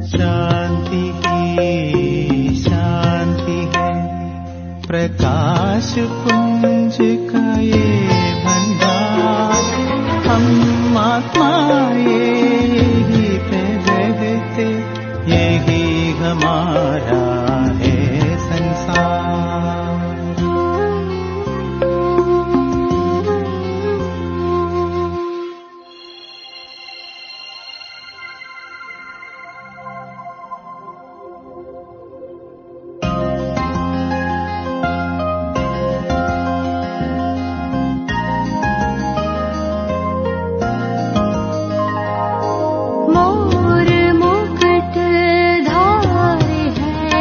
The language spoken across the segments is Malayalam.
शांति ही शांति है, प्रकाश पुंज का ये भंडार। हम आत्माएं यही पे रहते, यही हमारा है संसार। मोर मुकुट धार है,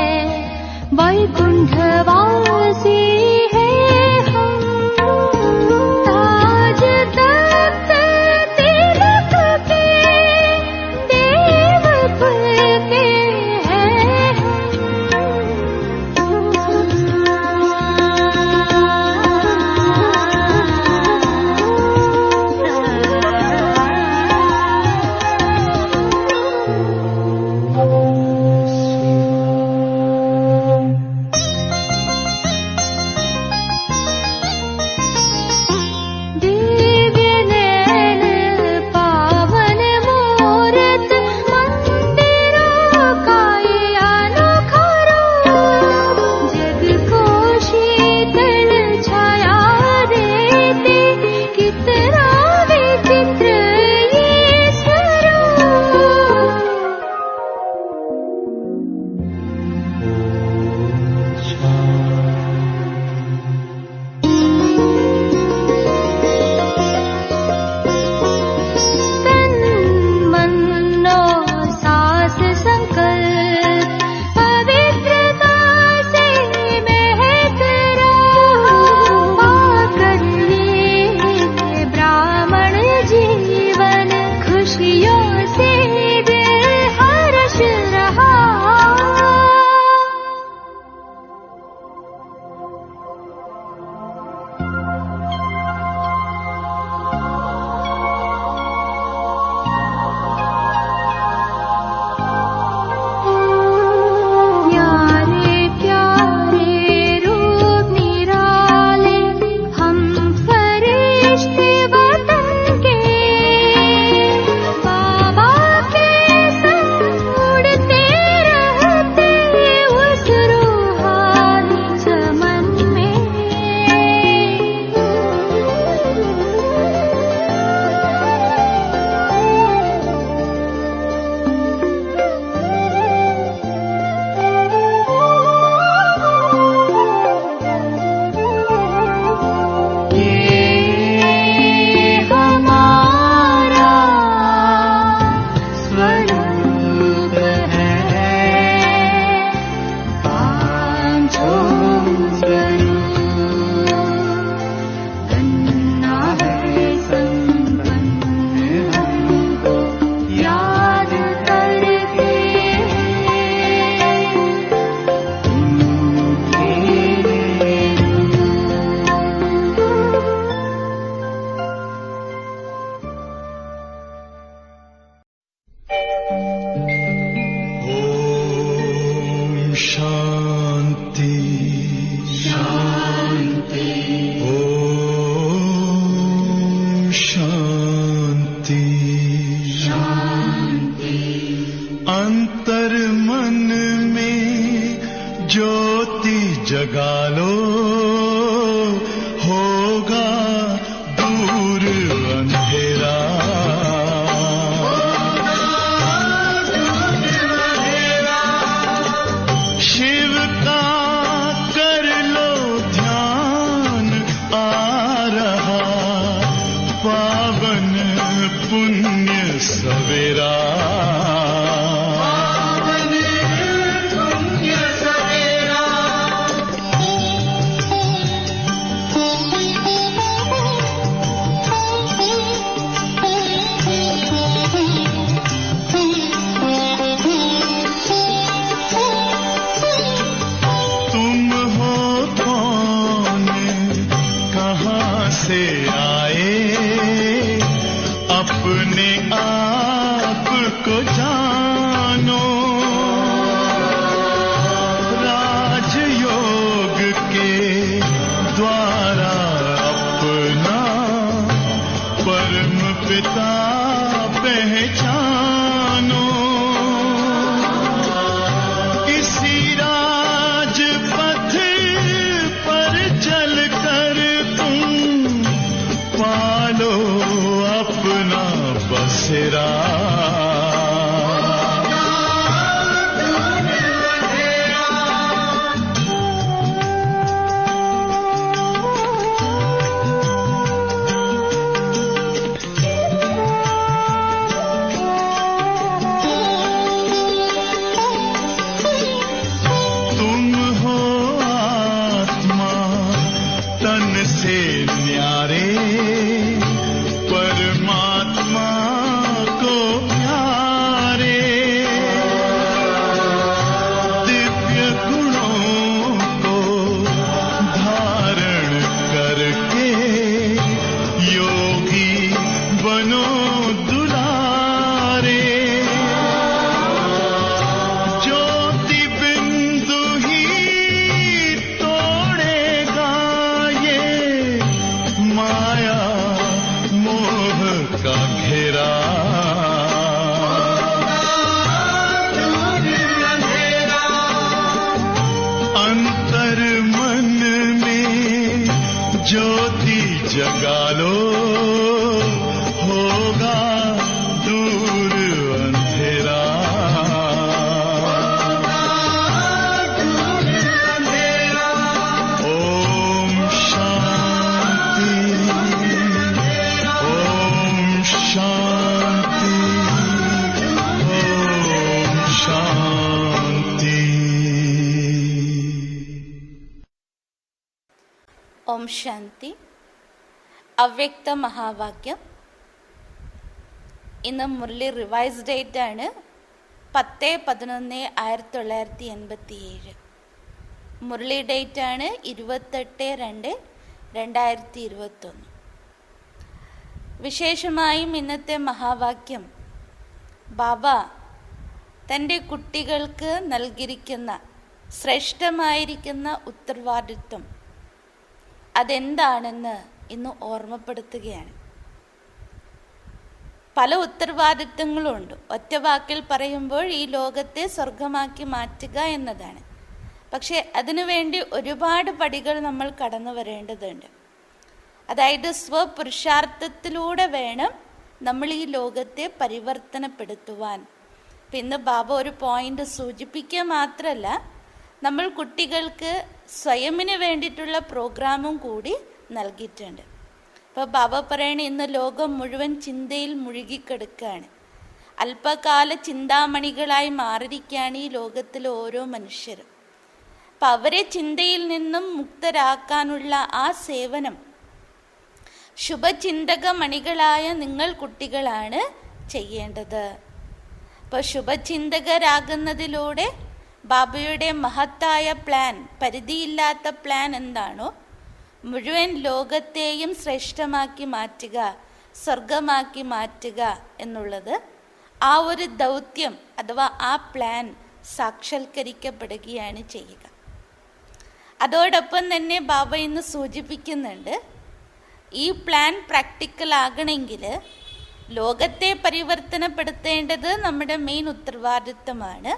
जगा लो, होगा दूर अंधेरा। शिव का कर लो ध्यान, आ रहा पावन पुण्य सवेरा। ഓം ശാന്തി. അവ്യക്ത മഹാവാക്യം. ഇന്ന് മുരളി റിവൈസ് ഡേറ്റ് ആണ് 10/11/1987. മുരളി ഡേറ്റ് ആണ് 28/2/2021. വിശേഷമായും ഇന്നത്തെ മഹാവാക്യം ബാബ തൻ്റെ കുട്ടികൾക്ക് നൽകിയിരിക്കുന്ന ശ്രേഷ്ഠമായിരിക്കുന്ന ഉത്തരവാദിത്വം അതെന്താണെന്ന് ഇന്ന് ഓർമ്മപ്പെടുത്തുകയാണ്. പല ഉത്തരവാദിത്വങ്ങളുണ്ട്. ഒറ്റ വാക്കിൽ പറയുമ്പോൾ ഈ ലോകത്തെ സ്വർഗമാക്കി മാറ്റുക എന്നതാണ്. പക്ഷേ അതിനുവേണ്ടി ഒരുപാട് പടികൾ നമ്മൾ കടന്നു വരേണ്ടതുണ്ട്. അതായത് സ്വപുരുഷാർത്ഥത്തിലൂടെ വേണം നമ്മൾ ഈ ലോകത്തെ പരിവർത്തനപ്പെടുത്തുവാൻ. ഇന്ന് ബാബ ഒരു പോയിന്റ് സൂചിപ്പിക്കുക മാത്രമല്ല, നമ്മൾ കുട്ടികൾക്ക് സ്വയമിന് വേണ്ടിയിട്ടുള്ള പ്രോഗ്രാമും കൂടി നൽകിയിട്ടുണ്ട്. അപ്പോൾ ബാബ പറയണ ഇന്ന് ലോകം മുഴുവൻ ചിന്തയിൽ മുഴുകിക്കിടക്കുകയാണ്. അല്പകാല ചിന്താമണികളായി മാറിയിരിക്കുകയാണ് ഈ ലോകത്തിലെ ഓരോ മനുഷ്യരും. അപ്പം അവരെ ചിന്തയിൽ നിന്നും മുക്തരാക്കാനുള്ള ആ സേവനം ശുഭചിന്തക മണികളായ നിങ്ങൾ കുട്ടികളാണ് ചെയ്യേണ്ടത്. അപ്പോൾ ശുഭചിന്തകരാകുന്നതിലൂടെ ബാബയുടെ മഹത്തായ പ്ലാൻ, പരിധിയില്ലാത്ത പ്ലാൻ എന്താണോ, മുഴുവൻ ലോകത്തെയും ശ്രേഷ്ഠമാക്കി മാറ്റുക, സ്വർഗമാക്കി മാറ്റുക എന്നുള്ളത്, ആ ഒരു ദൗത്യം അഥവാ ആ പ്ലാൻ സാക്ഷാത്കരിക്കപ്പെടുകയാണ് ചെയ്യുക. അതോടൊപ്പം തന്നെ ബാബ ഇന്ന് സൂചിപ്പിക്കുന്നുണ്ട്, ഈ പ്ലാൻ പ്രാക്ടിക്കൽ ആകണമെങ്കിൽ ലോകത്തെ പരിവർത്തനപ്പെടുത്തേണ്ടത് നമ്മുടെ മെയിൻ ഉത്തരവാദിത്വമാണ്.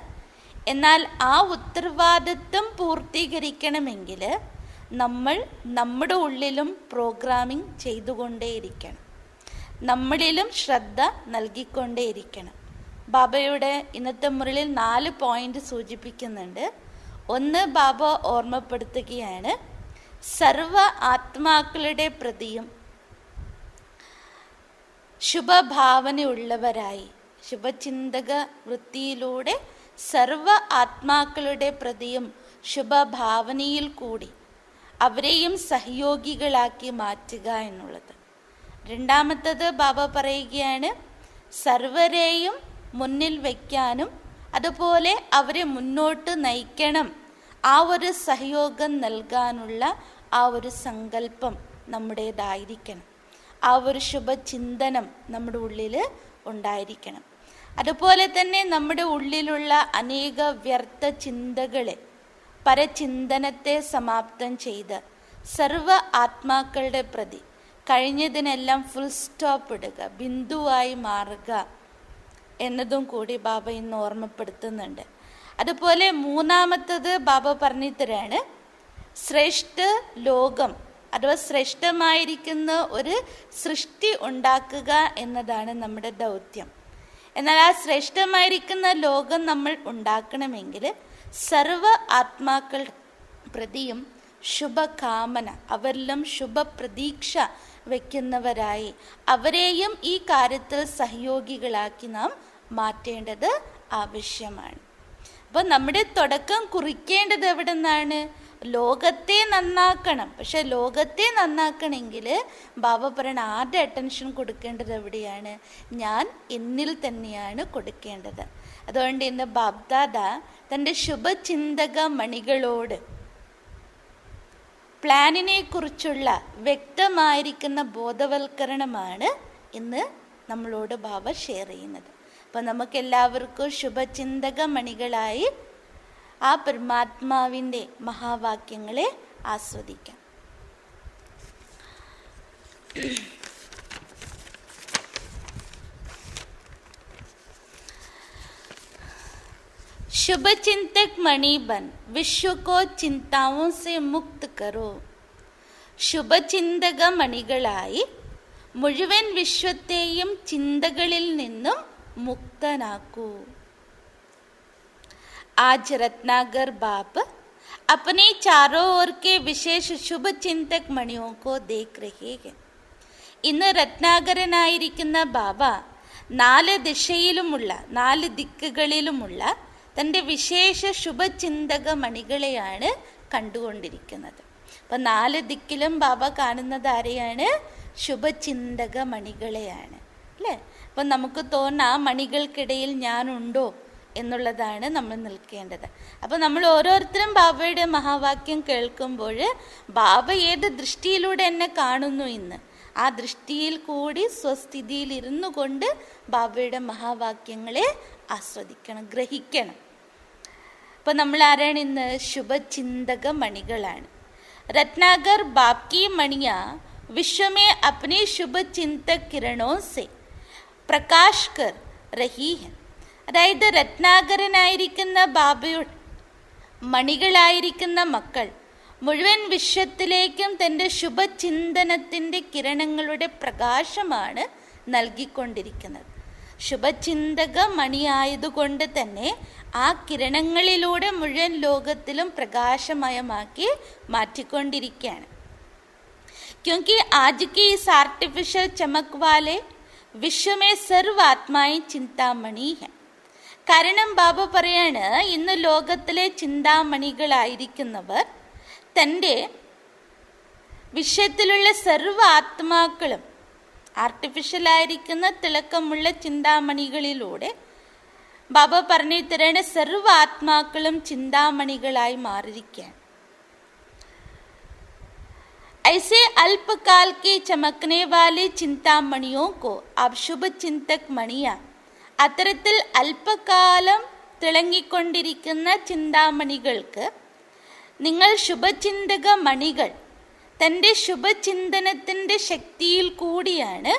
എന്നാൽ ആ ഉത്തരവാദിത്വം പൂർത്തീകരിക്കണമെങ്കിൽ നമ്മൾ നമ്മുടെ ഉള്ളിലും പ്രോഗ്രാമിംഗ് ചെയ്തുകൊണ്ടേയിരിക്കണം, നമ്മളിലും ശ്രദ്ധ നൽകിക്കൊണ്ടേയിരിക്കണം. ബാബയുടെ ഇന്നത്തെ മുറിയിൽ 4 പോയിന്റ് സൂചിപ്പിക്കുന്നുണ്ട്. ഒന്ന്, ബാബ ഓർമ്മപ്പെടുത്തുകയാണ്, സർവ ആത്മാക്കളുടെ പ്രതിയും ശുഭഭാവനയുള്ളവരായി, ശുഭചിന്തക വൃത്തിയിലൂടെ സർവ ആത്മാക്കളുടെ പ്രതിയും ശുഭഭാവനയിൽ കൂടി അവരെയും സഹയോഗികളാക്കി മാറ്റുക എന്നുള്ളത്. രണ്ടാമത്തത് ബാബ പറയുകയാണ്, സർവരെയും മുന്നിൽ വയ്ക്കാനും അതുപോലെ അവരെ മുന്നോട്ട് നയിക്കണം, ആ ഒരു സഹയോഗം നൽകാനുള്ള ആ ഒരു സങ്കല്പം നമ്മുടേതായിരിക്കണം, ആ ഒരു ശുഭചിന്തനം നമ്മുടെ ഉള്ളിൽ ഉണ്ടായിരിക്കണം. അതുപോലെ തന്നെ നമ്മുടെ ഉള്ളിലുള്ള അനേക വ്യർത്ഥ ചിന്തകളെ, പരചിന്തനത്തെ സമാപ്തം ചെയ്ത് സർവ ആത്മാക്കളുടെ പ്രതി കഴിഞ്ഞതിനെല്ലാം ഫുൾ സ്റ്റോപ്പ് ഇടുക, ബിന്ദുവായി മാറുക എന്നതും കൂടി ബാബ ഇന്ന് ഓർമ്മപ്പെടുത്തുന്നുണ്ട്. അതുപോലെ മൂന്നാമത്തത് ബാബ പറഞ്ഞു തരാണ്, ശ്രേഷ്ഠ ലോകം അഥവാ ശ്രേഷ്ഠമായിരിക്കുന്ന ഒരു സൃഷ്ടി ഉണ്ടാക്കുക എന്നതാണ് നമ്മുടെ ദൗത്യം. എന്നാൽ ആ ശ്രേഷ്ഠമായിരിക്കുന്ന ലോകം നമ്മൾ ഉണ്ടാക്കണമെങ്കിൽ സർവ ആത്മാക്കൾ പ്രതിയും ശുഭകാമന, അവരിലും ശുഭപ്രതീക്ഷ വയ്ക്കുന്നവരായി അവരെയും ഈ കാര്യത്തിൽ സഹയോഗികളാക്കി നാം മാറ്റേണ്ടത് ആവശ്യമാണ്. അപ്പോൾ നമ്മുടെ തുടക്കം കുറിക്കേണ്ടത് എവിടെ നിന്നാണ്? ലോകത്തെ നന്നാക്കണം. പക്ഷെ ലോകത്തെ നന്നാക്കണമെങ്കിൽ ബാബ പറയണ ആദ്യ അറ്റൻഷൻ കൊടുക്കേണ്ടത് എവിടെയാണ്? ഞാൻ എന്നിൽ തന്നെയാണ് കൊടുക്കേണ്ടത്. അതുകൊണ്ട് ഇന്ന് ബാബ്ദാദ തൻ്റെ ശുഭചിന്തക മണികളോട് പ്ലാനിനെ കുറിച്ചുള്ള വ്യക്തമായിരിക്കുന്ന ബോധവൽക്കരണമാണ് ഇന്ന് നമ്മളോട് ബാബ ഷെയർ ചെയ്യുന്നത്. അപ്പം നമുക്കെല്ലാവർക്കും ശുഭചിന്തക മണികളായി ആ പരമാത്മാവിൻ്റെ മഹാവാക്യങ്ങളെ ആസ്വദിക്കാം. शुभचिंतक मणि बन विश्व को चिंताओं से मुक्त करो. ശുഭചിന്തക മണികളായി മുഴുവൻ വിശ്വത്തെയും ചിന്തകളിൽ നിന്നും മുക്തനാക്കൂ. आज रत्नागर बाप अपने चारों ओर के विशेष शुभ चिंतक मणियों को देख रहे हैं. ഇന്ന് രത്നാകരനായിരിക്കുന്ന ബാബ 4 ദിശയിലുമുള്ള 4 ദിക്കുകളിലുമുള്ള തൻ്റെ വിശേഷ ശുഭചിന്തക മണികളെയാണ് കണ്ടുകൊണ്ടിരിക്കുന്നത്. അപ്പം 4 ദിക്കിലും ബാബ കാണുന്നത് ആരെയാണ്? ശുഭചിന്തക മണികളെയാണ്, അല്ലേ? അപ്പം നമുക്ക് തോന്നാം ആ മണികൾക്കിടയിൽ ഞാനുണ്ടോ എന്നുള്ളതാണ് നമ്മൾ നിൽക്കേണ്ടത്. അപ്പോൾ നമ്മൾ ഓരോരുത്തരും ബാബയുടെ മഹാവാക്യം കേൾക്കുമ്പോൾ ബാബ ഏത് ദൃഷ്ടിയിലൂടെ എന്നെ കാണുന്നു ഇന്ന്, ആ ദൃഷ്ടിയിൽ കൂടി സ്വസ്ഥിതിയിൽ ഇരുന്നു കൊണ്ട് ബാബയുടെ മഹാവാക്യങ്ങളെ ആസ്വദിക്കണം, ഗ്രഹിക്കണം. അപ്പം നമ്മൾ ആരാണ് ഇന്ന്? ശുഭചിന്തക മണികളാണ്. रत्नागर बाप की मणियाँ विश्व में अपने शुभ चिंतक किरणों से प्रकाश कर रही है. അതായത് രത്നാകരനായിരിക്കുന്ന ബാബയുടെ മണികളായിരിക്കുന്ന മക്കൾ മുഴുവൻ വിശ്വത്തിലേക്കും തൻ്റെ ശുഭചിന്തനത്തിൻ്റെ കിരണങ്ങളുടെ പ്രകാശമാണ് നൽകിക്കൊണ്ടിരിക്കുന്നത്. ശുഭചിന്തക മണിയായതുകൊണ്ട് തന്നെ ആ കിരണങ്ങളിലൂടെ മുഴുവൻ ലോകത്തിലും പ്രകാശമയമാക്കി മാറ്റിക്കൊണ്ടിരിക്കുകയാണ്. क्योंकि आज की इस आर्टिफिशियल चमक वाले विश्व में सर्व आत्माएं चिंतामणि है. കാരണം ബാബ പറയാണ്, ഇന്ന് ലോകത്തിലെ ചിന്താമണികളായിരിക്കുന്നവർ തൻ്റെ വിഷയത്തിലുള്ള സർവ്വ ആത്മാക്കളും ആർട്ടിഫിഷ്യലായിരിക്കുന്ന തിളക്കമുള്ള ചിന്താമണികളിലൂടെ ബാബ പറഞ്ഞു തരുന്ന സർവ്വ ആത്മാക്കളും ചിന്താമണികളായി മാറിയിരിക്കുകയാണ്. ऐसे अल्पकाल के चमकने वाले चिंतामणियों को अब शुभ चिंतक मणियाँ, അത്തരത്തിൽ അല്പകാലം തിളങ്ങിക്കൊണ്ടിരിക്കുന്ന ചിന്താമണികൾക്ക് നിങ്ങൾ ശുഭചിന്തക മണികൾ തൻ്റെ ശുഭചിന്തനത്തിൻ്റെ ശക്തിയിൽ കൂടിയാണ്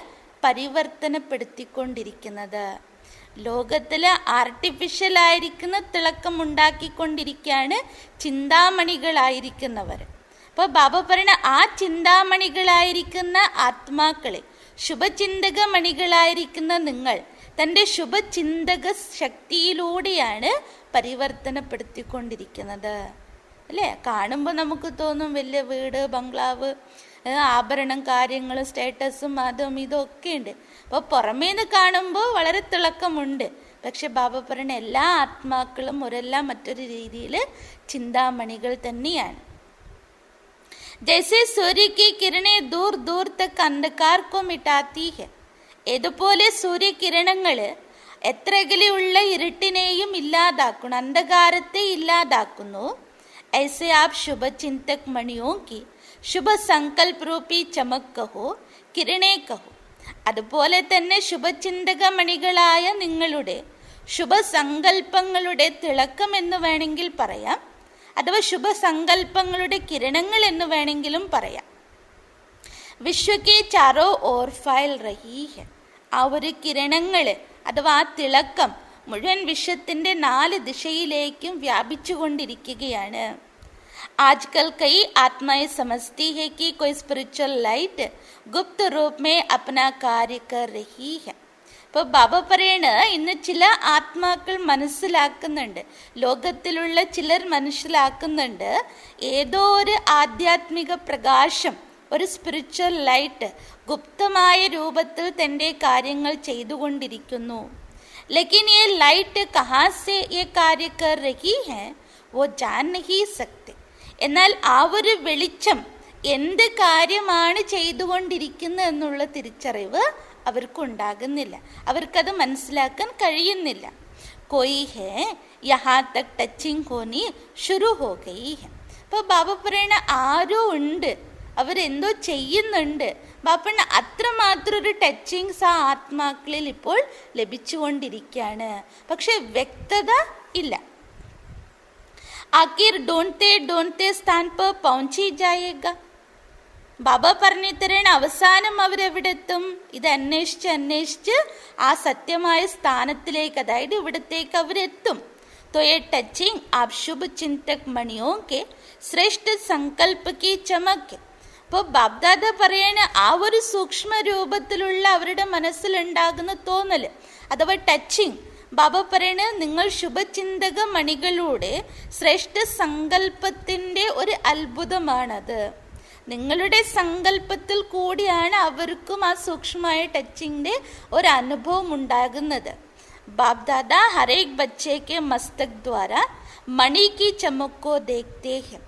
പരിവർത്തനപ്പെടുത്തിക്കൊണ്ടിരിക്കുന്നത്. ലോകത്തിൽ ആർട്ടിഫിഷ്യലായിരിക്കുന്ന തിളക്കം ഉണ്ടാക്കിക്കൊണ്ടിരിക്കുകയാണ് ചിന്താമണികളായിരിക്കുന്നവർ. അപ്പോൾ ബാബ പറയുന്ന ആ ചിന്താമണികളായിരിക്കുന്ന ആത്മാക്കളെ, ശുഭചിന്തക മണികളായിരിക്കുന്ന നിങ്ങൾ തൻ്റെ ശുഭചിന്തക ശക്തിയിലൂടെയാണ് പരിവർത്തനപ്പെടുത്തിക്കൊണ്ടിരിക്കുന്നത്. അല്ലേ? കാണുമ്പോൾ നമുക്ക് തോന്നും വലിയ വീട്, ബംഗ്ലാവ്, ആഭരണം, കാര്യങ്ങൾ, സ്റ്റേറ്റസും അതും ഇതൊക്കെ ഉണ്ട്. അപ്പോൾ പുറമേന്ന് കാണുമ്പോൾ വളരെ തിളക്കമുണ്ട്. പക്ഷെ ബാബ പറയുന്ന എല്ലാ ആത്മാക്കളും ഒരെല്ലാം മറ്റൊരു രീതിയിൽ ചിന്താമണികൾ തന്നെയാണ്. ജൈസെ സൂര്യ की किरणें दूर दूर तक अंधकार को मिटाती है. ഏതുപോലെ സൂര്യകിരണങ്ങൾ എത്ര അകലെയുള്ള ഇരുട്ടിനെയും ഇല്ലാതാക്കുന്നു, അന്ധകാരത്തെ ഇല്ലാതാക്കുന്നു. ऐसे आप शुभ चिंतक मणियों की शुभ संकल्प रूपी चमक कहो, किरणें कहो. അതുപോലെ തന്നെ ശുഭചിന്തക മണികളായ നിങ്ങളുടെ ശുഭസങ്കല്പങ്ങളുടെ തിളക്കം എന്ന് വേണമെങ്കിൽ പറയാം, അഥവാ ശുഭസങ്കല്പങ്ങളുടെ കിരണങ്ങൾ എന്ന് വേണമെങ്കിലും പറയാം. വിശ്വക്കെ ചാരോ ഓർ ഫൈൽ റഹി ഹെ. ആ ഒരു കിരണങ്ങൾ അഥവാ ആ തിളക്കം മുഴുവൻ വിശ്വത്തിൻ്റെ 4 ദിശയിലേക്കും വ്യാപിച്ചു കൊണ്ടിരിക്കുകയാണ്. आजकल कई आत्माएं समझती है कि कोई स्पिरिचुअल लाइट गुप्त रूप में अपना कार्य कर रही है. ഇപ്പോൾ ബാബ പറയണ ഇന്ന് ചില ആത്മാക്കൾ മനസ്സിലാക്കുന്നുണ്ട്, ലോകത്തിലുള്ള ചിലർ മനസ്സിലാക്കുന്നുണ്ട്, ഏതോ ഒരു ആധ്യാത്മിക പ്രകാശം, ഒരു സ്പിരിച്വൽ ലൈറ്റ് ഗുപ്തമായ രൂപത്തിൽ തൻ്റെ കാര്യങ്ങൾ ചെയ്തുകൊണ്ടിരിക്കുന്നു. लेकिन ये लाइट कहाँ से ये कार्य कर रही है वो जान नहीं सकते. എന്നാൽ ആ ഒരു വെളിച്ചം എന്ത് കാര്യമാണ് ചെയ്തുകൊണ്ടിരിക്കുന്നത് എന്നുള്ള തിരിച്ചറിവ് അവർക്കുണ്ടാകുന്നില്ല, അവർക്കത് മനസ്സിലാക്കാൻ കഴിയുന്നില്ല. कोई है यहाँ तक टचिंग होनी शुरू हो गई है. അപ്പോൾ ബാബ പറയണ ആരോ ഉണ്ട്, അവരെന്തോ ചെയ്യുന്നുണ്ട്. ബാപ്പണ്ണ അത്രമാത്രം ഒരു ടച്ചിങ്സ് ആ ആത്മാക്കളിൽ ഇപ്പോൾ ലഭിച്ചുകൊണ്ടിരിക്കുകയാണ്, പക്ഷെ വ്യക്തത ഇല്ല. ആഖിർ ഡോൺത്തെ ഡോൺത്തെ സ്ഥാൻ പർ പൗഞ്ചി ജായേഗ. ബാബ പറഞ്ഞു തരണ അവസാനം അവരെവിടെ എത്തും? ഇത് അന്വേഷിച്ച് ആ സത്യമായ സ്ഥാനത്തിലേക്ക്, അതായത് ഇവിടത്തേക്ക് അവരെത്തും. तो ये टचिंग आप शुभ चिंतक मणियों के श्रेष्ठ संकल्प की चमक है. അപ്പോൾ ബാബ്ദാദ പറയണ ആ ഒരു സൂക്ഷ്മ രൂപത്തിലുള്ള അവരുടെ മനസ്സിലുണ്ടാകുന്ന തോന്നൽ അഥവാ ടച്ചിങ്, ബാബ പറയണ നിങ്ങൾ ശുഭചിന്തക മണികളുടെ ശ്രേഷ്ഠ സങ്കല്പത്തിൻ്റെ ഒരു അത്ഭുതമാണത്. നിങ്ങളുടെ സങ്കല്പത്തിൽ കൂടിയാണ് അവർക്കും ആ സൂക്ഷ്മമായ ടച്ചിങ്ങിൻ്റെ ഒരു അനുഭവം ഉണ്ടാകുന്നത്. बाप दादा हर एक बच्चे के मस्तक द्वारा मणि की चमक को देखते हैं.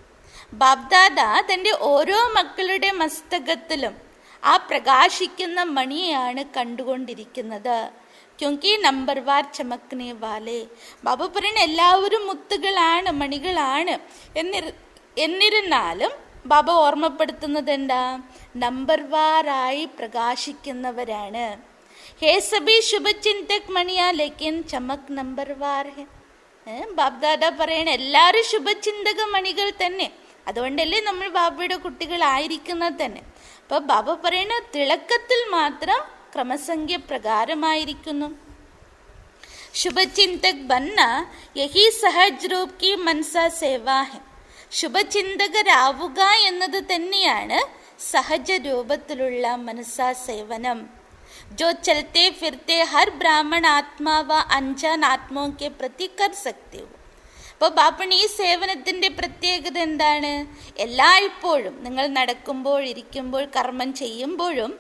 ബാബ്ദാദ തൻ്റെ ഓരോ മക്കളുടെ മസ്തകത്തിലും ആ പ്രകാശിക്കുന്ന മണിയാണ് കണ്ടുകൊണ്ടിരിക്കുന്നത്. ക്യോങ്കി നമ്പർ വാർ ചമക്കനെ വാലേ. ബാബ പറയുന്ന എല്ലാവരും മുത്തുകളാണ്, മണികളാണ്. എന്നിരുന്നാലും ബാബ ഓർമ്മപ്പെടുത്തുന്നത് എന്താ? നമ്പർ വാറായി പ്രകാശിക്കുന്നവരാണ്. हे सभी शुभ चिंतक मणिया लेकिन चमक नंबर वार है. ബാബ്ദാദ പറയണ എല്ലാവരും ശുഭചിന്തക മണികൾ തന്നെ, അതുകൊണ്ടല്ലേ നമ്മൾ ബാബയുടെ കുട്ടികളായിരിക്കുന്നത് തന്നെ. അപ്പോൾ ബാബ പറയണ തിളക്കത്തിൽ മാത്രം ക്രമസംഖ്യ പ്രകാരമായിരിക്കുന്നു. ശുഭചിന്തക് ബന്ന യഹി സഹജ് രൂപ് കി മനസ സേവാ ഹെ. ശുഭചിന്തകരാവുക എന്നത് തന്നെയാണ് സഹജ രൂപത്തിലുള്ള മനസാ സേവനം. जो चलते फिरते हर ब्राह्मण आत्मा व अनजान आत्माओं के प्रति कर सकते हो. അപ്പോൾ ബാപ്പണ ഈ സേവനത്തിൻ്റെ പ്രത്യേകത എന്താണ്? എല്ലായ്പ്പോഴും നിങ്ങൾ നടക്കുമ്പോൾ, ഇരിക്കുമ്പോൾ, കർമ്മം ചെയ്യുമ്പോഴും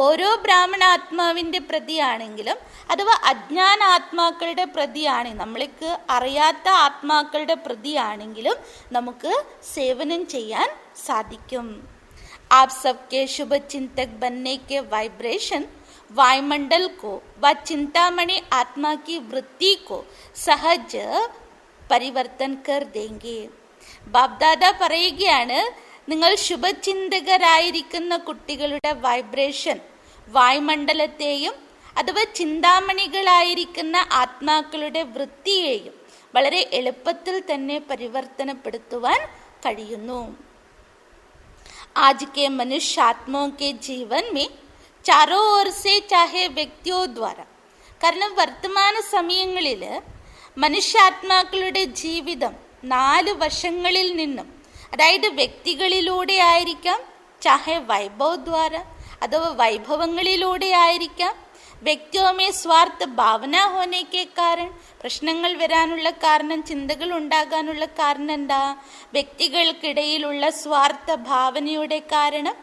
ഓരോ ബ്രാഹ്മണ ആത്മാവിൻ്റെ പ്രതിയാണെങ്കിലും അഥവാ അജ്ഞാന ആത്മാക്കളുടെ പ്രതിയാണെങ്കിൽ, നമ്മൾക്ക് അറിയാത്ത ആത്മാക്കളുടെ പ്രതിയാണെങ്കിലും നമുക്ക് സേവനം ചെയ്യാൻ സാധിക്കും. आप सबके शुभ चिंतक बनने के वाइब्रेशन वायुमंडल को व चिंतामणि आत्मा की वृत्ति को सहज പരിവർത്തൻ കർ ദേങ്കെ. ബാബ്ദാദ പറയുകയാണ്, നിങ്ങൾ ശുഭചിന്തകരായിരിക്കുന്ന കുട്ടികളുടെ വൈബ്രേഷൻ വായുമണ്ഡലത്തെയും അഥവാ ചിന്താമണികളായിരിക്കുന്ന ആത്മാക്കളുടെ വൃത്തിയെയും വളരെ എളുപ്പത്തിൽ തന്നെ പരിവർത്തനപ്പെടുത്തുവാൻ കഴിയുന്നു. आज के मनुष्य आत्माओं के जीवन में चारों ओर से चाहे व्यक्तियों द्वारा കാരണം വർത്തമാന സമയങ്ങളിൽ മനുഷ്യാത്മാക്കളുടെ ജീവിതം 4 വശങ്ങളിൽ നിന്നും, അതായത് വ്യക്തികളിലൂടെ ആയിരിക്കാം, ചാഹെ വൈഭവ് ദ്വാര, അഥവാ വൈഭവങ്ങളിലൂടെ ആയിരിക്കാം, വ്യക്തിയോമേ സ്വാർത്ഥ ഭാവന ഹോനേക്കെ കാരണം, പ്രശ്നങ്ങൾ വരാനുള്ള കാരണം, ചിന്തകൾ ഉണ്ടാകാനുള്ള കാരണം എന്താ? വ്യക്തികൾക്കിടയിലുള്ള സ്വാർത്ഥ ഭാവനയുടെ കാരണം.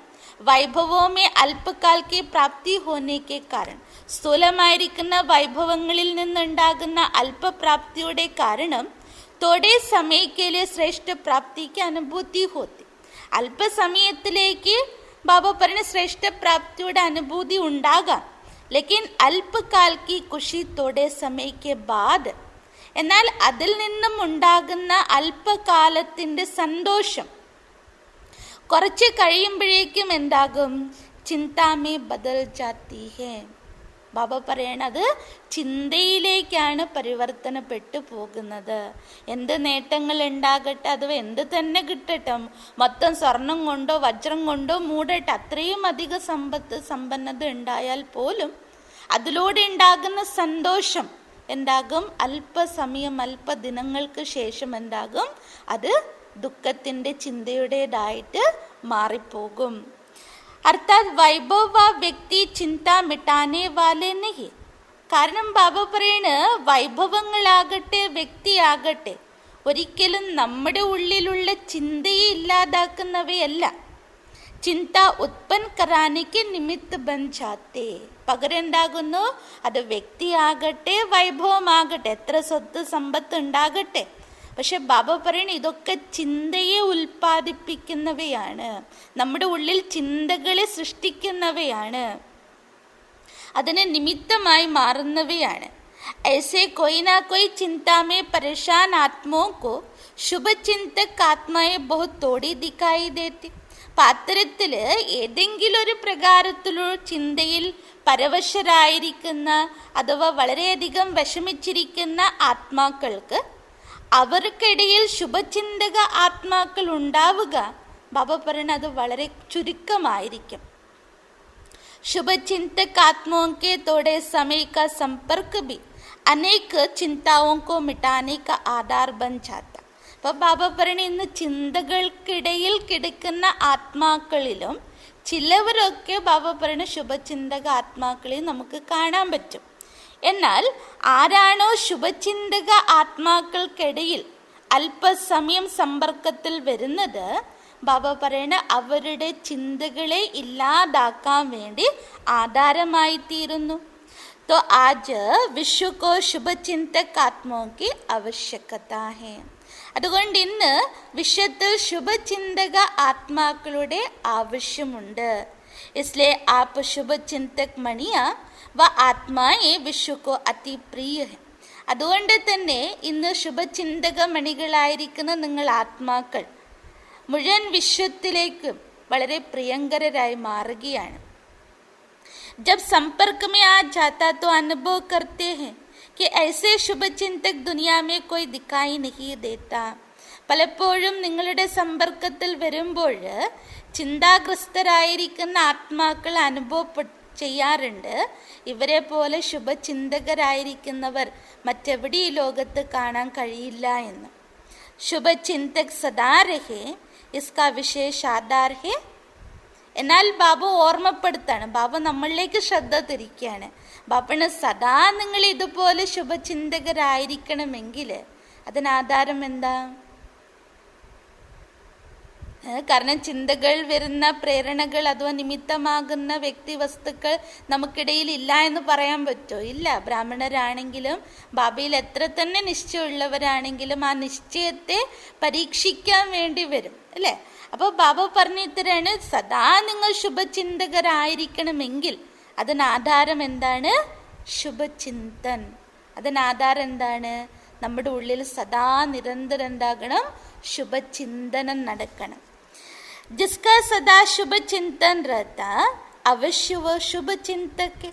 വൈഭവോമേ അല്പകാൽക്കെ പ്രാപ്തി ഹോനേക്കെ കാരണം, സ്ഥൂലമായിരിക്കുന്ന വൈഭവങ്ങളിൽ നിന്നുണ്ടാകുന്ന അല്പപ്രാപ്തിയുടെ കാരണം തോടെ സമയക്കേലെ ശ്രേഷ്ഠ പ്രാപ്തിക്ക് അനുഭൂതി ഹോത്തി. അല്പസമയത്തിലേക്ക് ബാബ പറഞ്ഞ ശ്രേഷ്ഠ പ്രാപ്തിയുടെ അനുഭൂതി ഉണ്ടാകാം, ലേക്കിൻ അല്പകാൽ കി ഖുഷി തോടെ സമയക്ക് ബാദ്, എന്നാൽ അതിൽ നിന്നും ഉണ്ടാകുന്ന അല്പകാലത്തിന്റെ സന്തോഷം കുറച്ച് കഴിയുമ്പോഴേക്കും എന്താകും? ചിന്താമേ ബദൽ ജാത്തി ഹേ. ബാബ പറയണത് ചിന്തയിലേക്കാണ് പരിവർത്തനപ്പെട്ടു പോകുന്നത്. എന്ത് നേട്ടങ്ങൾ ഉണ്ടാകട്ടെ, അഥവാ എന്ത് തന്നെ കിട്ടട്ടെ, മൊത്തം സ്വർണം കൊണ്ടോ വജ്രം കൊണ്ടോ മൂടട്ടെ, അത്രയും അധിക സമ്പന്നത ഉണ്ടായാൽ പോലും അതിലൂടെ ഉണ്ടാകുന്ന സന്തോഷം എന്താകും? അല്പസമയം, അല്പദിനങ്ങൾക്ക് ശേഷം എന്താകും? അത് ദുഃഖത്തിന്റെ ചിന്തയുടേതായിട്ട് മാറിപ്പോകും. അർത്ഥാത് വൈഭവ വ്യക്തി ചിന്ത മിട്ടാനെ വാലെ നഹി. കാരണം ബാബ പറയണ്, വൈഭവങ്ങളാകട്ടെ വ്യക്തിയാകട്ടെ ഒരിക്കലും നമ്മുടെ ഉള്ളിലുള്ള ചിന്തയെ ഇല്ലാതാക്കുന്നവയല്ല. ചിന്ത ഉത്പൻ കരാനിക്ക് നിമിത്ത ബൻ ജാത്തെ. പകരം എന്താകുന്നു? അത് വ്യക്തിയാകട്ടെ വൈഭവമാകട്ടെ, എത്ര സ്വത്ത് സമ്പത്ത് ഉണ്ടാകട്ടെ, പക്ഷെ ബാബ പറയണ ഇതൊക്കെ ചിന്തയെ ഉൽപ്പാദിപ്പിക്കുന്നവയാണ്, നമ്മുടെ ഉള്ളിൽ ചിന്തകളെ സൃഷ്ടിക്കുന്നവയാണ്, അതിന് നിമിത്തമായി മാറുന്നവയാണ്. ऐसे कोई ना कोई चिंता में परेशान आत्माओं को शुभ चिंतक आत्माएं बहुत थोड़ी दिखाई देती. അത്തരത്തില് ഏതെങ്കിലും ഒരു പ്രകാരത്തിലുള്ള ചിന്തയിൽ പരവശരായിരിക്കുന്ന അഥവാ വളരെയധികം വിഷമിച്ചിരിക്കുന്ന ആത്മാക്കൾക്ക്, അവർക്കിടയിൽ ശുഭചിന്തക ആത്മാക്കൾ ഉണ്ടാവുക ബാബ പറയണ അത് വളരെ ചുരുക്കമായിരിക്കും. शुभचिंतक आत्माओं के थोड़े समय का संपर्क भी अनेक चिंताओं को मिटाने का आधार बन जाता. അപ്പൊ ബാബ പറയണ ഇന്ന് ചിന്തകൾക്കിടയിൽ കിടക്കുന്ന ആത്മാക്കളിലും ചിലവരൊക്കെ ബാബ പറയണ ശുഭചിന്തക ആത്മാക്കളെ നമുക്ക് കാണാൻ പറ്റും. എന്നാൽ ആരാണോ ശുഭചിന്തക ആത്മാക്കൾക്കിടയിൽ അല്പസമയം സമ്പർക്കത്തിൽ വരുന്നത്, ബാബ പറയണ അവരുടെ ചിന്തകളെ ഇല്ലാതാക്കാൻ വേണ്ടി ആധാരമായി തീരുന്നു. तो आज विश्व को शुभचिंतक आत्माओं की आवश्यकता है. അതുകൊണ്ട് ഇന്ന് വിശ്വത്തിൽ ശുഭചിന്തക ആത്മാക്കളുടെ ആവശ്യമുണ്ട്. इसलिए आप शुभचिंतक मणिया व आत्माएं विश्व को अति प्रिय है. അതുകൊണ്ട് തന്നെ ഇന്ന് ശുഭചിന്തക മണികളായിരിക്കുന്ന നിങ്ങൾ ആത്മാക്കൾ മുഴുവൻ വിശ്വത്തിലേക്കും വളരെ പ്രിയങ്കരായി മാറുകയാണ്. जब संपर्क में आ जाता तो अनुभव करते हैं कि ऐसे शुभचिंतक दुनिया में कोई दिखाई नहीं देता. പലപ്പോഴും നിങ്ങളുടെ സമ്പർക്കത്തിൽ വരുമ്പോൾ ചിന്താഗ്രസ്തരായിരിക്കുന്ന ആത്മാക്കൾ ചെയ്യാറുണ്ട്, ഇവരെ പോലെ ശുഭചിന്തകരായിരിക്കുന്നവർ മറ്റെവിടെ ഈ ലോകത്ത് കാണാൻ കഴിയില്ല എന്ന്. ശുഭചിന്തക് സദാ രഹേ ഇസ്കാ വിശേഷ ആധാർ ഹേ. എന്നാൽ ബാബ ഓർമ്മപ്പെടുത്താണ്, ബാബ നമ്മളിലേക്ക് ശ്രദ്ധ തിരിക്കുകയാണ്. ബാബന് സദാ നിങ്ങൾ ഇതുപോലെ ശുഭചിന്തകരായിരിക്കണമെങ്കിൽ അതിനാധാരം എന്താ? കാരണം ചിന്തകൾ വരുന്ന പ്രേരണകൾ അഥവാ നിമിത്തമാകുന്ന വ്യക്തി വസ്തുക്കൾ നമുക്കിടയിൽ ഇല്ല എന്ന് പറയാൻ പറ്റുമോ? ഇല്ല. ബ്രാഹ്മണരാണെങ്കിലും ബാബയിൽ എത്ര തന്നെ നിശ്ചയമുള്ളവരാണെങ്കിലും ആ നിശ്ചയത്തെ പരീക്ഷിക്കാൻ വേണ്ടി വരും, അല്ലേ? അപ്പോൾ ബാബ പറഞ്ഞു ഇത്തരാണ്, സദാ നിങ്ങൾ ശുഭചിന്തകരായിരിക്കണമെങ്കിൽ അതിനാധാരം എന്താണ്? ശുഭചിന്തൻ. അതിനാധാരം എന്താണ്? നമ്മുടെ ഉള്ളിൽ സദാ നിരന്തരം എന്താകണം? ശുഭചിന്തനം നടക്കണം. ജിസ്കാ സദാ ശുഭചിന്തൻ രഹത അവശ്യ വ ശുഭചിന്തക്.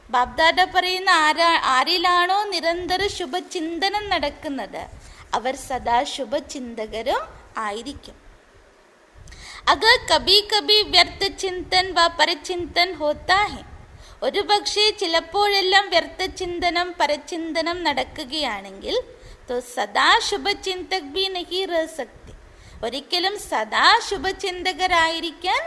ബാബ്ദാദ പറയുന്ന ആരിലാണോ നിരന്തര ശുഭചിന്തനം നടക്കുന്നത് അവർ സദാ ശുഭചിന്തകരും ആയിരിക്കും. अगर कभी कभी व्यर्थ चिंतन व परिचिंतन होता है ഒരു പക്ഷേ ചിലപ്പോഴെല്ലാം വ്യർത്ഥചിന്തനം പരചിന്തനം നടക്കുകയാണെങ്കിൽ तो सदा ശുഭചിന്തക് ഭി നഹി രഹ സക്തി, ഒരിക്കലും സദാ ശുഭചിന്തകരായിരിക്കാൻ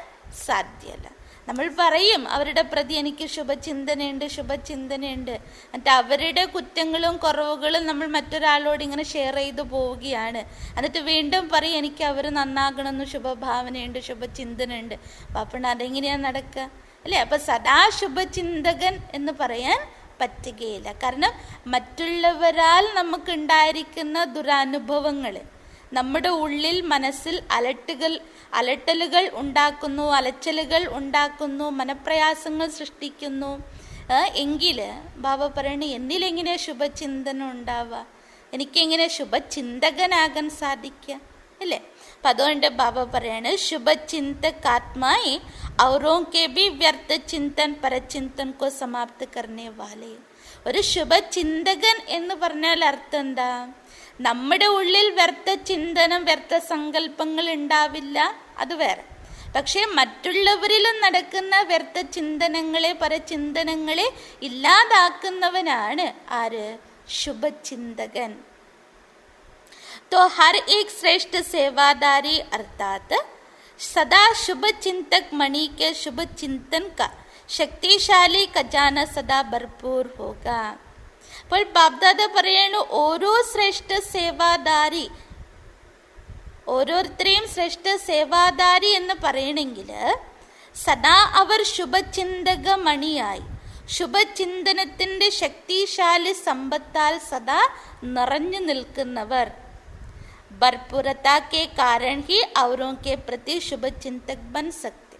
സാധ്യമല്ല. നമ്മൾ പറയും അവരുടെ പ്രതി എനിക്ക് ശുഭചിന്തനയുണ്ട് എന്നിട്ട് അവരുടെ കുറ്റങ്ങളും കുറവുകളും നമ്മൾ മറ്റൊരാളോട് ഇങ്ങനെ ഷെയർ ചെയ്തു പോവുകയാണ്. എന്നിട്ട് വീണ്ടും പറയും എനിക്ക് അവർ നന്നാകണമെന്ന് ശുഭഭാവനയുണ്ട്, ശുഭചിന്തനുണ്ട്. പാപ്പണ അതെങ്ങനെയാണ് നടക്കുക അല്ലേ? അപ്പൊ സദാ ശുഭചിന്തകൻ എന്ന് പറയാൻ പറ്റുകയില്ല. കാരണം മറ്റുള്ളവരാൽ നമുക്കുണ്ടായിരിക്കുന്ന ദുരനുഭവങ്ങൾ നമ്മുടെ ഉള്ളിൽ മനസ്സിൽ അലട്ടലുകൾ ഉണ്ടാക്കുന്നു, അലച്ചലുകൾ ഉണ്ടാക്കുന്നു, മനപ്രയാസങ്ങൾ സൃഷ്ടിക്കുന്നു. എങ്കിൽ ബാബ പറയണ എന്നിലെങ്ങനെ ശുഭചിന്തനം ഉണ്ടാവുക, എനിക്കെങ്ങനെ ശുഭചിന്തകനാകാൻ സാധിക്കുക അല്ലേ? അപ്പം അതുകൊണ്ട് ബാബ പറയാണ് ശുഭചിന്തകാത്മായി ഔറോं के भी व्यर्थ चिंतन परचिंतन को समाप्त करने वाले. ഒരു ശുഭചിന്തകൻ എന്ന് പറഞ്ഞാൽ അർത്ഥം എന്താ? നമ്മുടെ ഉള്ളിൽ വ്യർത്ഥ ചിന്തനം വ്യർത്ഥ സങ്കല്പങ്ങൾ ഉണ്ടാവില്ല, അത് വേറെ. പക്ഷെ മറ്റുള്ളവരിലും നടക്കുന്ന വ്യർത്ഥ ചിന്തനങ്ങളെ പരചിന്തനങ്ങളെ ഇല്ലാതാക്കുന്നവനാണ് ആര്? ശുഭചിന്തകൻ. तो हर एक श्रेष्ठ सेवादारी अर्थात सदा शुभ चिंतक मणि के शुभ चिंतन का शक्तिशाली खजाना सदा भरपूर होगा. അപ്പോൾ ബാബ്ദാദ പറയുന്നു ഓരോ ശ്രേഷ്ഠ സേവാദാരി, ഓരോരുത്തരെയും ശ്രേഷ്ഠ സേവാദാരി എന്ന് പറയണമെങ്കിൽ സദാ അവർ ശുഭചിന്തക മണിയായി ശുഭചിന്തനത്തിന്റെ ശക്തിശാലി സമ്പത്താൽ സദാ നിറഞ്ഞു നിൽക്കുന്നവർ. ഭർപൂരता के कारण ही औरों के प्रति शुभचिंतक बन सकते.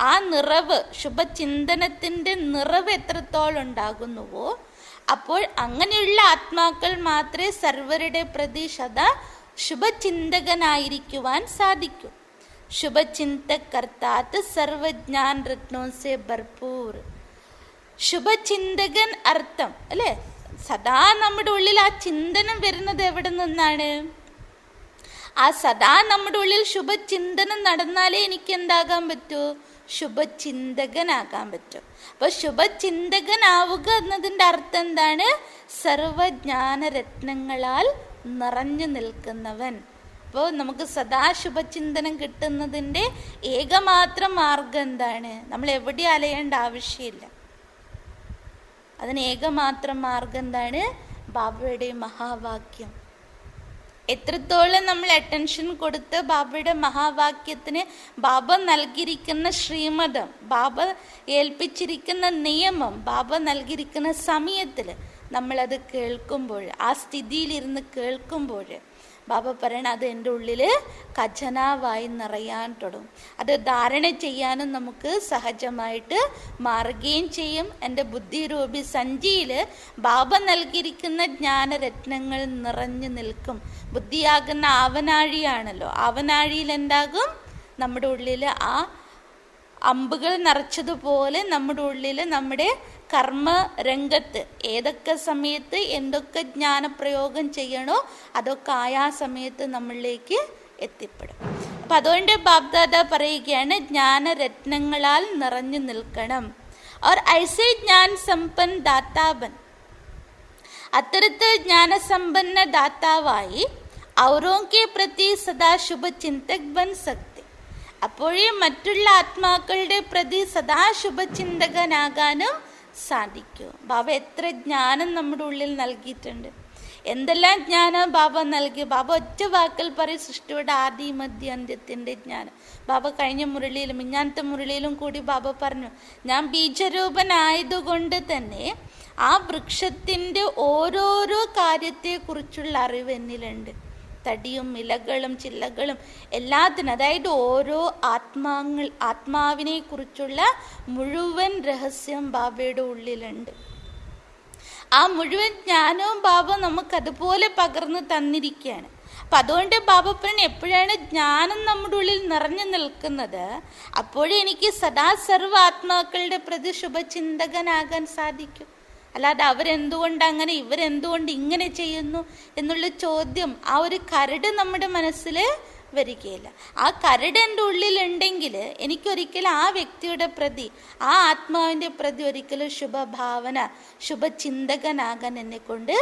ആ നിറവ്, ശുഭചിന്തനത്തിന്റെ നിറവ് എത്രത്തോളം ഉണ്ടാകുന്നുവോ അപ്പോൾ അങ്ങനെയുള്ള ആത്മാക്കൾ മാത്രമേ സർവരുടെ പ്രതി സദാ ശുഭചിന്തകനായിരിക്കുവാൻ സാധിക്കൂ. ശുഭചിന്തക് അർത്ഥാത് സർവജ്ഞാൻ രത്നോ സെ ഭർപൂർ. ശുഭചിന്തകൻ അർത്ഥം അല്ലേ? സദാ നമ്മുടെ ഉള്ളിൽ ആ ചിന്തനം വരുന്നത് എവിടെ നിന്നാണ്? ആ സദാ നമ്മുടെ ഉള്ളിൽ ശുഭചിന്തനം നടന്നാലേ എനിക്ക് എന്താകാൻ പറ്റൂ? ശുഭചിന്തകനാകാൻ പറ്റും. അപ്പൊ ശുഭചിന്തകനാവുക എന്നതിൻ്റെ അർത്ഥം എന്താണ്? സർവജ്ഞാനരത്നങ്ങളാൽ നിറഞ്ഞു നിൽക്കുന്നവൻ. അപ്പോൾ നമുക്ക് സദാ ശുഭചിന്തനം കിട്ടുന്നതിൻ്റെ ഏകമാത്രം മാർഗം എന്താണ്? നമ്മൾ എവിടെ അലയേണ്ട ആവശ്യമില്ല. അതിന് ഏകമാത്രം മാർഗം എന്താണ്? ബാബയുടെ മഹാവാക്യം. എത്രത്തോളം നമ്മൾ അറ്റൻഷൻ കൊടുത്ത് ബാബയുടെ മഹാവാക്യത്തിന് ബാബ നൽകിയിരിക്കുന്ന ശ്രീമതം, ബാബ ഏൽപ്പിച്ചിരിക്കുന്ന നിയമം, ബാബ നൽകിയിരിക്കുന്ന സമയത്തിൽ നമ്മളത് കേൾക്കുമ്പോൾ, ആ സ്ഥിതിയിലിരുന്ന് കേൾക്കുമ്പോൾ ബാബ പറയണ അത് എൻ്റെ ഉള്ളിൽ ഖജനാവായി നിറയാൻ തുടങ്ങും. അത് ധാരണ ചെയ്യാനും നമുക്ക് സഹജമായിട്ട് മാറുകയും ചെയ്യും. എൻ്റെ ബുദ്ധിരൂപി സഞ്ചിയിൽ ബാബ നൽകിയിരിക്കുന്ന ജ്ഞാനരത്നങ്ങൾ നിറഞ്ഞു നിൽക്കും. ബുദ്ധിയാകുന്ന ആവനാഴിയാണല്ലോ, ആവനാഴിയിൽ എന്താകും? നമ്മുടെ ഉള്ളിൽ ആ അമ്പുകൾ നിറച്ചതുപോലെ നമ്മുടെ ഉള്ളിൽ നമ്മുടെ കർമ്മ രംഗത്ത് ഏതൊക്കെ സമയത്ത് എന്തൊക്കെ ജ്ഞാനപ്രയോഗം ചെയ്യണോ അതൊക്കെ ആയാ സമയത്ത് നമ്മളിലേക്ക് എത്തിപ്പെടും. അപ്പം അതുകൊണ്ട് ബാബ്ദാദ പറയുകയാണ് ജ്ഞാനരത്നങ്ങളാൽ നിറഞ്ഞു നിൽക്കണം. और ऐसे ज्ञान संपन्न दाताबन, അത്തരത്തിൽ ജ്ഞാനസമ്പന്ന ദാതാവായി ഔറോं के प्रति सदा शुभ चिंतक बन सकते. അപ്പോഴേ മറ്റുള്ള ആത്മാക്കളുടെ പ്രതി സദാ ശുഭചിന്തകനാകാനും സാധിക്കൂ. ബാബ എത്ര ജ്ഞാനം നമ്മുടെ ഉള്ളിൽ നൽകിയിട്ടുണ്ട്, എന്തെല്ലാം ജ്ഞാനം ബാബ നൽകി. ബാബ ഒറ്റ വാക്കിൽ പറയും സൃഷ്ടിയുടെ ആദി മധ്യ അന്ത്യത്തിൻ്റെ ജ്ഞാനം. ബാബ കഴിഞ്ഞ മുരളിയിലും ഇങ്ങനത്തെ മുരളിയിലും കൂടി ബാബ പറഞ്ഞു, ഞാൻ ബീജരൂപനായതുകൊണ്ട് തന്നെ ആ വൃക്ഷത്തിൻ്റെ ഓരോരോ കാര്യത്തെക്കുറിച്ചുള്ള അറിവ് എന്നിലുണ്ട്. തടിയും ഇലകളും ചില്ലകളും എല്ലാത്തിനും, അതായത് ഓരോ ആത്മാവിനെ കുറിച്ചുള്ള മുഴുവൻ രഹസ്യം ബാബയുടെ ഉള്ളിലുണ്ട്. ആ മുഴുവൻ ജ്ഞാനവും ബാബ നമുക്കതുപോലെ പകർന്നു തന്നിരിക്കുകയാണ്. അപ്പം അതുകൊണ്ട് ബാബ പറഞ്ഞ എപ്പോഴാണ് ജ്ഞാനം നമ്മുടെ ഉള്ളിൽ നിറഞ്ഞു നിൽക്കുന്നത് അപ്പോഴേ എനിക്ക് സദാ സർവ്വ ആത്മാക്കളുടെ പ്രതി ശുഭചിന്തകനാകാൻ സാധിക്കും. അല്ലാതെ അവരെന്തുകൊണ്ട് അങ്ങനെ ഇവരെന്തുകൊണ്ട് ഇങ്ങനെ ചെയ്യുന്നു എന്നുള്ള ചോദ്യം, ആ ഒരു കരട് നമ്മുടെ മനസ്സിൽ വരികയില്ല. ആ കരട് എൻ്റെ ഉള്ളിലുണ്ടെങ്കിൽ എനിക്കൊരിക്കലും ആ വ്യക്തിയുടെ പ്രതി, ആ ആത്മാവിൻ്റെ പ്രതി ഒരിക്കലും ശുഭഭാവന, ശുഭചിന്തകനാകാൻ എന്നെ കൊണ്ട്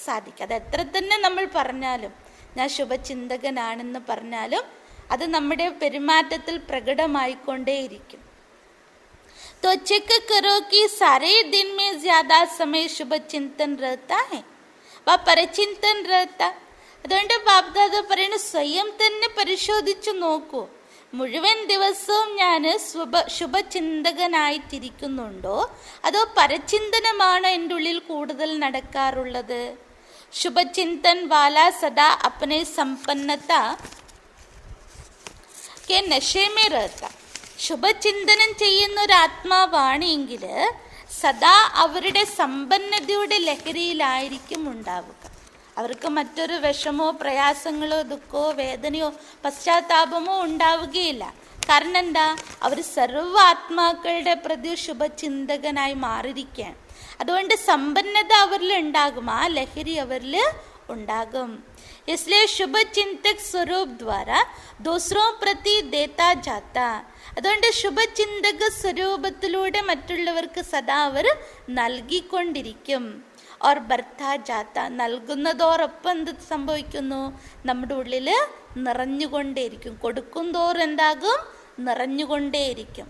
സാധിക്കും. അത് എത്ര തന്നെ നമ്മൾ പറഞ്ഞാലും, ഞാൻ ശുഭചിന്തകനാണെന്ന് പറഞ്ഞാലും അത് നമ്മുടെ പെരുമാറ്റത്തിൽ പ്രകടമായിക്കൊണ്ടേയിരിക്കും. तो चेक करो कि सारे दिन में ज्यादा समय शुभ चिंतन रहता है व परचिंतन रहता. അതുകൊണ്ട് ബാബ്ദാദ പറയുന്നത് സ്വയം തന്നെ പരിശോധിച്ചു നോക്കൂ. മുഴുവൻ ദിവസവും ഞാൻ ശുഭചിന്തകനായിട്ടിരിക്കുന്നുണ്ടോ അതോ പരചിന്തനമാണോ എൻ്റെ ഉള്ളിൽ കൂടുതൽ നടക്കാറുള്ളത്? ശുഭചിന്തൻ വാല സദാ അപ്പനെ സമ്പന്നത കെ നശേമേ റഹത്ത. ശുഭചിന്തനം ചെയ്യുന്ന ഒരു ആത്മാവാണ് എങ്കിൽ സദാ അവരുടെ സമ്പന്നതയുടെ ലഹരിയിലായിരിക്കും ഉണ്ടാവുക. അവർക്ക് മറ്റൊരു വിഷമോ പ്രയാസങ്ങളോ ദുഃഖമോ വേദനയോ പശ്ചാത്താപമോ ഉണ്ടാവുകയില്ല. കാരണം എന്താ? അവർ സർവ്വ ആത്മാക്കളുടെ പ്രതി ശുഭചിന്തകനായി മാറിയിരിക്കുകയാണ്. അതുകൊണ്ട് സമ്പന്നത അവരിൽ ഉണ്ടാകും, ആ ലഹരി അവരിൽ ഉണ്ടാകും. इसलिए शुभ चिंतक स्वरूप द्वारा दूसरों प्रति देता जाता. അതുകൊണ്ട് ശുഭചിന്തക സ്വരൂപത്തിലൂടെ മറ്റുള്ളവർക്ക് സദാ അവർ നൽകിക്കൊണ്ടിരിക്കും. ഓർ ബർത്താ ജാത്ത, നൽകുന്നതോടൊപ്പം എന്ത് സംഭവിക്കുന്നു? നമ്മുടെ ഉള്ളിൽ നിറഞ്ഞുകൊണ്ടേയിരിക്കും. കൊടുക്കും തോറും എന്താകും? നിറഞ്ഞുകൊണ്ടേയിരിക്കും.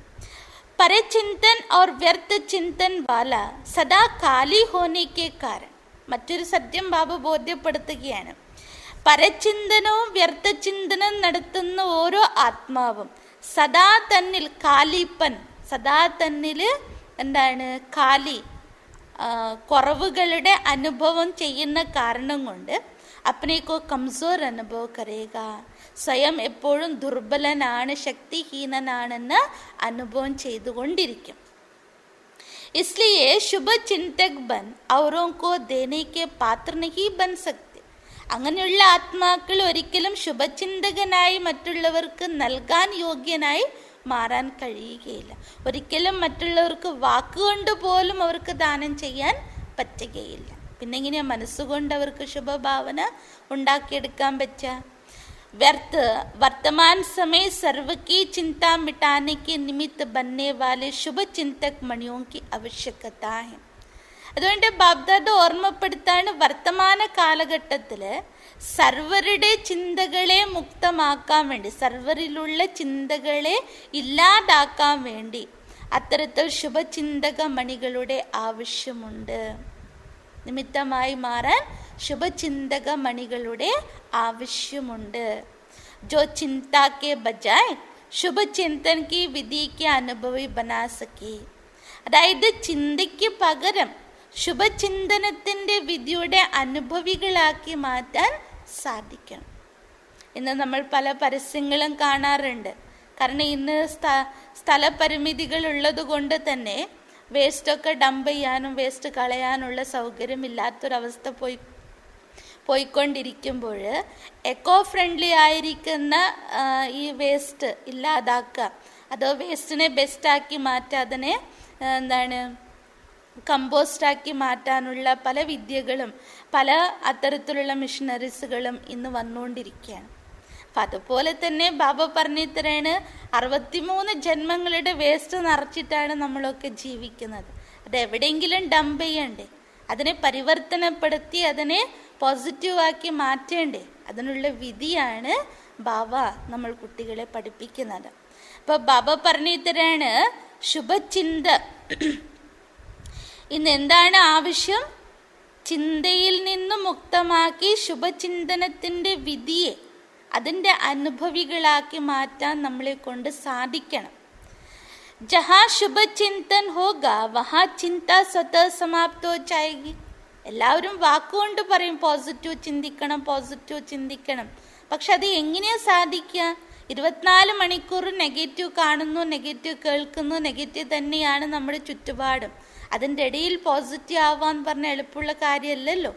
പരചിന്തൻ और व्यर्थ चिंतन वाला सदा खाली होने के कारण. മറ്റൊരു സത്യം ബാബ ബോധ്യപ്പെടുത്തുകയാണ്. പരചിന്തനവും വ്യർത്ഥചിന്തനം നടത്തുന്ന ഓരോ ആത്മാവും സദാ തന്നിൽ കാലിപ്പൻ, സദാ തന്നിൽ എന്താണ്? കാലി, കുറവുകളുടെ അനുഭവം ചെയ്യുന്ന കാരണം കൊണ്ട് അപ്പനേക്കോ കംസോർ അനുഭവം കരയുക. സ്വയം എപ്പോഴും ദുർബലനാണ്, ശക്തിഹീനനാണെന്ന് അനുഭവം ചെയ്തുകൊണ്ടിരിക്കും. इसलिए शुभ चिंतक बन औरों को देने के पात्र नहीं बन सकते. അങ്ങനെയുള്ള ആത്മാക്കൾ ഒരിക്കലും ശുഭചിന്തകനായി മറ്റുള്ളവർക്ക് നൽകാൻ യോഗ്യനായി മാറാൻ കഴിയുകയില്ല. ഒരിക്കലും മറ്റുള്ളവർക്ക് വാക്കുകൊണ്ട് പോലും അവർക്ക് ദാനം ചെയ്യാൻ പറ്റുകയില്ല. പിന്നെ എങ്ങനെയാ മനസ്സുകൊണ്ട് അവർക്ക് ശുഭഭാവന ഉണ്ടാക്കിയെടുക്കാൻ പറ്റുക? व्यर्थ वर्तमान समय सर्व की चिंता मिटाने के निमित्त बनने वाले शुभ चिंतक मणियों की आवश्यकता है. അതുകൊണ്ട് ബാബ്ദാദ ഓർമ്മപ്പെടുത്താണ്, വർത്തമാന കാലഘട്ടത്തിൽ സർവരുടെ ചിന്തകളെ മുക്തമാക്കാൻ വേണ്ടി, സർവരിലുള്ള ചിന്തകളെ ഇല്ലാതാക്കാൻ വേണ്ടി അത്തരത്തിൽ ശുഭചിന്തക മണികളുടെ ആവശ്യമുണ്ട്. നിമിത്തമായി മാറാൻ ശുഭചിന്തക മണികളുടെ ആവശ്യമുണ്ട്. जो चिंता के बजाय शुभ चिंतन की विधि के अनुभवी बना सके. അതായത് ചിന്തയ്ക്ക് പകരം ശുഭചിന്തനത്തിൻ്റെ വിധിയുടെ അനുഭവികളാക്കി മാറ്റാൻ സാധിക്കണം. ഇന്ന് നമ്മൾ പല പരസ്യങ്ങളും കാണാറുണ്ട്. കാരണം ഇന്ന് സ്ഥലപരിമിതികൾ ഉള്ളത് കൊണ്ട് തന്നെ വേസ്റ്റൊക്കെ ഡംപ് ചെയ്യാനും വേസ്റ്റ് കളയാനുള്ള സൗകര്യമില്ലാത്തൊരവസ്ഥ പോയിക്കൊണ്ടിരിക്കുമ്പോൾ എക്കോ ഫ്രണ്ട്ലി ആയിരിക്കുന്ന ഈ വേസ്റ്റ് ഇല്ലാതാക്കുക, അതോ വേസ്റ്റിനെ ബെസ്റ്റാക്കി മാറ്റുക, അതിനെ എന്താണ് കമ്പോസ്റ്റാക്കി മാറ്റാനുള്ള പല വിദ്യകളും പല അത്തരത്തിലുള്ള മിഷനറീസുകളും ഇന്ന് വന്നുകൊണ്ടിരിക്കുകയാണ്. അപ്പം അതുപോലെ തന്നെ ബാബ പറഞ്ഞു തരാണ്, 63 ജന്മങ്ങളുടെ വേസ്റ്റ് നിറച്ചിട്ടാണ് നമ്മളൊക്കെ ജീവിക്കുന്നത്. അത് എവിടെയെങ്കിലും ഡംപ് ചെയ്യണ്ടേ? അതിനെ പരിവർത്തനപ്പെടുത്തി അതിനെ പോസിറ്റീവാക്കി മാറ്റേണ്ടേ? അതിനുള്ള വിധിയാണ് ബാബ നമ്മൾ കുട്ടികളെ പഠിപ്പിക്കുന്നത്. അപ്പോൾ ബാബ പറഞ്ഞു തരാണ്, ശുഭചിന്ത ഇന്ന് എന്താണ് ആവശ്യം? ചിന്തയിൽ നിന്ന് മുക്തമാക്കി ശുഭചിന്തനത്തിൻ്റെ വിധിയെ അതിൻ്റെ അനുഭവികളാക്കി മാറ്റാൻ നമ്മളെ കൊണ്ട് സാധിക്കണം. ജഹാ ശുഭചിന്തൻ ഹോഗ വഹാ ചിന്ത സ്വതः സമാപ്ത ഹോ ജായേഗി. എല്ലാവരും വാക്കുകൊണ്ട് പറയും പോസിറ്റീവ് ചിന്തിക്കണം, പോസിറ്റീവ് ചിന്തിക്കണം. പക്ഷെ അത് എങ്ങനെയാണ് സാധിക്കുക? 24 മണിക്കൂർ നെഗറ്റീവ് കാണുന്നു, നെഗറ്റീവ് കേൾക്കുന്നു, നെഗറ്റീവ് തന്നെയാണ് നമ്മുടെ ചുറ്റുപാടും. അതിൻ്റെ ഇടയിൽ പോസിറ്റീവ് ആവാൻ പറഞ്ഞ എളുപ്പമുള്ള കാര്യമല്ലല്ലോ.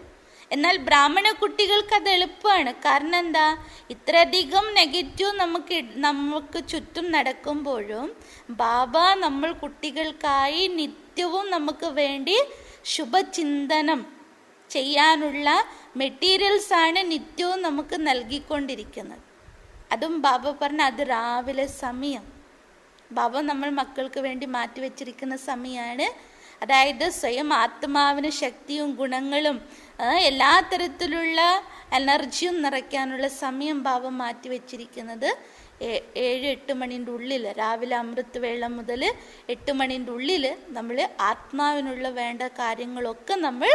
എന്നാൽ ബ്രാഹ്മണ കുട്ടികൾക്ക് അത് എളുപ്പമാണ്. കാരണം എന്താ? ഇത്രയധികം നെഗറ്റീവ് നമുക്ക് ചുറ്റും നടക്കുമ്പോഴും ബാബ നമ്മൾ കുട്ടികൾക്കായി നിത്യവും നമുക്ക് വേണ്ടി ശുഭചിന്തനം ചെയ്യാനുള്ള മെറ്റീരിയൽസാണ് നിത്യവും നമുക്ക് നൽകിക്കൊണ്ടിരിക്കുന്നത്. അതും ബാബ പറഞ്ഞ അത് രാവിലെ സമയം. ബാബ നമ്മൾ മക്കൾക്ക് വേണ്ടി മാറ്റിവെച്ചിരിക്കുന്ന സമയമാണ്. അതായത് സ്വയം ആത്മാവിന് ശക്തിയും ഗുണങ്ങളും എല്ലാ തരത്തിലുള്ള എനർജിയും നിറയ്ക്കാനുള്ള സമയം ബാബ മാറ്റിവെച്ചിരിക്കുന്നത് 7-8 മണിൻ്റെ ഉള്ളിൽ, രാവിലെ അമൃത് വേള മുതൽ 8 മണിൻ്റെ ഉള്ളിൽ നമ്മൾ ആത്മാവിനുള്ള വേണ്ട കാര്യങ്ങളൊക്കെ നമ്മൾ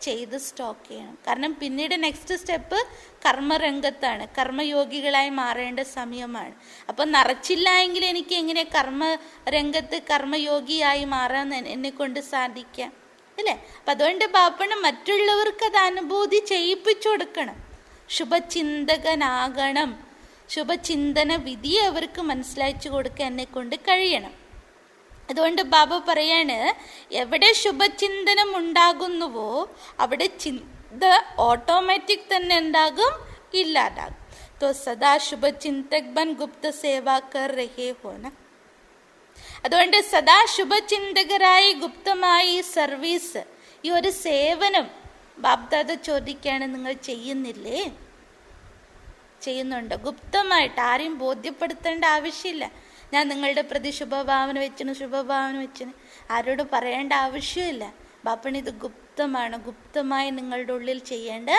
ചെയ്ത് സ്റ്റോക്ക് ചെയ്യണം. കാരണം പിന്നീട് നെക്സ്റ്റ് സ്റ്റെപ്പ് കർമ്മരംഗത്താണ്, കർമ്മയോഗികളായി മാറേണ്ട സമയമാണ്. അപ്പം നിറച്ചില്ല എങ്കിൽ എനിക്ക് എങ്ങനെ കർമ്മരംഗത്ത് കർമ്മയോഗിയായി മാറാൻ എന്നെ കൊണ്ട് സാധിക്കാം, അല്ലേ? അപ്പം അതുകൊണ്ട് ബാപ്പണ് മറ്റുള്ളവർക്ക് അത് അനുഭൂതി ചെയ്യിപ്പിച്ചു കൊടുക്കണം. ശുഭചിന്തകനാകണം. ശുഭചിന്തന വിധി അവർക്ക് മനസ്സിലാച്ചു കൊടുക്കാൻ എന്നെ കൊണ്ട് കഴിയണം. അതുകൊണ്ട് ബാബ പറയാണ്, എവിടെ ശുഭചിന്തനം ഉണ്ടാകുന്നുവോ അവിടെ ചിന്ത ഓട്ടോമാറ്റിക് തന്നെ എന്താകും, ഇല്ലാതാകും. तो सदा ശുഭചിന്തക് ബൻ ഗുപ്ത സേവ കർ രഹേ ഹോന. അതുകൊണ്ട് സദാ ശുഭചിന്തകരായി ഗുപ്തമായി സർവീസ്, ഈ ഒരു സേവനം ബാബ്ദാദ ചോദിക്കാണ്, നിങ്ങൾ ചെയ്യുന്നില്ലേ? ചെയ്യുന്നുണ്ടോ? ഗുപ്തമായിട്ട് ആരെയും ബോധ്യപ്പെടുത്തേണ്ട ആവശ്യമില്ല. ഞാൻ നിങ്ങളുടെ പ്രതി ശുഭഭാവന വെച്ചിന് ആരോട് പറയേണ്ട ആവശ്യമില്ല. ബാപ്പണി ഇത് ഗുപ്തമാണ്, ഗുപ്തമായി നിങ്ങളുടെ ഉള്ളിൽ ചെയ്യേണ്ട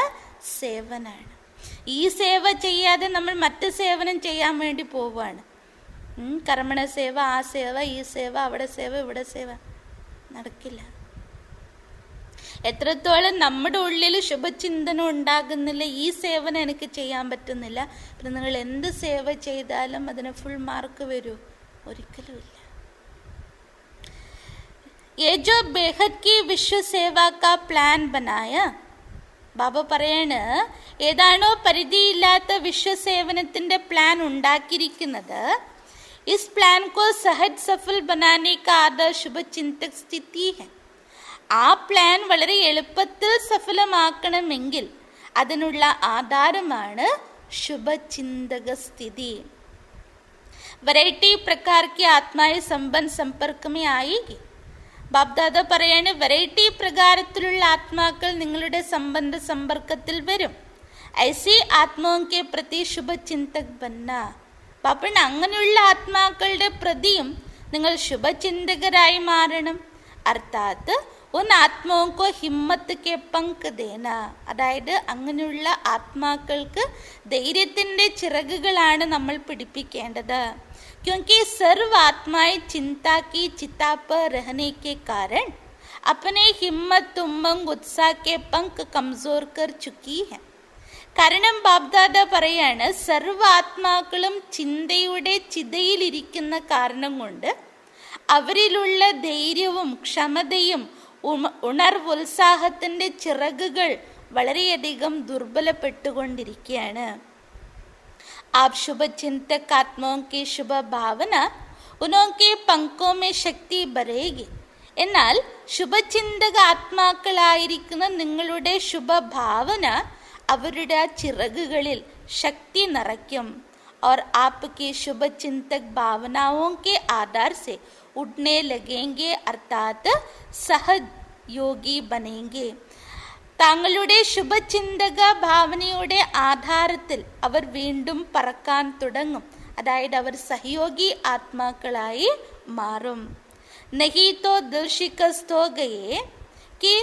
സേവനാണ്. ഈ സേവ ചെയ്യാതെ നമ്മൾ മറ്റ് സേവനം ചെയ്യാൻ വേണ്ടി പോവുകയാണ്. കർമ്മണ സേവ, ആ സേവ, ഈ സേവ, അവിടെ സേവ, ഇവിടെ സേവ, നടക്കില്ല. എത്രത്തോളം നമ്മുടെ ഉള്ളിൽ ശുഭചിന്തനം ഉണ്ടാകുന്നില്ല, ഈ സേവനം എനിക്ക് ചെയ്യാൻ പറ്റുന്നില്ല, പിന്നെ നിങ്ങൾ എന്ത് സേവ ചെയ്താലും അതിന് ഫുൾ മാർക്ക് വരൂ? ഒരിക്കലും ഇല്ല. ये जो बेहद की विश्व सेवा का प्लान बनाया, ബാബ പറയാണ്, ഏതാണോ പരിധിയില്ലാത്ത വിശ്വസേവനത്തിന്റെ പ്ലാൻ ഉണ്ടാക്കിയിരിക്കുന്നത്, इस प्लान को सहज सफल बनाने का आधार ശുഭചിന്തക സ്ഥിതി है. ആ പ്ലാൻ വളരെ എളുപ്പത്തിൽ സഫലമാക്കണമെങ്കിൽ അതിനുള്ള ആധാരമാണ് ശുഭചിന്തക സ്ഥിതി. വെറൈറ്റി പ്രകാർ की ആത്മായ സംബന്ധ സമ്പർക്കമേ ആയേगी. ബാബ്ദാദ പറയാണ്, വെറൈറ്റി പ്രകാരത്തിലുള്ള ആത്മാക്കൾ നിങ്ങളുടെ സംബന്ധ സമ്പർക്കത്തിൽ വരും. ഐസി ആത്മാവെ പ്രതി ശുഭചിന്തക് ബന്ന. പാപ്പൻ അങ്ങനെയുള്ള ആത്മാക്കളുടെ പ്രതിയും നിങ്ങൾ ശുഭചിന്തകരായി മാറണം. അർത്ഥാത്ത് ഉൻ ആത്മാവോ ഹിമ്മത്ത് കെ പങ്ക് ദേന. അതായത് അങ്ങനെയുള്ള ആത്മാക്കൾക്ക് ധൈര്യത്തിൻ്റെ ചിറകുകളാണ് നമ്മൾ പിടിപ്പിക്കേണ്ടത്. क्योंकि सर्व आत्माएं चिंता की चिता पर रहने के कारण अपने हिम्मत उमंग उत्साह के पंख कमजोर कर चुकी है. കാരണം ബാബ്ദാദ പറയാണ്, സർവ ആത്മാക്കളും ചിന്തയുടെ ചിതയിലിരിക്കുന്ന കാരണം കൊണ്ട് അവരിലുള്ള ധൈര്യവും ക്ഷമതയും ഉണർവുത്സാഹത്തിൻ്റെ ചിറകുകൾ വളരെയധികം ദുർബലപ്പെട്ടുകൊണ്ടിരിക്കുകയാണ്. आप शुभचिंतक आत्माओं की शुभ भावना उनके पंखों में शक्ति भरेगी. എന്നാൽ ശുഭചിന്തക ആത്മാക്കളായിരിക്കുന്ന നിങ്ങളുടെ ശുഭഭാവന അവരുടെ ചിറകുകളിൽ ശക്തി നിറയ്ക്കും. और आपकी शुभचिंतक भावनाओं के आधार से उड़ने लगेंगे, अर्थात सहयोगी बनेंगे. താങ്കളുടെ ശുഭചിന്തക ഭാവനയുടെ ആധാരത്തിൽ അവർ വീണ്ടും പറക്കാൻ തുടങ്ങും. അതായത് അവർ സഹയോഗി ആത്മാക്കളായി മാറും. नहीं तो दिल शिकस्त हो गए कि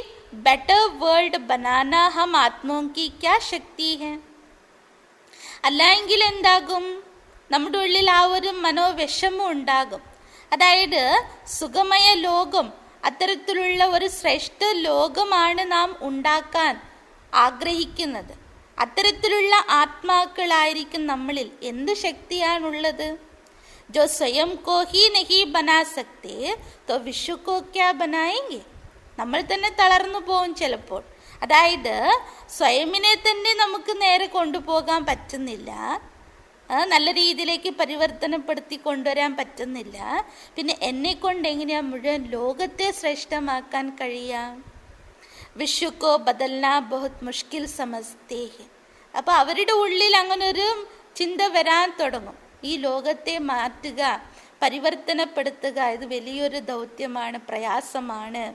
बेटर वर्ल्ड बनाना हम आत्माओं की क्या शक्ति है. അല്ല എങ്കിൽ എന്താകും? നമ്മുടെ ഉള്ളിൽ ആ ഒരു മനോവിഷമം ഉണ്ടാകും. അതായത് സുഖമയ ലോകം, അത്തരത്തിലുള്ള ഒരു ശ്രേഷ്ഠ ലോകമാണ് നാം ഉണ്ടാക്കാൻ ആഗ്രഹിക്കുന്നത്. അത്തരത്തിലുള്ള ആത്മാക്കളായിരിക്കും നമ്മളിൽ എന്ത് ശക്തിയാണുള്ളത്? जो स्वयं को ही नहीं बना सकते तो विश्व को क्या बनाएंगे. നമ്മൾ തന്നെ തളർന്നു പോകും ചിലപ്പോൾ. അതായത് സ്വയമിനെ തന്നെ നമുക്ക് നേരെ കൊണ്ടുപോകാൻ പറ്റുന്നില്ല, നല്ല രീതിയിലേക്ക് പരിവർത്തനപ്പെടുത്തി കൊണ്ടുവരാൻ പറ്റുന്നില്ല, പിന്നെ എന്നെ കൊണ്ട് എങ്ങനെയാ മുഴുവൻ ലോകത്തെ ശ്രേഷ്ഠമാക്കാൻ കഴിയാം? വിശ്വക്കോ ബദൽന ബഹുത് മുഷ്കിൽ സമസ്തേ. അപ്പോൾ അവരുടെ ഉള്ളിൽ അങ്ങനൊരു ചിന്ത വരാൻ തുടങ്ങും. ഈ ലോകത്തെ മാറ്റുക, പരിവർത്തനപ്പെടുത്തുക, ഇത് വലിയൊരു ദൗത്യമാണ്, പ്രയാസമാണ്.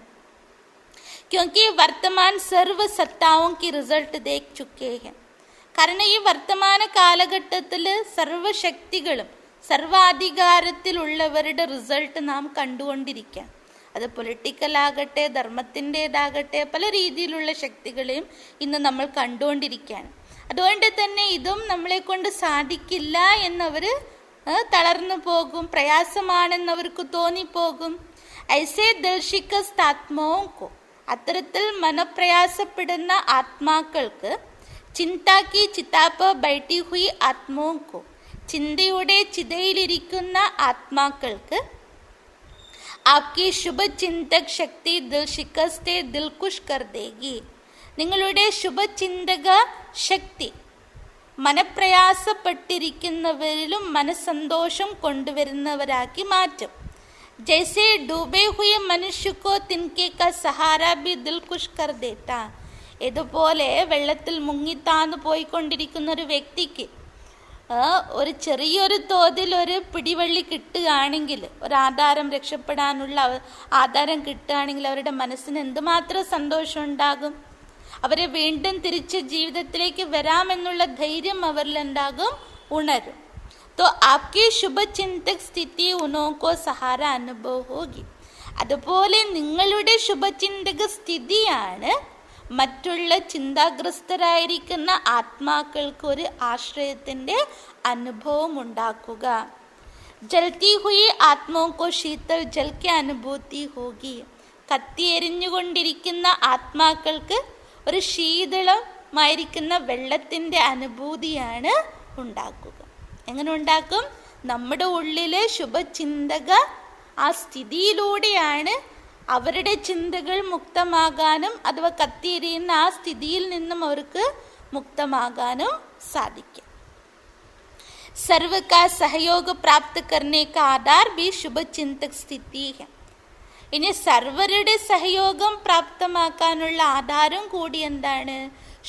क्योंकि वर्तमान सर्व सत्ताओं की रिजल्ट देख चुके हैं. കാരണം ഈ വർത്തമാന കാലഘട്ടത്തിൽ സർവശക്തികളും സർവാധികാരത്തിലുള്ളവരുടെ റിസൾട്ട് നാം കണ്ടുകൊണ്ടിരിക്കാം. അത് പൊളിറ്റിക്കലാകട്ടെ, ധർമ്മത്തിൻ്റെതാകട്ടെ, പല രീതിയിലുള്ള ശക്തികളെയും ഇന്ന് നമ്മൾ കണ്ടുകൊണ്ടിരിക്കുകയാണ്. അതുകൊണ്ട് തന്നെ ഇതും നമ്മളെ കൊണ്ട് സാധിക്കില്ല എന്നവർ തളർന്നു പോകും, പ്രയാസമാണെന്നവർക്ക് തോന്നിപ്പോകും. ഐസേ ദിൽഷിക്കസ്താത്മാവോ, അത്തരത്തിൽ മനപ്രയാസപ്പെടുന്ന ആത്മാക്കൾക്ക്, ചിന്താക്കി ചിത്താപ്പ് ബൈട്ടി ഹുയി ആത്മാവോ, ചിന്തയുടെ ചിതയിലിരിക്കുന്ന ആത്മാക്കൾക്ക് ആപ്കി ശുഭചിന്തക് ശക്തി ദിൽ ശിക്കസ്തെ ദിൽ കുഷ് കർ ദേഗി, നിങ്ങളുടെ ശുഭചിന്തക ശക്തി മനപ്രയാസപ്പെട്ടിരിക്കുന്നവരിലും മനസ്സന്തോഷം കൊണ്ടുവരുന്നവരാക്കി മാറ്റും. ജൈസെ ഡൂബേ ഹുയ മനുഷ്യക്കോ തിൻകെ കാ സഹാര ബി ദിൽ കുഷ് കർ ദേത്താ, ഇതുപോലെ വെള്ളത്തിൽ മുങ്ങിത്താന്ന് പോയിക്കൊണ്ടിരിക്കുന്ന ഒരു വ്യക്തിക്ക് ഒരു ചെറിയൊരു തോതിൽ ഒരു പിടിവള്ളി കിട്ടുകയാണെങ്കിൽ, ഒരാധാരം, രക്ഷപ്പെടാനുള്ള ആധാരം കിട്ടുകയാണെങ്കിൽ അവരുടെ മനസ്സിന് എന്തുമാത്രം സന്തോഷം ഉണ്ടാകും. അവരെ വീണ്ടും തിരിച്ച് ജീവിതത്തിലേക്ക് വരാമെന്നുള്ള ധൈര്യം അവരിലുണ്ടാകും, ഉണരും. तो आपकी ശുഭചിന്തക് സ്ഥിതി ഉനോക്കോ സഹാര അനുഭവ ഹോഗി. അതുപോലെ നിങ്ങളുടെ ശുഭചിന്തക സ്ഥിതിയാണ് മറ്റുള്ള ചിന്താഗ്രസ്തരായിരിക്കുന്ന ആത്മാക്കൾക്ക് ഒരു ആശ്രയത്തിൻ്റെ അനുഭവം ഉണ്ടാക്കുക. ജൽത്തി ഹുയി ആത്മാക്കോ ശീതൽ ജൽ കെ അനുഭൂതി ഹോഗി. കത്തിയെരിഞ്ഞുകൊണ്ടിരിക്കുന്ന ആത്മാക്കൾക്ക് ഒരു ശീതളമായിരിക്കുന്ന വെള്ളത്തിൻ്റെ അനുഭൂതിയാണ് ഉണ്ടാക്കുക. എങ്ങനെ ഉണ്ടാക്കും? നമ്മുടെ ഉള്ളിലെ ശുഭചിന്തക ആ സ്ഥിതിയിലൂടെയാണ് അവരുടെ ചിന്തകൾ മുക്തമാകാനും അഥവാ കത്തിയെരിയുന്ന ആ സ്ഥിതിയിൽ നിന്നും അവർക്ക് മുക്തമാകാനും സാധിക്കും. सर्व का सहयोग प्राप्त करने का आधार भी ശുഭചിന്തക സ്ഥിതി है. ഇനി സർവരുടെ സഹയോഗം പ്രാപ്തമാക്കാനുള്ള ആധാരം കൂടി എന്താണ്?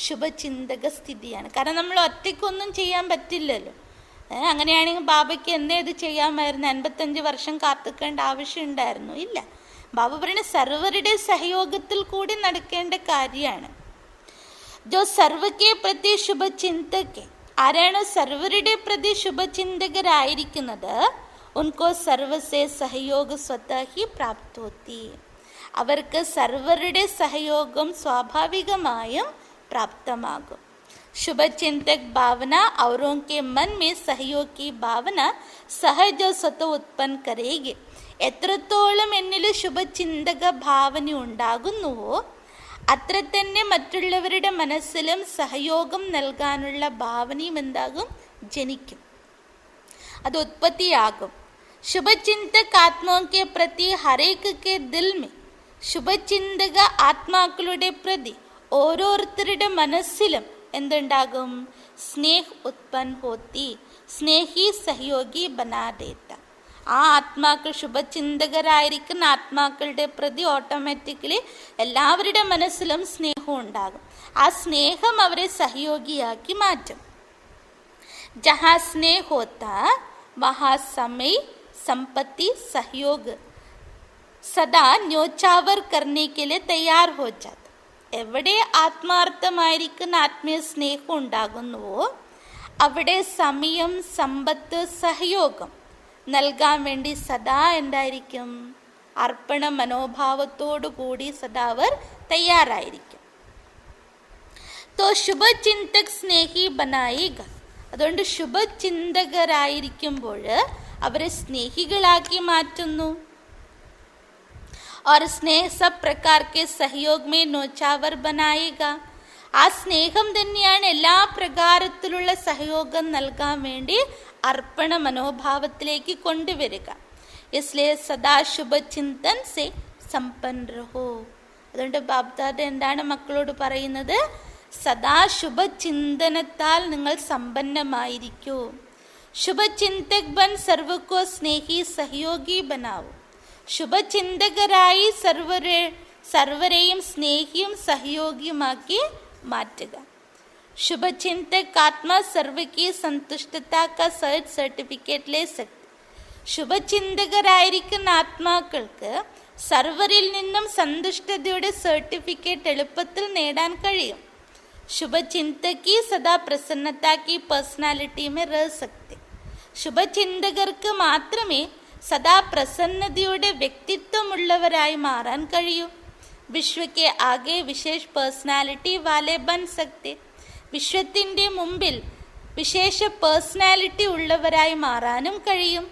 ശുഭചിന്തക സ്ഥിതിയാണ്. കാരണം നമ്മൾ ഒറ്റയ്ക്കൊന്നും ചെയ്യാൻ പറ്റില്ലല്ലോ. അങ്ങനെയാണെങ്കിൽ ബാബയ്ക്ക് എന്തേ ഇത് ചെയ്യാമായിരുന്നു? 85 വർഷം കാത്തിക്കേണ്ട ആവശ്യം ഉണ്ടായിരുന്നു? ഇല്ല. ബാബ പറയുന്ന സർവരുടെ സഹയോഗത്തിൽ കൂടി നടക്കേണ്ട കാര്യമാണ്. ജോ സർവക്കെ പ്രതി ശുഭചിന്തകെ, ആരാണ് സർവരുടെ പ്രതി ശുഭചിന്തകരായിരിക്കുന്നത്? ഉൻകോ സർവസേ സഹയോഗ സ്വതഹി പ്രാപ്തോത്തി. അവർക്ക് സർവരുടെ സഹയോഗം സ്വാഭാവികമായും പ്രാപ്തമാകും. शुभचिंतक भावना औरों के मन में सहयोग की भावना सहज स्वतः उत्पन्न करेगी. എത്രത്തോളം എന്നിൽ ശുഭചിന്തക ഭാവന ഉണ്ടാകുന്നുവോ അത്ര തന്നെ മറ്റുള്ളവരുടെ മനസ്സിലും സഹയോഗം നൽകാനുള്ള ഭാവനയും എന്താകും? ജനിക്കും, അത് ഉത്പത്തിയാകും. ശുഭചിന്തക ആത്മാओं के प्रति हरेक के दिल में, ശുഭചിന്തക ആത്മാക്കളുടെ പ്രതി ഓരോരുത്തരുടെ മനസ്സിലും എന്തുണ്ടാകും? സ്നേഹ് ഉത്പന്ന ഹോത്തി, സ്നേഹി സഹയോഗി ബനാ ദേത്ത. ആ ആത്മാക്കൾ, ശുഭചിന്തകരായിരിക്കുന്ന ആത്മാക്കളുടെ പ്രതി ഓട്ടോമാറ്റിക്കലി എല്ലാവരുടെ മനസ്സിലും സ്നേഹം ഉണ്ടാകും. ആ സ്നേഹം അവരെ സഹയോഗിയാക്കി മാറ്റും. ജഹാ സ്നേഹ ഹോത്താ വഹാ സമയ സമ്പത്തി സഹयोग സദാ ന്യോച്ചാവർ കർനെ കെ ലിയെ തയ്യാർ ഹോ ജാത. എവിടെ ആത്മാർത്ഥമായിരിക്കുന്ന ആത്മീയ സ്നേഹം ഉണ്ടാകുന്നുവോ അവിടെ സമയം, സമ്പത്ത്, സഹയോഗം നൽകാൻ വേണ്ടി സദാ എന്തായിരിക്കും? അർപ്പണ മനോഭാവത്തോടു കൂടി സദാ അവർ തയ്യാറായിരിക്കും. തോ ശുഭചിന്തക് സ്നേഹി ബനായിക. അതുകൊണ്ട് ശുഭചിന്തകരായിരിക്കുമ്പോൾ അവരെ സ്നേഹികളാക്കി മാറ്റുന്നു. और स्नेह सब प्रकार के सहयोग में नौचावर बनाएगा. ആ സ്നേഹം തന്നെയാണ് എല്ലാ പ്രകാരത്തിലുള്ള സഹയോഗം നൽകാൻ വേണ്ടി അർപ്പണ മനോഭാവത്തിലേക്ക് കൊണ്ടുവരിക. इसलिए സദാ ശുഭചിന്തൻ സെ സമ്പന്ന രഹോ. അതുകൊണ്ട് ബാബ്ദാദ എന്താണ് മക്കളോട് പറയുന്നത്? സദാ ശുഭചിന്തനത്താൽ നിങ്ങൾ സമ്പന്നമായിരിക്കൂ. ശുഭചിന്തക് ബൻ സർവകോ സ്നേഹി സഹയോഗി ബനാവോ. ശുഭചിന്തകരായി സർവരെയും സ്നേഹിയും സഹയോഗിയുമാക്കി മാറ്റുക. ശുഭചിന്തക് ആത്മാ സർവ്വകി സന്തുഷ്ടതാ കാ സഹജ സർട്ടിഫിക്കറ്റ് ലേ സക്തി. ശുഭചിന്തകരായിരിക്കുന്ന ആത്മാക്കൾക്ക് സർവരിൽ നിന്നും സന്തുഷ്ടതയുടെ സർട്ടിഫിക്കറ്റ് എളുപ്പത്തിൽ നേടാൻ കഴിയും. ശുഭചിന്തകി സദാ പ്രസന്നത की पर्सनालिटी में रह सकते. ശുഭചിന്തകർക്ക് മാത്രമേ സദാ പ്രസന്നതയുടെ വ്യക്തിത്വമുള്ളവരായി മാറാൻ കഴിയൂ. വിശ്വക്കെ ആകെ വിശേഷ പേഴ്സണാലിറ്റി വാലെ ബൻ സക്തെ. വിശ്വത്തിൻ്റെ മുമ്പിൽ വിശേഷ പേഴ്സണാലിറ്റി ഉള്ളവരായി മാറാനും കഴിയും.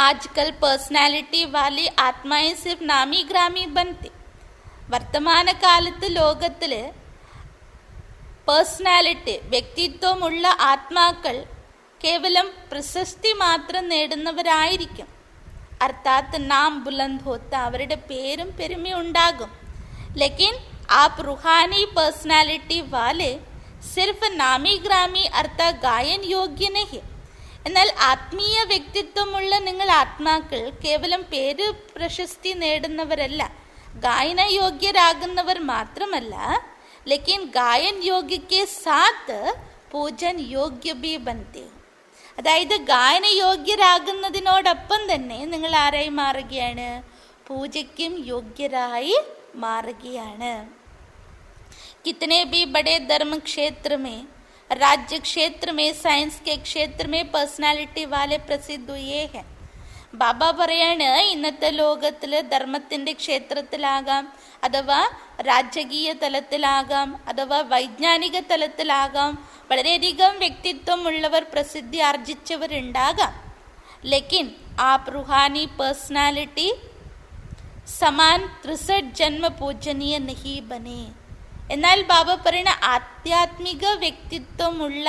Aaj Kal personality Valley ആത്മായെ സിർഫ് നാമി Grammy ബൻത്തെ. വർത്തമാനകാലത്ത് ലോകത്തിൽ പേഴ്സണാലിറ്റി വ്യക്തിത്വമുള്ള ആത്മാക്കൾ കേവലം പ്രശസ്തി മാത്രം നേടുന്നവരായിരിക്കും. അർത്ഥാത് നാം ബുലന്ദ് ഹോത്ത, അവരുടെ പേരും പെരുമയും ഉണ്ടാകും. ലേക്കിൻ app Rouhani personality വാലെ സിർഫ് നാമി Grammy അർത്ഥാത് Gayan യോഗ്യ നഹി. എന്നാൽ ആത്മീയ വ്യക്തിത്വമുള്ള നിങ്ങൾ ആത്മാക്കൾ കേവലം പേര് പ്രശസ്തി നേടുന്നവരല്ല, ഗായന യോഗ്യരാകുന്നവർ മാത്രമല്ല, ലേക്കിൻ ഗായൻ യോഗ്യക്ക് സാത്ത് പൂജൻ യോഗ്യ ബി ബൻത്തെ. അതായത് ഗായന യോഗ്യരാകുന്നതിനോടൊപ്പം തന്നെ നിങ്ങൾ ആരായി മാറുകയാണ്? പൂജയ്ക്കും യോഗ്യരായി മാറുകയാണ്. कितने भी बड़े धर्म क्षेत्र में, राज्य क्षेत्र में, साइंस के क्षेत्र में पर्सनालिटी वाले प्रसिद्ध हुए हैं. ബാബ പറയാണ്, ഇന്നത്തെ ലോകത്തിൽ ധർമ്മത്തിൻ്റെ ക്ഷേത്രത്തിലാകാം, അഥവാ രാജകീയ തലത്തിലാകാം, അഥവാ വൈജ്ഞാനിക തലത്തിലാകാം, വളരെയധികം വ്യക്തിത്വമുള്ളവർ പ്രസിദ്ധി ആർജിച്ചവരുണ്ടാകാം. ലേക്കിൻ ആപ് റുഹാനി പേഴ്സണാലിറ്റി സമാൻ 63 ജന്മ പൂജനീയ നഹി ബനെ. എന്നാൽ ബാബ പറയുന്ന ആധ്യാത്മിക വ്യക്തിത്വമുള്ള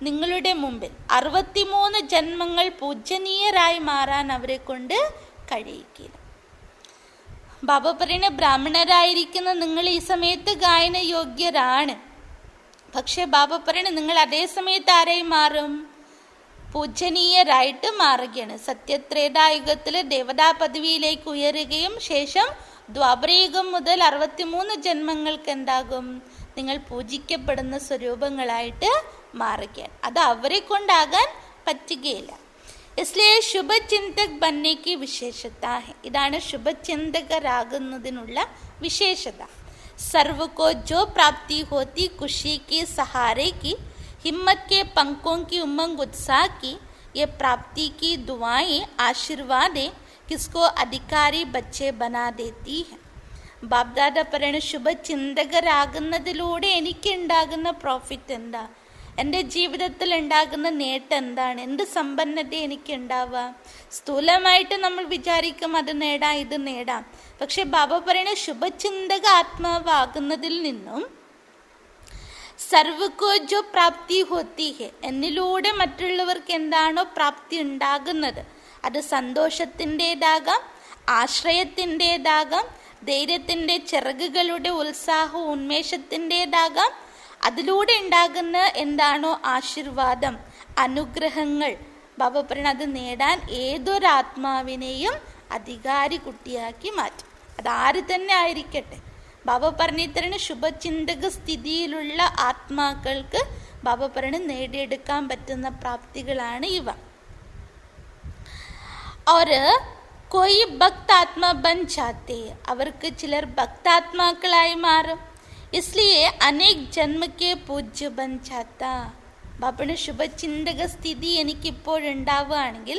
നിങ്ങളുടെ മുമ്പിൽ 63 ജന്മങ്ങൾ പൂജനീയരായി മാറാൻ അവരെ കൊണ്ട് കഴിയിക്കില്ല. ബാബ പറയുന്ന ബ്രാഹ്മണരായിരിക്കുന്ന നിങ്ങൾ ഈ സമയത്ത് ഗായന യോഗ്യരാണ്. പക്ഷെ ബാബ പറയുന്ന നിങ്ങൾ അതേ സമയത്ത് ആരായി മാറും? പൂജനീയരായിട്ട് മാറുകയാണ്. സത്യത്രേതായുഗത്തിൽ ദേവതാ പദവിയിലേക്ക് ഉയരുകയും ശേഷം ദ്വാപരയുഗം മുതൽ 63 ജന്മങ്ങൾക്ക് എന്താകും? നിങ്ങൾ പൂജിക്കപ്പെടുന്ന സ്വരൂപങ്ങളായിട്ട് മാറുകയാണ്. അത് അവരെ കൊണ്ടാകാൻ പറ്റുകയില്ല. इसलिए ശുഭചിന്തക് ബന്നേക്ക് വിശേഷത ഹെ. ഇതാണ് ശുഭചിന്തകരാകുന്നതിനുള്ള വിശേഷത. सर्व को जो प्राप्ति होती खुशी की, सहारे की, हिम्मत के पंखों की, उमंग उत्साह की, ये प्राप्ति की दुआएं आशीर्वादें किसको अधिकारी बच्चे बना देती है. ബാബ്ദാദ പറയുന്ന ശുഭചിന്തകരാകുന്നതിലൂടെ എനിക്കുണ്ടാകുന്ന പ്രോഫിറ്റ് എന്താ? എൻ്റെ ജീവിതത്തിൽ ഉണ്ടാകുന്ന നേട്ടം എന്താണ്? എന്ത് സമ്പന്നത എനിക്ക് ഉണ്ടാവുക? സ്ഥൂലമായിട്ട് നമ്മൾ വിചാരിക്കും അത് നേടാം ഇത് നേടാം. പക്ഷെ ബാബ പറയുന്ന ശുഭചിന്തക ആത്മാവാകുന്നതിൽ നിന്നും സർവ്വക്കോ ജോ പ്രാപ്തി ഹോത്തി ഹെ, എന്നിലൂടെ മറ്റുള്ളവർക്ക് എന്താണോ പ്രാപ്തി ഉണ്ടാകുന്നത്, അത് സന്തോഷത്തിൻ്റെതാകാം, ആശ്രയത്തിൻ്റെതാകാം, ധൈര്യത്തിൻ്റെ ചിറകുകളുടെ ഉത്സാഹവും ഉന്മേഷത്തിൻ്റെതാകാം, അതിലൂടെ ഉണ്ടാകുന്ന എന്താണോ ആശീർവാദം, അനുഗ്രഹങ്ങൾ, ബാബ പറയുന്നത് അത് നേടാൻ ഏതൊരാത്മാവിനെയും അധികാരി കുട്ടിയാക്കി മാറ്റും. അതാര് തന്നെ ആയിരിക്കട്ടെ. ബാബ പറഞ്ഞു തരുന്ന ശുഭചിന്തക സ്ഥിതിയിലുള്ള ആത്മാക്കൾക്ക് ബാബ പറഞ്ഞ് നേടിയെടുക്കാൻ പറ്റുന്ന പ്രാപ്തികളാണ് ഇവ. और कोई भक्त आत्मा बन जाते, അവർക്ക് ചിലർ ഭക്താത്മാക്കളായി മാറും. इसलिए अनेक जन्म के पूज्य बन जाता. ബാബയുടെ ശുഭചിന്തക സ്ഥിതി എനിക്കിപ്പോഴുണ്ടാവുകയാണെങ്കിൽ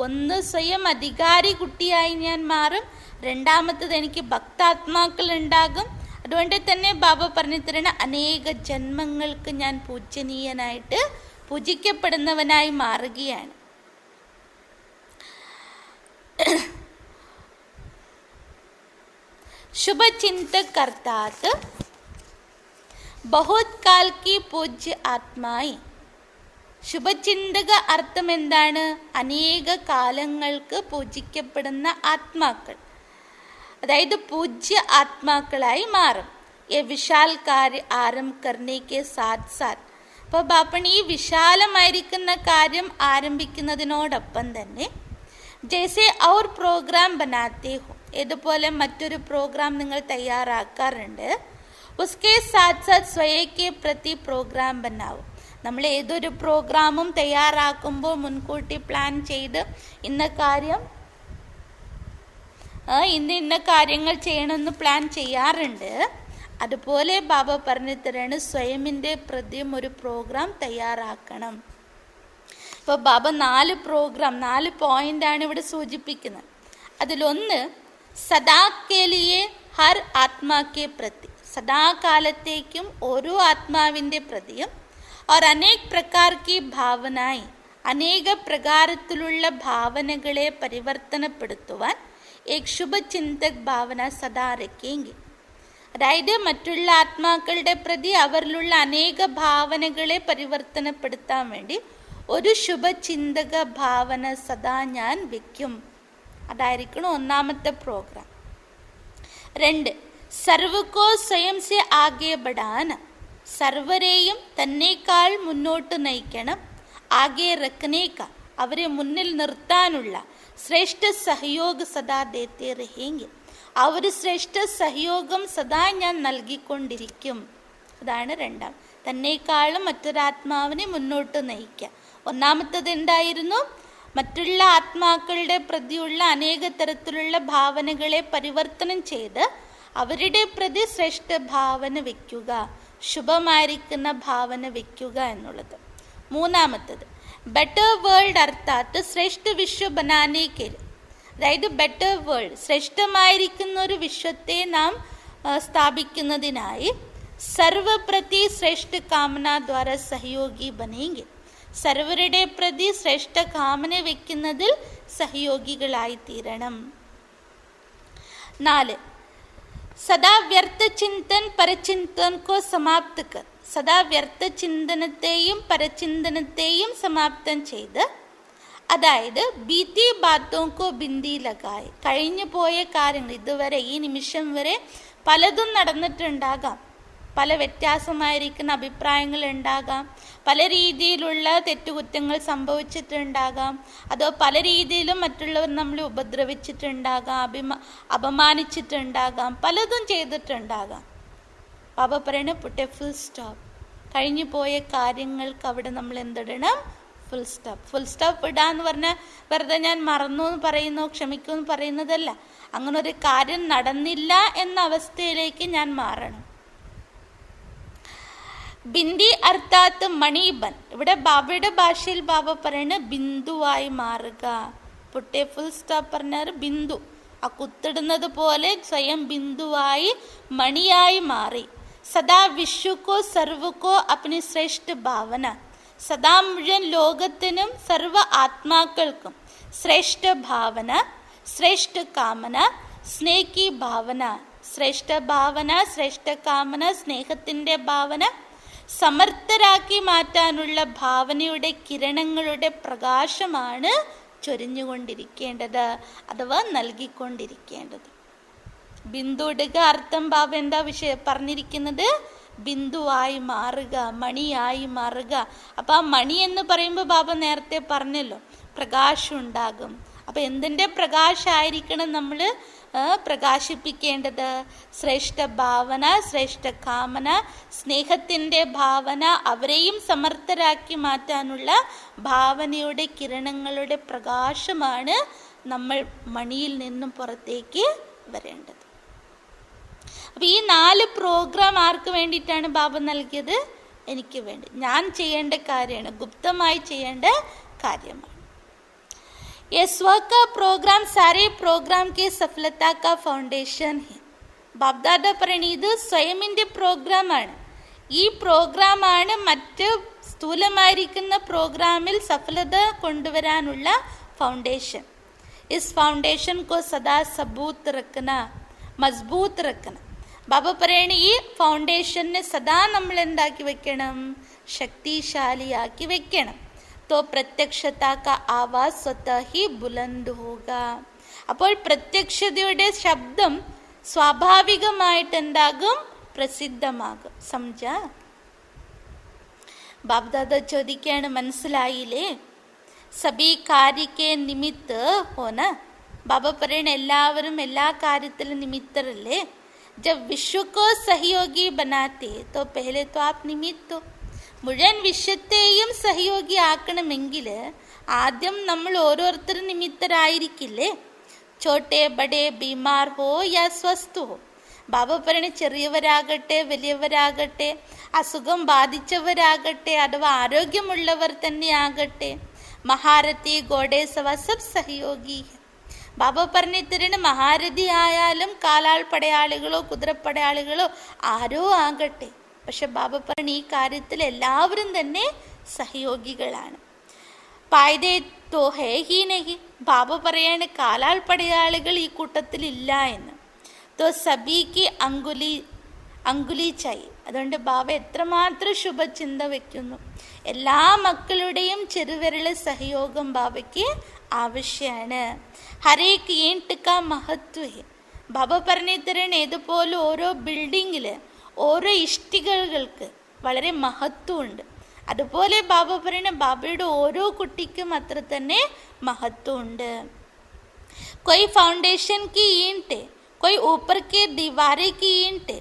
ഒന്ന് സ്വയം അധികാരി കുട്ടിയായി ഞാൻ മാറും, രണ്ടാമത്തത് എനിക്ക് ഭക്താത്മാക്കൾ ഉണ്ടാകും. അതുകൊണ്ട് തന്നെ ബാബ പറഞ്ഞു തരുന്ന അനേക ജന്മങ്ങൾക്ക് ഞാൻ പൂജനീയനായിട്ട് പൂജിക്കപ്പെടുന്നവനായി മാറുകയാണ്. ശുഭചിന്തക് അർത്ഥാത് ബഹുത് കാൽ കി പൂജ്യ ആത്മായി. ശുഭചിന്തക അർത്ഥം എന്താണ്? അനേക കാലങ്ങൾക്ക് പൂജിക്കപ്പെടുന്ന ആത്മാക്കൾ, അതായത് പൂജ്യ ആത്മാക്കളായി മാറും. യെ വിശാൽ കാര്യ ആരംഭ കർണേക്ക് സാത്ത് സാത്ത്. അപ്പോൾ ബാപ്പൺ ഈ വിശാലമായിരിക്കുന്ന കാര്യം ആരംഭിക്കുന്നതിനോടൊപ്പം തന്നെ ജैसे और പ്രോഗ്രാം ബനാത്തെ ഹോ, ഇതുപോലെ മറ്റൊരു പ്രോഗ്രാം നിങ്ങൾ തയ്യാറാക്കാറുണ്ട്. ഉസ്കെ സാത്ത് സാത്ത് സ്വയക്കെ പ്രതി പ്രോഗ്രാം ബനാവും. നമ്മൾ ഏതൊരു പ്രോഗ്രാമും തയ്യാറാക്കുമ്പോൾ മുൻകൂട്ടി പ്ലാൻ ചെയ്ത് ഇന്ന കാര്യങ്ങൾ ചെയ്യണമെന്ന് പ്ലാൻ ചെയ്യാറുണ്ട്. അതുപോലെ ബാബ പറഞ്ഞു തരാണ്, സ്വയമിൻ്റെ പ്രതിയും ഒരു പ്രോഗ്രാം തയ്യാറാക്കണം. ഇപ്പോൾ ബാബ 4 പോയിന്റാണ് ഇവിടെ സൂചിപ്പിക്കുന്നത്. അതിലൊന്ന്, സദാക്കേലിയെ ഹർ ആത്മാക്കെ പ്രതി, സദാകാലത്തേക്കും ഓരോ ആത്മാവിൻ്റെ പ്രതിയും, और अनेक प्रकार की भावनाएं, അനേക പ്രകാരത്തിലുള്ള ഭാവനകളെ പരിവർത്തനപ്പെടുത്തുവാൻ एक शुभ चिंतक ഭാവന സദാ രखेंगे. അതായത് മറ്റുള്ള ആത്മാക്കളുടെ പ്രതി അവരിലുള്ള അനേക ഭാവനകളെ പരിവർത്തനപ്പെടുത്താൻ വേണ്ടി ഒരു ശുഭചിന്തക ഭാവന സദാ ഞാൻ വയ്ക്കും. അതായിരിക്കണം ഒന്നാമത്തെ പ്രോഗ്രാം. 2, സർവ്വകോ സ്വയം സെ ആകെ ബഡാന, സർവരെയും തന്നേക്കാൾ മുന്നോട്ട് നയിക്കണം. ആകെ റക്കനേക്ക, അവരെ മുന്നിൽ നിർത്താനുള്ള ശ്രേഷ്ഠ സഹयोग സദാ ദേത്തെ രഹേങ്കെ, ആ ഒരു ശ്രേഷ്ഠ സഹയോഗം സദാ ഞാൻ നൽകിക്കൊണ്ടിരിക്കും. അതാണ് 2. തന്നേക്കാളും മറ്റൊരാത്മാവിനെ മുന്നോട്ട് നയിക്കുക. ഒന്നാമത്തത് എന്തായിരുന്നു? മറ്റുള്ള ആത്മാക്കളുടെ പ്രതിയുള്ള അനേക തരത്തിലുള്ള ഭാവനകളെ പരിവർത്തനം ചെയ്ത് അവരുടെ പ്രതി ശ്രേഷ്ഠ ഭാവന വയ്ക്കുക, ശുഭമായിരിക്കുന്ന ഭാവന വയ്ക്കുക എന്നുള്ളത്. 3, ബെറ്റർ വേൾഡ് അർത്ഥാത്ത് ശ്രേഷ്ഠ വിശ്വ ബനാനെ കെ, അതായത് ബെറ്റർ വേൾഡ്, ശ്രേഷ്ഠമായിരിക്കുന്ന ഒരു വിശ്വത്തെ നാം സ്ഥാപിക്കുന്നതിനായി സർവപ്രതി ശ്രേഷ്ഠ കാമന ദ്വാര സഹയോഗി ബനേങ്കെ, സർവരുടെ പ്രതി ശ്രേഷ്ഠ കാമന വയ്ക്കുന്നതിൽ സഹയോഗികളായി തീരണം. 4, സദാ വ്യർത്ഥ ചിന്തൻ പരചിന്തൻ കോ സമാപ്ത് കർ, സദാ വ്യർത്ഥ ചിന്തനത്തെയും പരചിന്തനത്തെയും സമാപ്തം ചെയ്ത്, അതായത് ബീത്തി ബാത്തോക്കോ ബിന്ദി ലഗായി, കഴിഞ്ഞു പോയ കാര്യങ്ങൾ, ഇതുവരെ ഈ നിമിഷം വരെ പലതും നടന്നിട്ടുണ്ടാകാം, പല വ്യത്യാസമായിരിക്കുന്ന അഭിപ്രായങ്ങൾ ഉണ്ടാകാം, പല രീതിയിലുള്ള തെറ്റുകുറ്റങ്ങൾ സംഭവിച്ചിട്ടുണ്ടാകാം, അതോ പല രീതിയിലും മറ്റുള്ളവർ നമ്മളെ ഉപദ്രവിച്ചിട്ടുണ്ടാകാം, അപമാനിച്ചിട്ടുണ്ടാകാം, പലതും ചെയ്തിട്ടുണ്ടാകാം. ബാബ പറയണ പുട്ട് എ ഫുൾ സ്റ്റോപ്പ്, കഴിഞ്ഞു പോയ കാര്യങ്ങൾക്ക് അവിടെ നമ്മൾ എന്തിടണം? Full stop. ഫുൾ സ്റ്റോപ്പ് ഇടാന്ന് പറഞ്ഞാൽ വെറുതെ ഞാൻ മറന്നു എന്ന് പറയുന്നു, ക്ഷമിക്കൂ എന്ന് പറയുന്നതല്ല. അങ്ങനെ ഒരു കാര്യം നടന്നില്ല എന്ന അവസ്ഥയിലേക്ക് ഞാൻ മാറണം. ബിന്ദി അർത്ഥാത്ത് മണിബൻ, ഇവിടെ ബാബയുടെ ഭാഷയിൽ ബാബ പറയണ ബിന്ദുവായി മാറുക. പുട്ടേ ഫുൾ സ്റ്റോപ്പ് പറഞ്ഞാൽ ബിന്ദു, ആ കുത്തിടുന്നത് പോലെ സ്വയം ബിന്ദുവായി മണിയായി മാറി. സദാ വിശ്വക്കോ സർവക്കോ അപ്പനി ശ്രേഷ്ഠ ഭാവന, സദാ മുഴുവൻ ലോകത്തിനും സർവ ആത്മാക്കൾക്കും ശ്രേഷ്ഠ ഭാവന, ശ്രേഷ്ഠ കാമന, സ്നേഹി ഭാവന, ശ്രേഷ്ഠ ഭാവന, ശ്രേഷ്ഠ കാമന, സ്നേഹത്തിൻ്റെ ഭാവന, സമർത്ഥരാക്കി മാറ്റാനുള്ള ഭാവനയുടെ കിരണങ്ങളുടെ പ്രകാശമാണ് ചൊരിഞ്ഞുകൊണ്ടിരിക്കേണ്ടത്, അഥവാ നൽകിക്കൊണ്ടിരിക്കേണ്ടത്. ബിന്ദു ഇടുക, അർത്ഥം ബാബ എന്താ പറഞ്ഞിരിക്കുന്നത്? ബിന്ദുവായി മാറുക, മണിയായി മാറുക. അപ്പം ആ മണി എന്ന് പറയുമ്പോൾ ബാബ നേരത്തെ പറഞ്ഞല്ലോ പ്രകാശം ഉണ്ടാകും. അപ്പം എന്തിൻ്റെ പ്രകാശമായിരിക്കണം നമ്മൾ പ്രകാശിപ്പിക്കേണ്ടത്? ശ്രേഷ്ഠ ഭാവന, ശ്രേഷ്ഠ കാമന, സ്നേഹത്തിൻ്റെ ഭാവന, അവരെയും സമർത്ഥരാക്കി മാറ്റാനുള്ള ഭാവനയുടെ കിരണങ്ങളുടെ പ്രകാശമാണ് നമ്മൾ മണിയിൽ നിന്നും പുറത്തേക്ക് വരേണ്ടത്. അപ്പം ഈ 4 പ്രോഗ്രാം ആർക്ക് വേണ്ടിയിട്ടാണ് ബാബ നൽകിയത്? എനിക്ക് വേണ്ടി. ഞാൻ ചെയ്യേണ്ട കാര്യമാണ്, ഗുപ്തമായി ചെയ്യേണ്ട കാര്യമാണ്. ये स्व का प्रोग्राम सारे प्रोग्राम के सफलता का फाउंडेशन है. ബാബ്ദാദ പറയണ ഇത് സ്വയമിൻ്റെ പ്രോഗ്രാമാണ്. ഈ പ്രോഗ്രാമാണ് മറ്റ് സ്ഥൂലമായിരിക്കുന്ന പ്രോഗ്രാമിൽ സഫലത കൊണ്ടുവരാനുള്ള ഫൗണ്ടേഷൻ. ഇസ് ഫൗണ്ടേഷൻ കോ സദാ സബൂത്ത് റക്കന, മസ്ബൂത്ത് റക്കന. ബാബ പറയണ ഈ ഫൗണ്ടേഷനെ സദാ നമ്മൾ എന്താക്കി വെക്കണം? ശക്തിശാലിയാക്കി വെക്കണം. तो प्रत्यक्षता का आवाज स्वतः ही बुलंद होगा. അപ്പോൾ പ്രത്യക്ഷതയുടെ ശബ്ദം സ്വാഭാവികമായിട്ട് എന്താകും? പ്രസിദ്ധമാകും. സമझ? ബാബ്ദാദ ചോദിക്കാണ്, മനസ്സിലായില്ലേ? സബി കാര്യക്കെ നിമിത്ത ഹോന. ബാബ പറയണ എല്ലാവരും എല്ലാ കാര്യത്തിലും നിമിത്തരല്ലേ. ജബ് വിശ്വക്കോ സഹയോഗി ബനാത്തെ തോ പെഹലെ തോ ആപ് നിമിത്തോ. മുഴുവൻ വിശ്വത്തെയും സഹയോഗി ആക്കണമെങ്കിൽ ആദ്യം നമ്മൾ ഓരോരുത്തരും നിമിത്തരായിരിക്കില്ലേ? ചോട്ടെ ബഡേ ബീമാർ ഹോ യാ സ്വസ്ഥ ഹോ. ബാബ പറയണ ചെറിയവരാകട്ടെ വലിയവരാകട്ടെ, അസുഖം ബാധിച്ചവരാകട്ടെ അഥവാ ആരോഗ്യമുള്ളവർ തന്നെ ആകട്ടെ, മഹാരഥി ഗോഡേ സവ സബ് സഹയോഗി. ബാബ പറഞ്ഞു തരുന്ന മഹാരഥി ആയാലും കാലാൾ പടയാളികളോ കുതിരപ്പടയാളികളോ ആരോ ആകട്ടെ, പക്ഷെ ബാബ പറഞ്ഞു ഈ കാര്യത്തിൽ എല്ലാവരും തന്നെ സഹയോഗികളാണ്. പായ്തേ തോ ഹേ ഹി നഹി, ബാബ പറയാണ് കാലാൾ പടയാളികൾ ഈ കൂട്ടത്തിൽ ഇല്ല എന്ന്. തോ സബീക്ക് അങ്കുലി ചായി. അതുകൊണ്ട് ബാബ എത്രമാത്രം ശുഭചിന്ത വെക്കുന്നു. എല്ലാ മക്കളുടെയും ചെറുവിരല് സഹയോഗം ബാബയ്ക്ക് ആവശ്യമാണ്. ഹരേക്ക് ഈണ്ട് കാ മഹത്വ ഹെ. ബാബ പറഞ്ഞു തരണ ഇതുപോലെ ഓരോ ബിൽഡിങ്ങില് ഓരോ ഇഷ്ടികകൾക്ക് വളരെ മഹത്വമുണ്ട്. അതുപോലെ ബാബ പറയണ ബാബയുടെ ഓരോ കുട്ടിക്കും അത്ര തന്നെ മഹത്വമുണ്ട്. कोई फाउंडेशन की ईंट है, कोई ऊपर के दीवारे की ईंट है,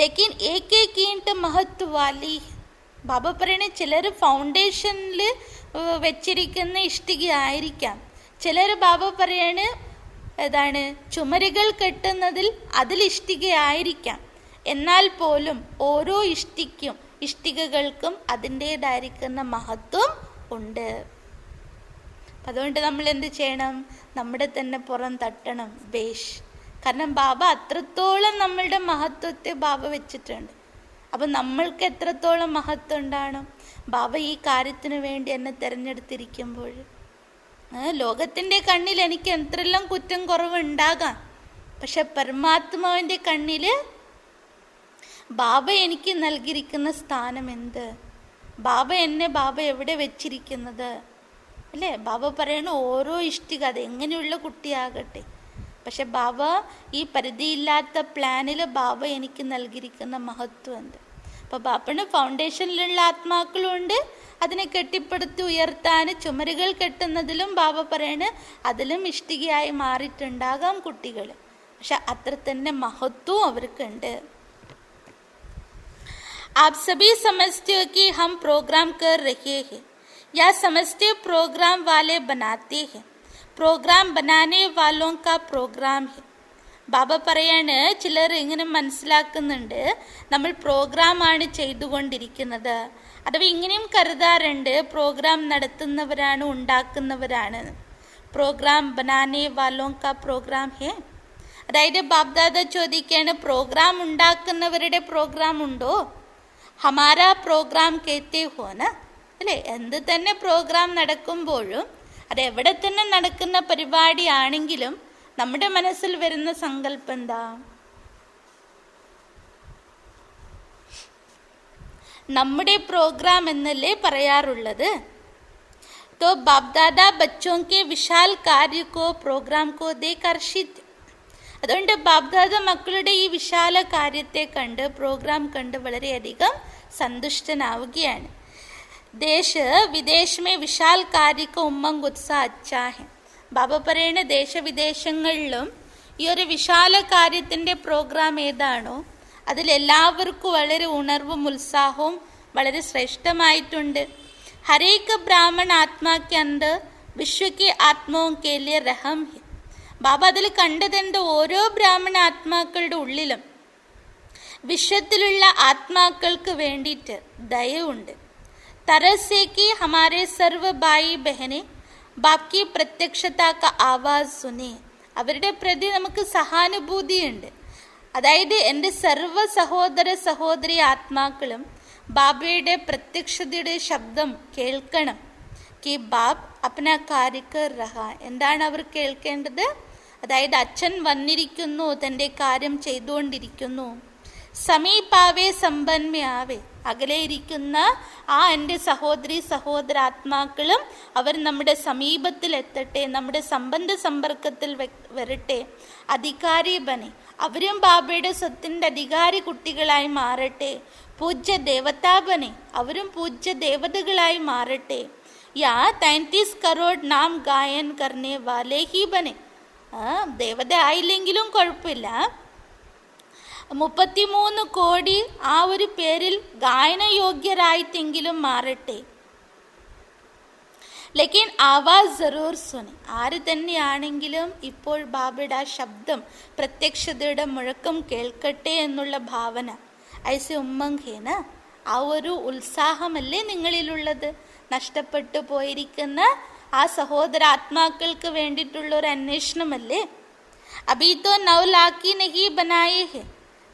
लेकिन एक एक ईंट महत्व वाली है. ബാബ പറയണ ചിലർ ഫൗണ്ടേഷനിൽ വെച്ചിരിക്കുന്ന ഇഷ്ടിക ആയിരിക്കാം, ചിലർ ബാബ പറയാണ് ഏതാണ് ചുമരുകൾ കെട്ടുന്നതിൽ അതിൽ ഇഷ്ടികയായിരിക്കാം. എന്നാൽ പോലും ഓരോ ഇഷ്ടികകൾക്കും അതിൻ്റെതായിരിക്കുന്ന മഹത്വം ഉണ്ട്. അതുകൊണ്ട് നമ്മൾ എന്ത് ചെയ്യണം? നമ്മുടെ തന്നെ പുറം തട്ടണം ബേഷ്. കാരണം ബാബ അത്രത്തോളം നമ്മളുടെ മഹത്വത്തെ ബാബ വെച്ചിട്ടുണ്ട്. അപ്പം നമ്മൾക്ക് എത്രത്തോളം മഹത്വം ഉണ്ടാകണം? ബാബ ഈ കാര്യത്തിന് വേണ്ടി എന്നെ തിരഞ്ഞെടുത്തിരിക്കുമ്പോൾ ലോകത്തിൻ്റെ കണ്ണിൽ എനിക്ക് എന്തെല്ലാം കുറ്റം കുറവുണ്ടാകാം, പക്ഷെ പരമാത്മാവിൻ്റെ കണ്ണിൽ ബാബ എനിക്ക് നൽകിയിരിക്കുന്ന സ്ഥാനം എന്ത്? ബാബ എവിടെ വെച്ചിരിക്കുന്നത് അല്ലേ? ബാബ പറയണ ഓരോ ഇഷ്ടിക അത് എങ്ങനെയുള്ള കുട്ടിയാകട്ടെ, പക്ഷെ ബാബ ഈ പരിധിയില്ലാത്ത പ്ലാനിൽ ബാബ എനിക്ക് നൽകിയിരിക്കുന്ന മഹത്വം എന്ത്? അപ്പോൾ ബാബയുടെ ഫൗണ്ടേഷനിലുള്ള ആത്മാക്കളുണ്ട്, അതിനെ കെട്ടിപ്പടുത്തി ഉയർത്താൻ ചുമരുകൾ കെട്ടുന്നതിലും ബാബ പറയണ അതിലും ഇഷ്ടികയായി മാറിയിട്ടുണ്ടാകാം കുട്ടികൾ, പക്ഷെ അത്ര തന്നെ മഹത്വം അവർക്കുണ്ട്. आप सभी समझते हो कि हम प्रोग्राम कर रहे हैं या समझते प्रोग्राम वाले बनाते हैं, प्रोग्राम बनाने वालों का प्रोग्राम है. ബാബ പറയാണ് ചിലർ ഇങ്ങനെ മനസ്സിലാക്കുന്നുണ്ട് നമ്മൾ പ്രോഗ്രാമാണ് ചെയ്തുകൊണ്ടിരിക്കുന്നത്, അഥവാ ഇങ്ങനെയും കരുതാറുണ്ട് പ്രോഗ്രാം നടത്തുന്നവരാണ് ഉണ്ടാക്കുന്നവരാണ്. പ്രോഗ്രാം ബനാനെ വാലോം കാ പ്രോഗ്രാം ഹേ. അതായത് ബാബ്ദാദ ചോദിക്കാണ് പ്രോഗ്രാം ഉണ്ടാക്കുന്നവരുടെ പ്രോഗ്രാം ഉണ്ടോ? ഹമാരാ പ്രോഗ്രാം കേത്തേ ഹോന അല്ലേ? എന്ത് തന്നെ പ്രോഗ്രാം നടക്കുമ്പോഴും അത് എവിടെ തന്നെ നടക്കുന്ന പരിപാടിയാണെങ്കിലും നമ്മുടെ മനസ്സിൽ വരുന്ന സങ്കല്പം എന്താ? നമ്മുടെ പ്രോഗ്രാം എന്നല്ലേ പറയാറുള്ളത്. तो बाप दादा बच्चों के विशाल कार्य को प्रोग्राम को देख हर्षित. അതുകൊണ്ട് ബാബ്ദാദ മക്കളുടെ ഈ വിശാല കാര്യത്തെ കണ്ട് പ്രോഗ്രാം കണ്ട് വളരെയധികം സന്തുഷ്ടനാവുകയാണ്. ദേശ് വിദേശമേ വിശാൽ കാര്യക്ക് ഉമ്മങ് ഉത്സാഹ അച്ഛാ ഹെ. ബാബ പറയണ ദേശവിദേശങ്ങളിലും ഈ ഒരു വിശാല കാര്യത്തിൻ്റെ പ്രോഗ്രാം ഏതാണോ അതിലെല്ലാവർക്കും വളരെ ഉണർവും ഉത്സാഹവും വളരെ ശ്രേഷ്ഠമായിട്ടുണ്ട്. ഹരേക്ക് ബ്രാഹ്മൺ ആത്മാക്ക് അന്ത് വിശ്വക്ക് ആത്മാവും കേലിയ രഹം ഹെ. ബാബ അതിൽ കണ്ടതെന്ത്? ഓരോ ബ്രാഹ്മണ ആത്മാക്കളുടെ ഉള്ളിലും വിശ്വത്തിലുള്ള ആത്മാക്കൾക്ക് വേണ്ടിയിട്ട് ദയവുണ്ട്. തരസേക്ക് ഹമാരെ സർവ ഭായി ബഹനെ ബാക്കി പ്രത്യക്ഷതാക്ക ആവാസ് സുനേ. അവരുടെ പ്രതി നമുക്ക് സഹാനുഭൂതിയുണ്ട്. അതായത് എൻ്റെ സർവ്വ സഹോദര സഹോദരി ആത്മാക്കളും ബാബയുടെ പ്രത്യക്ഷതയുടെ ശബ്ദം കേൾക്കണം. കി ബാബ് അപ്ന കാര്യക്ക് റഹ. എന്താണ് അവർ കേൾക്കേണ്ടത്? അതായത് അച്ഛൻ വന്നിരിക്കുന്നു, തൻ്റെ കാര്യം ചെയ്തുകൊണ്ടിരിക്കുന്നു. സമീപാവേ സമ്പന്മയാവേ. അകലെ ഇരിക്കുന്ന ആ എൻ്റെ സഹോദരി സഹോദരാത്മാക്കളും അവർ നമ്മുടെ സമീപത്തിൽ എത്തട്ടെ, നമ്മുടെ സംബന്ധ സമ്പർക്കത്തിൽ വരട്ടെ. അധികാരി ബനെ. അവരും ബാബയുടെ സ്വത്തിൻ്റെ അധികാരി കുട്ടികളായി മാറട്ടെ. പൂജ്യ ദേവതാ ബനെ. അവരും പൂജ്യ ദേവതകളായി മാറട്ടെ. യാ 33 കരോഡ് നാം ഗായൻ കർണേ വാലേ ഹി ബനെ. ദേവത ആയില്ലെങ്കിലും കുഴപ്പമില്ല, 33 കോടി ആ ഒരു പേരിൽ ഗായനയോഗ്യരായിട്ടെങ്കിലും മാറട്ടെ. ലേക്കിൻ ആവാസ് ജറൂർ സുനി. ആര് തന്നെയാണെങ്കിലും ഇപ്പോൾ ബാബയുടെ ആ ശബ്ദം, പ്രത്യക്ഷതയുടെ മുഴക്കം കേൾക്കട്ടെ എന്നുള്ള ഭാവന, ഐസെ ഉമ്മങ് ഹേന, ആ ഒരു ഉത്സാഹമല്ലേ നിങ്ങളിലുള്ളത്? നഷ്ടപ്പെട്ടു പോയിരിക്കുന്ന ആ സഹോദരാത്മാക്കൾക്ക് വേണ്ടിയിട്ടുള്ള ഒരു അന്വേഷണമല്ലേ? അബി തോ 9 ലാഖി നഹി ബനായേ ഹെ.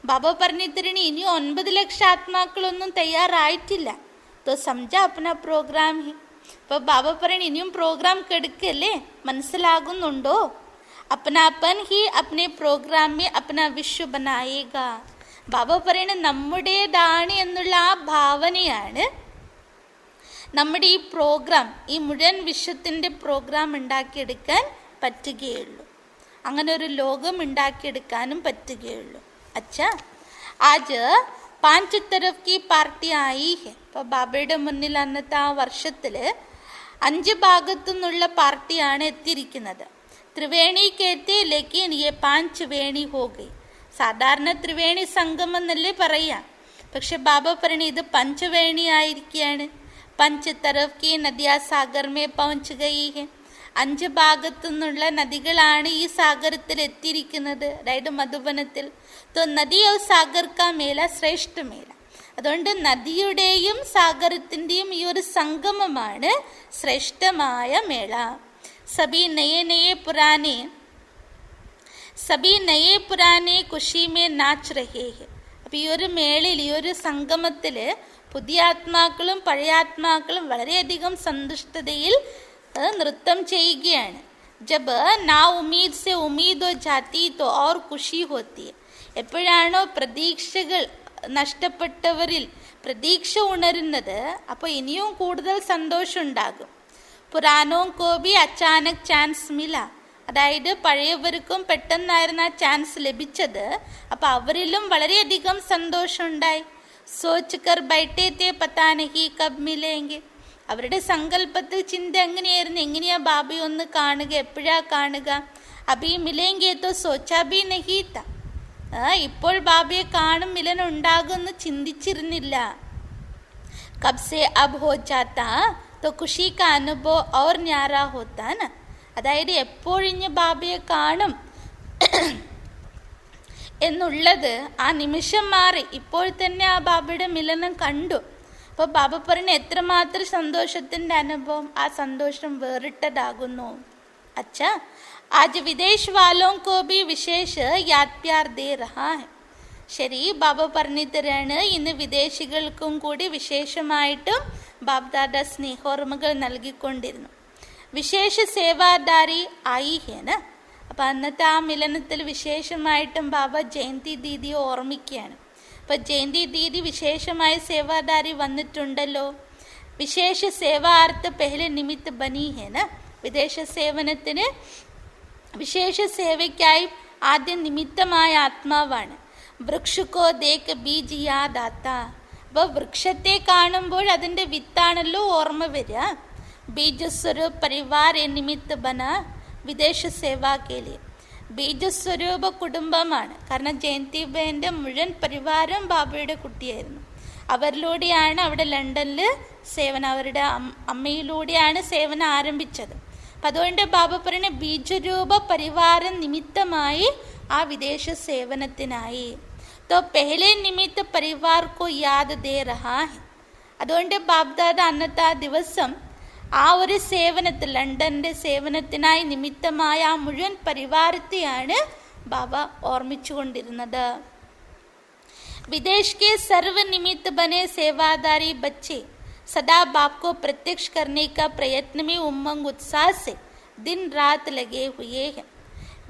ബാബ പറഞ്ഞിട്ടിനി ഇനി 9 ലക്ഷം ആത്മാക്കളൊന്നും തയ്യാറായിട്ടില്ല. തോ സംജ അപ്ന പ്രോഗ്രാം ഹി. ഇപ്പൊ ബാബ പറയണ ഇനിയും പ്രോഗ്രാം കെടുക്കല്ലേ? മനസ്സിലാകുന്നുണ്ടോ? അപ്പനാപ്പൻ ഹി അപ്നെ പ്രോഗ്രാമെ അപ്ന വിശ്വ ബനായേഗ. ബാബ പറയണ നമ്മുടേതാണ് എന്നുള്ള ആ ഭാവനയാണ് നമ്മുടെ ഈ പ്രോഗ്രാം, ഈ മുഴുവൻ വിശ്വത്തിൻ്റെ പ്രോഗ്രാം ഉണ്ടാക്കിയെടുക്കാൻ പറ്റുകയുള്ളൂ. അങ്ങനെ ഒരു ലോകം ഉണ്ടാക്കിയെടുക്കാനും പറ്റുകയുള്ളൂ. അച്ഛാ, ആജ് 5 തരഫ് കി പാർട്ടി ആയി ഹെ. ഇപ്പോൾ ബാബയുടെ മുന്നിൽ അന്നത്തെ ആ വർഷത്തിൽ 5 ഭാഗത്തു നിന്നുള്ള പാർട്ടിയാണ് എത്തിയിരിക്കുന്നത്. ത്രിവേണി കേത്തെ ലേക്കിൻ യെ 5 വേണി ഹോ ഗയി. സാധാരണ ത്രിവേണി സംഗമം എന്നല്ലേ പറയാം. പക്ഷെ ബാബ പറയണ ഇത് 5 വേണി ആയിരിക്കുകയാണ്. 5 തരഫ് കി നദിയാ സാഗർ മേ പहुंच गई है. 5 ഭാഗത്തു നിന്നുള്ള നദികളാണ് ഈ സാഗരത്തിൽ എത്തിയിരിക്കുന്നത്, അതായത് മധുബനത്തിൽ. തോ നദി ഔർ സാഗർ കാ മേല ശ്രേഷ്ഠ മേല. അതുകൊണ്ട് നദിയുടെയും സാഗരത്തിൻ്റെയും ഈ ഒരു സംഗമമാണ് ശ്രേഷ്ഠമായ മേള. സബി നയെ പുരാനെ ഖുഷി മേ നാച്ച് രഹേ ഹെ. അപ്പം ഈ ഒരു മേളയിൽ, ഈ ഒരു സംഗമത്തിൽ പുതിയ ആത്മാക്കളും പഴയ ആത്മാക്കളും വളരെയധികം സന്തുഷ്ടതയിൽ നൃത്തം ചെയ്യുകയാണ്. ജബ് നാ ഉമീദ് സെ ഉമീദ് ഹോ ജാത്തി തോ ഔർ ഖുഷി ഹോത്തി. എപ്പോഴാണോ പ്രതീക്ഷകൾ നഷ്ടപ്പെട്ടവരിൽ പ്രതീക്ഷ ഉണരുന്നത്, അപ്പോൾ ഇനിയും കൂടുതൽ സന്തോഷം ഉണ്ടാകും. പുരാനോ കോ ബി അച്ചാനക് ചാൻസ് മില. അതായത് പഴയവർക്കും പെട്ടെന്നായിരുന്നു ആ ചാൻസ് ലഭിച്ചത്. അപ്പം അവരിലും വളരെയധികം സന്തോഷം ഉണ്ടായി. സോച്ച് കർ ബൈഠേ തേ പതാ നഹി കബ് മിലേംഗെ. അവരുടെ സങ്കല്പത്തിൽ ചിന്ത എങ്ങനെയായിരുന്നു? എങ്ങനെയാ ബാബയെ ഒന്ന് കാണുക, എപ്പോഴാ കാണുക? അബി മിലേംഗെ തോ സോച്ചാ ബി നഹി ത. ഇപ്പോൾ ബാബയെ കാണും, മിലൻ ഉണ്ടാകുമെന്ന് ചിന്തിച്ചിരുന്നില്ല. കബ് സെ അബ് ഹോ ജാത്താ തോ ഖുഷി കാ അനുഭവ് ഔർ ന്യാരാ ഹോത്താ ന. അതായത് എപ്പോഴിഞ്ഞ് ബാബയെ കാണും എന്നുള്ളത് ആ നിമിഷം മാറി. ഇപ്പോൾ തന്നെ ആ ബാബയുടെ മിലനം കണ്ടു. അപ്പോൾ ബാബ പറഞ്ഞ എത്രമാത്രം സന്തോഷത്തിൻ്റെ അനുഭവം, ആ സന്തോഷം വേറിട്ടതാകുന്നു. അച്ഛാ, ആജ് വിദേശ് വാലോം കോ ബി വിശേഷ യാദ് പ്യാർ ദേ രഹാ ഹെ. ശരി, ബാബ പറഞ്ഞു തരാണ്, ഇന്ന് വിദേശികൾക്കും കൂടി വിശേഷമായിട്ടും ബാബ്ദാദ സ്നേഹോർമ്മകൾ നൽകിക്കൊണ്ടിരുന്നു. വിശേഷ സേവാദാരി ആയി ഹേന. അപ്പം അന്നത്തെ ആ മിലനത്തിൽ വിശേഷമായിട്ടും ബാബ ജയന്തി ദീദിയെ ഓർമ്മിക്കുകയാണ്. അപ്പം ജയന്തി ദീദി വിശേഷമായ സേവാദാരി വന്നിട്ടുണ്ടല്ലോ. വിശേഷ സേവാർത്ഥ പെഹലെ നിമിത്ത ബനി ഹേന. വിദേശ സേവനത്തിന്, വിശേഷ സേവയ്ക്കായി ആദ്യം നിമിത്തമായ ആത്മാവാണ്. വൃക്ഷക്കോ ദേക്ക് ബീജ് യാദാത്ത. അപ്പോൾ വൃക്ഷത്തെ കാണുമ്പോൾ അതിൻ്റെ വിത്താണല്ലോ ഓർമ്മ വരിക. ബീജസ്വരൂപ് പരിവാർ നിമിത്ത ബന വിദേശ സേവാ കേലിയ. ബീജസ്വരൂപ കുടുംബമാണ്. കാരണം ജയന്തി ബേൻ്റെ മുഴുവൻ പരിവാരം ബാബയുടെ കുട്ടിയായിരുന്നു. അവരിലൂടെയാണ് അവിടെ ലണ്ടനിൽ സേവനം, അവരുടെ അമ്മയിലൂടെയാണ് സേവനം ആരംഭിച്ചത്. അപ്പം അതുകൊണ്ട് ബാബ പറയുന്ന ബീജരൂപ പരിവാരം നിമിത്തമായി ആ വിദേശ സേവനത്തിനായി. തോ പെഹലെ നിമിത്ത പരിവാർ കോ യാദ് ദേ രഹാ ഹെ. അതുകൊണ്ട് ബാബ്ദാദ അന്നത്തെ ആ ദിവസം ആ ഒരു സേവനത്തിൽ, ലണ്ടൻ്റെ സേവനത്തിനായി നിമിത്തമായ ആ മുഴുവൻ പരിവാരത്തെയാണ് ബാബ ഓർമ്മിച്ചു കൊണ്ടിരുന്നത്. വിദേശ് കെ സർവ നിമിത്ത ബനെ സേവാദാരി ബच्चे सदा बाप को प्रत्यक्ष करने का प्रयत्न में उमंग उत्साह से दिन रात लगे हुए हैं.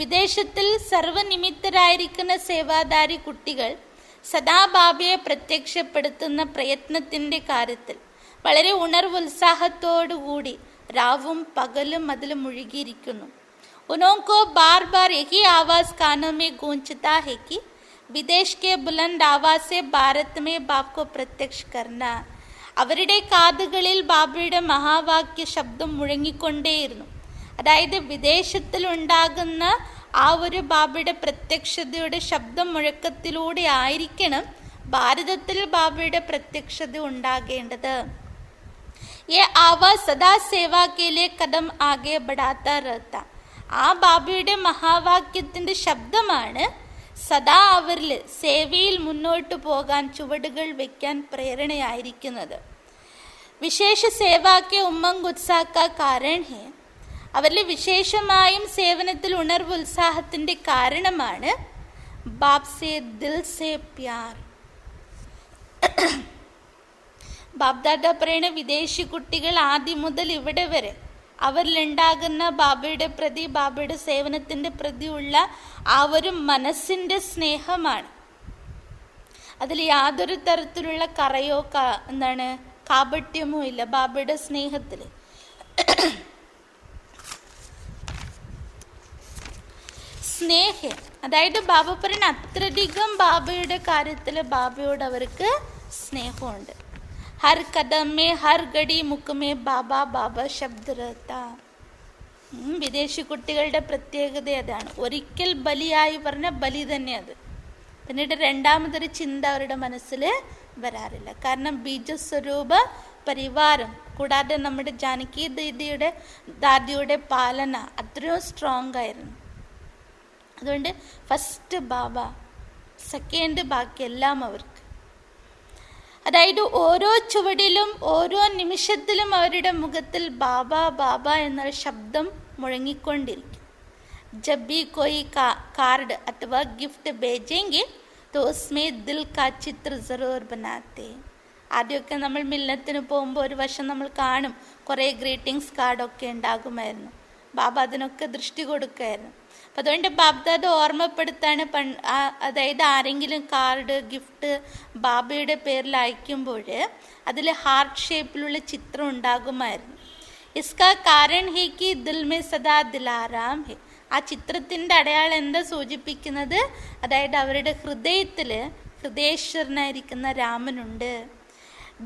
വിദേശത്തിൽ സർവനിമിത്തരായിരിക്കുന്ന സേവാദാരി കുട്ടികൾ സദാ ബാബയെ പ്രത്യക്ഷപ്പെടുത്തുന്ന പ്രയത്നത്തിൻ്റെ കാര്യത്തിൽ വളരെ ഉണർവുത്സാഹത്തോടുകൂടി രാവും പകലും അതിൽ മുഴുകിയിരിക്കുന്നു. ഉനോങ്കോ ബാർ ബാർ യഹി ആവാസ് കാനോ മേ ഗൂंजता है कि विदेश के बुलंद आवाज से भारत में बाप को प्रत्यक्ष करना. അവരുടെ കാതുകളിൽ ബാബയുടെ മഹാവാക്യ ശബ്ദം മുഴങ്ങിക്കൊണ്ടേയിരുന്നു. അതായത് വിദേശത്തിൽ ഉണ്ടാകുന്ന ആ ഒരു ബാബയുടെ പ്രത്യക്ഷതയുടെ ശബ്ദം മുഴക്കത്തിലൂടെ ആയിരിക്കണം ഭാരതത്തിൽ ബാബയുടെ പ്രത്യക്ഷത ഉണ്ടാകേണ്ടത്. ये आवाज सदा सेवा के लिए कदम आगे बढ़ाता रहता. ആ ബാബയുടെ മഹാവാക്യത്തിന്റെ ശബ്ദമാണ് സദാ അവരിൽ സേവയിൽ മുന്നോട്ട് പോകാൻ ചുവടുകൾ വെക്കാൻ പ്രേരണയായിരിക്കുന്നത്. വിശേഷ സേവാക്ക് ഉമ്മംഗ് ഉത്സാഹ കാരൺ ഹെ. അവരിൽ വിശേഷമായും സേവനത്തിൽ ഉണർവ് ഉത്സാഹത്തിന്റെ കാരണമാണ് ബാപ് സേ ദിൽ സേ പ്യാർ. ബാബ്ദാദ പറയുന്ന വിദേശി കുട്ടികൾ ആദ്യം മുതൽ ഇവിടെ വരെ അവരിലുണ്ടാകുന്ന ബാബയുടെ പ്രതി, ബാബയുടെ സേവനത്തിന്റെ പ്രതിയുള്ള ആ ഒരു മനസ്സിന്റെ സ്നേഹമാണ്. അതിൽ യാതൊരു തരത്തിലുള്ള കറയോ കാപട്യമോ ഇല്ല ബാബയുടെ സ്നേഹത്തിൽ. സ്നേഹം, അതായത് ബാബ പറയുന്ന അത്രയധികം ബാബയുടെ കാര്യത്തിൽ ബാബയോട് അവർക്ക് സ്നേഹമുണ്ട്. ഹർ കദമേ ഹർ ഗടി മുഖമേ ബാബ ബാബ ശബ്ദ രഹത. വിദേശി കുട്ടികളുടെ പ്രത്യേകത അതാണ്. ഒരിക്കൽ ബലിയായി പറഞ്ഞ ബലി തന്നെ അത്. പിന്നീട് രണ്ടാമതൊരു ചിന്ത അവരുടെ മനസ്സിൽ വരാറില്ല. കാരണം ബീജസ്വരൂപ പരിവാരം കൂടാതെ നമ്മുടെ ജാനകി ദാദിയുടെ പാലന അത്രയും സ്ട്രോങ് ആയിരുന്നു. അതുകൊണ്ട് ഫസ്റ്റ് ബാബ, സെക്കൻഡ് ബാക്കി എല്ലാം അവർക്ക്. അതായത് ഓരോ ചുവടിലും ഓരോ നിമിഷത്തിലും അവരുടെ മുഖത്തിൽ ബാബ ബാബ എന്നൊരു ശബ്ദം മുഴങ്ങിക്കൊണ്ടിരിക്കും. ജബ് ഭി കോയി കാർഡ് അഥവാ ഗിഫ്റ്റ് ഭേജെങ്കി തോ ഉസ്മേ ദിൽ കാ ചിത്ര ജറൂർ ബനാത്തെ. ആദ്യമൊക്കെ നമ്മൾ മില്ലത്തിന് പോകുമ്പോൾ ഒരു വശം നമ്മൾ കാണും കുറേ ഗ്രീറ്റിംഗ്സ് കാർഡൊക്കെ ഉണ്ടാകുമായിരുന്നു. ബാബ അതിനൊക്കെ ദൃഷ്ടി കൊടുക്കുമായിരുന്നു. അപ്പം അതുകൊണ്ട് ബാബ്ദാദ ഓർമ്മപ്പെടുത്താണ്, അതായത് ആരെങ്കിലും കാർഡ് ഗിഫ്റ്റ് ബാബയുടെ പേരിൽ അയക്കുമ്പോൾ അതിൽ ഹാർട്ട് ഷേപ്പിലുള്ള ചിത്രം ഉണ്ടാകുമായിരുന്നു. ഇസ്കാ കാരൺ ഹേ കി ദിൽ മേ സദാ ദിലാറാം ഹേ. ആ ചിത്രത്തിൻ്റെ അടയാളം എന്താ സൂചിപ്പിക്കുന്നത്? അതായത് അവരുടെ ഹൃദയത്തിൽ ഹൃദയേശ്വരനായിരിക്കുന്ന രാമനുണ്ട്.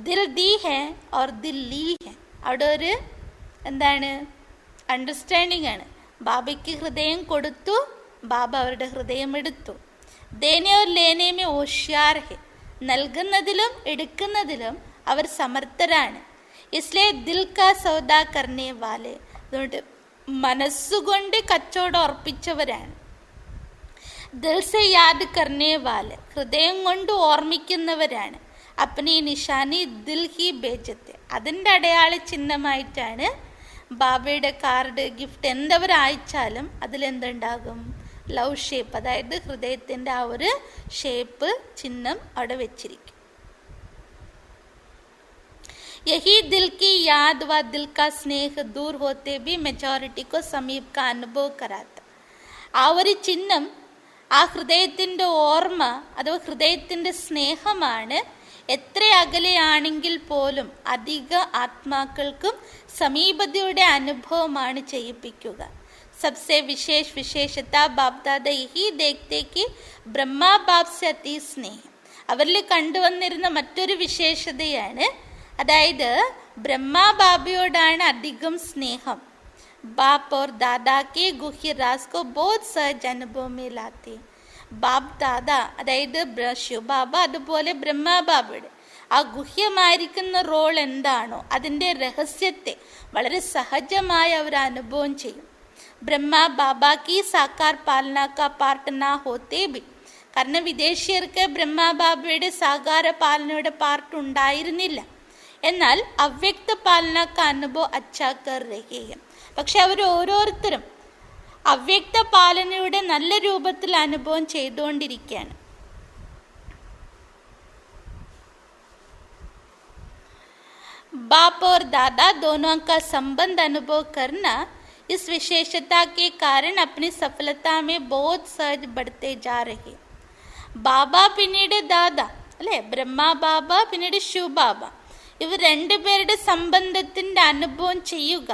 ദിൽ ദി ഹേ ഓർ ദിൽ ലീ ഹേ. അവിടെ ഒരു എന്താണ് അണ്ടർസ്റ്റാൻഡിങ് ആണ്. ബാബയ്ക്ക് ഹൃദയം കൊടുത്തു, ബാബ അവരുടെ ഹൃദയം എടുത്തു. ദേനെ ഓർ ലേനെ മേ ഹോഷിയാർ ഹെ. നൽകുന്നതിലും എടുക്കുന്നതിലും അവർ സമർത്ഥരാണ്. ഇസ്ലിയേ ദിൽ കാ സൗദാ കർണേ വാലെ. അതുകൊണ്ട് മനസ്സുകൊണ്ട് കച്ചവടം ഉറപ്പിച്ചവരാണ്. ദിൽ സെ യാദ് കർണേ വാലെ. ഹൃദയം കൊണ്ട് ഓർമ്മിക്കുന്നവരാണ്. അപ്നി നിഷാനി ദിൽ ഹി ബേജത്തെ. അതിൻ്റെ അടയാള ചിഹ്നമായിട്ടാണ് ബാബയുടെ കാർഡ് ഗിഫ്റ്റ് എന്തവർ അയച്ചാലും അതിലെന്തുണ്ടാകും? ലവ് ഷേപ്പ്, അതായത് ഹൃദയത്തിൻ്റെ ആ ഒരു ഷേപ്പ് ചിഹ്നം അവിടെ വെച്ചിരിക്കും. യഹി ദിൽ കി യാദ് വ ദിൽ കാ സ്നേഹ് ദൂർ ഹോത്തെ ബി മെജോറിറ്റി കോ സമീപ് കാ അനുഭവ കരാത്ത. ആ ഒരു ചിഹ്നം, ആ ഹൃദയത്തിൻ്റെ ഓർമ്മ അഥവാ ഹൃദയത്തിൻ്റെ സ്നേഹമാണ് എത്ര അകലെയാണെങ്കിൽ പോലും അധിക ആത്മാക്കൾക്കും സമീപതയുടെ അനുഭവമാണ് ചെയ്യിപ്പിക്കുക. സബ്സെ വിശേഷത ബാബ്ദാദ യഹി ദേഖ്തേ കി ബ്രഹ്മാ ബാബ് സെ അതി സ്നേഹം. അവരിൽ കണ്ടുവന്നിരുന്ന മറ്റൊരു വിശേഷതയാണ്, അതായത് ബ്രഹ്മാ ബാബയോടാണ് അധികം സ്നേഹം. Bap or Dada K ഗുഹ്യ Raas കോ ബോധ് സഹജ് അനുഭവം മേ ലാത്തെ. ബാബ് ദാദ, അതായത് ശിവബാബ അതുപോലെ ബ്രഹ്മബാബയുടെ ആ ഗുഹ്യമായിരിക്കുന്ന റോൾ എന്താണോ അതിൻ്റെ രഹസ്യത്തെ വളരെ സഹജമായി അവർ അനുഭവം ചെയ്യും. ബ്രഹ്മ ബാബ കി സാക്കാർ പാലന കാ പാർട്ട് നാ ഹോത്തേ ബി. കാരണം വിദേശീയർക്ക് ബ്രഹ്മബാബയുടെ സാകാര പാലനയുടെ പാർട്ട് ഉണ്ടായിരുന്നില്ല. എന്നാൽ അവ്യക്ത പാലന കാ അനുഭവം അച്ഛാ കർ രഹേ ഹൈ. പക്ഷെ അവർ ഓരോരുത്തരും അവ്യക്ത പാലനയുടെ നല്ല രൂപത്തിൽ അനുഭവം ചെയ്തുകൊണ്ടിരിക്കുകയാണ്. बाप और दादा दोनों का संबंध अनुभव करना इस विशेषता के कारण अपनी सफलता में बहुत सहज बढ़ते जा रहे. ബാബ പിന്നീട് ദാദ അല്ലേ, ബ്രഹ്മ ബാബ പിന്നീട് ശിവ ബാബ, ഇവർ രണ്ടുപേരുടെ സംബന്ധത്തിൻ്റെ അനുഭവം ചെയ്യുക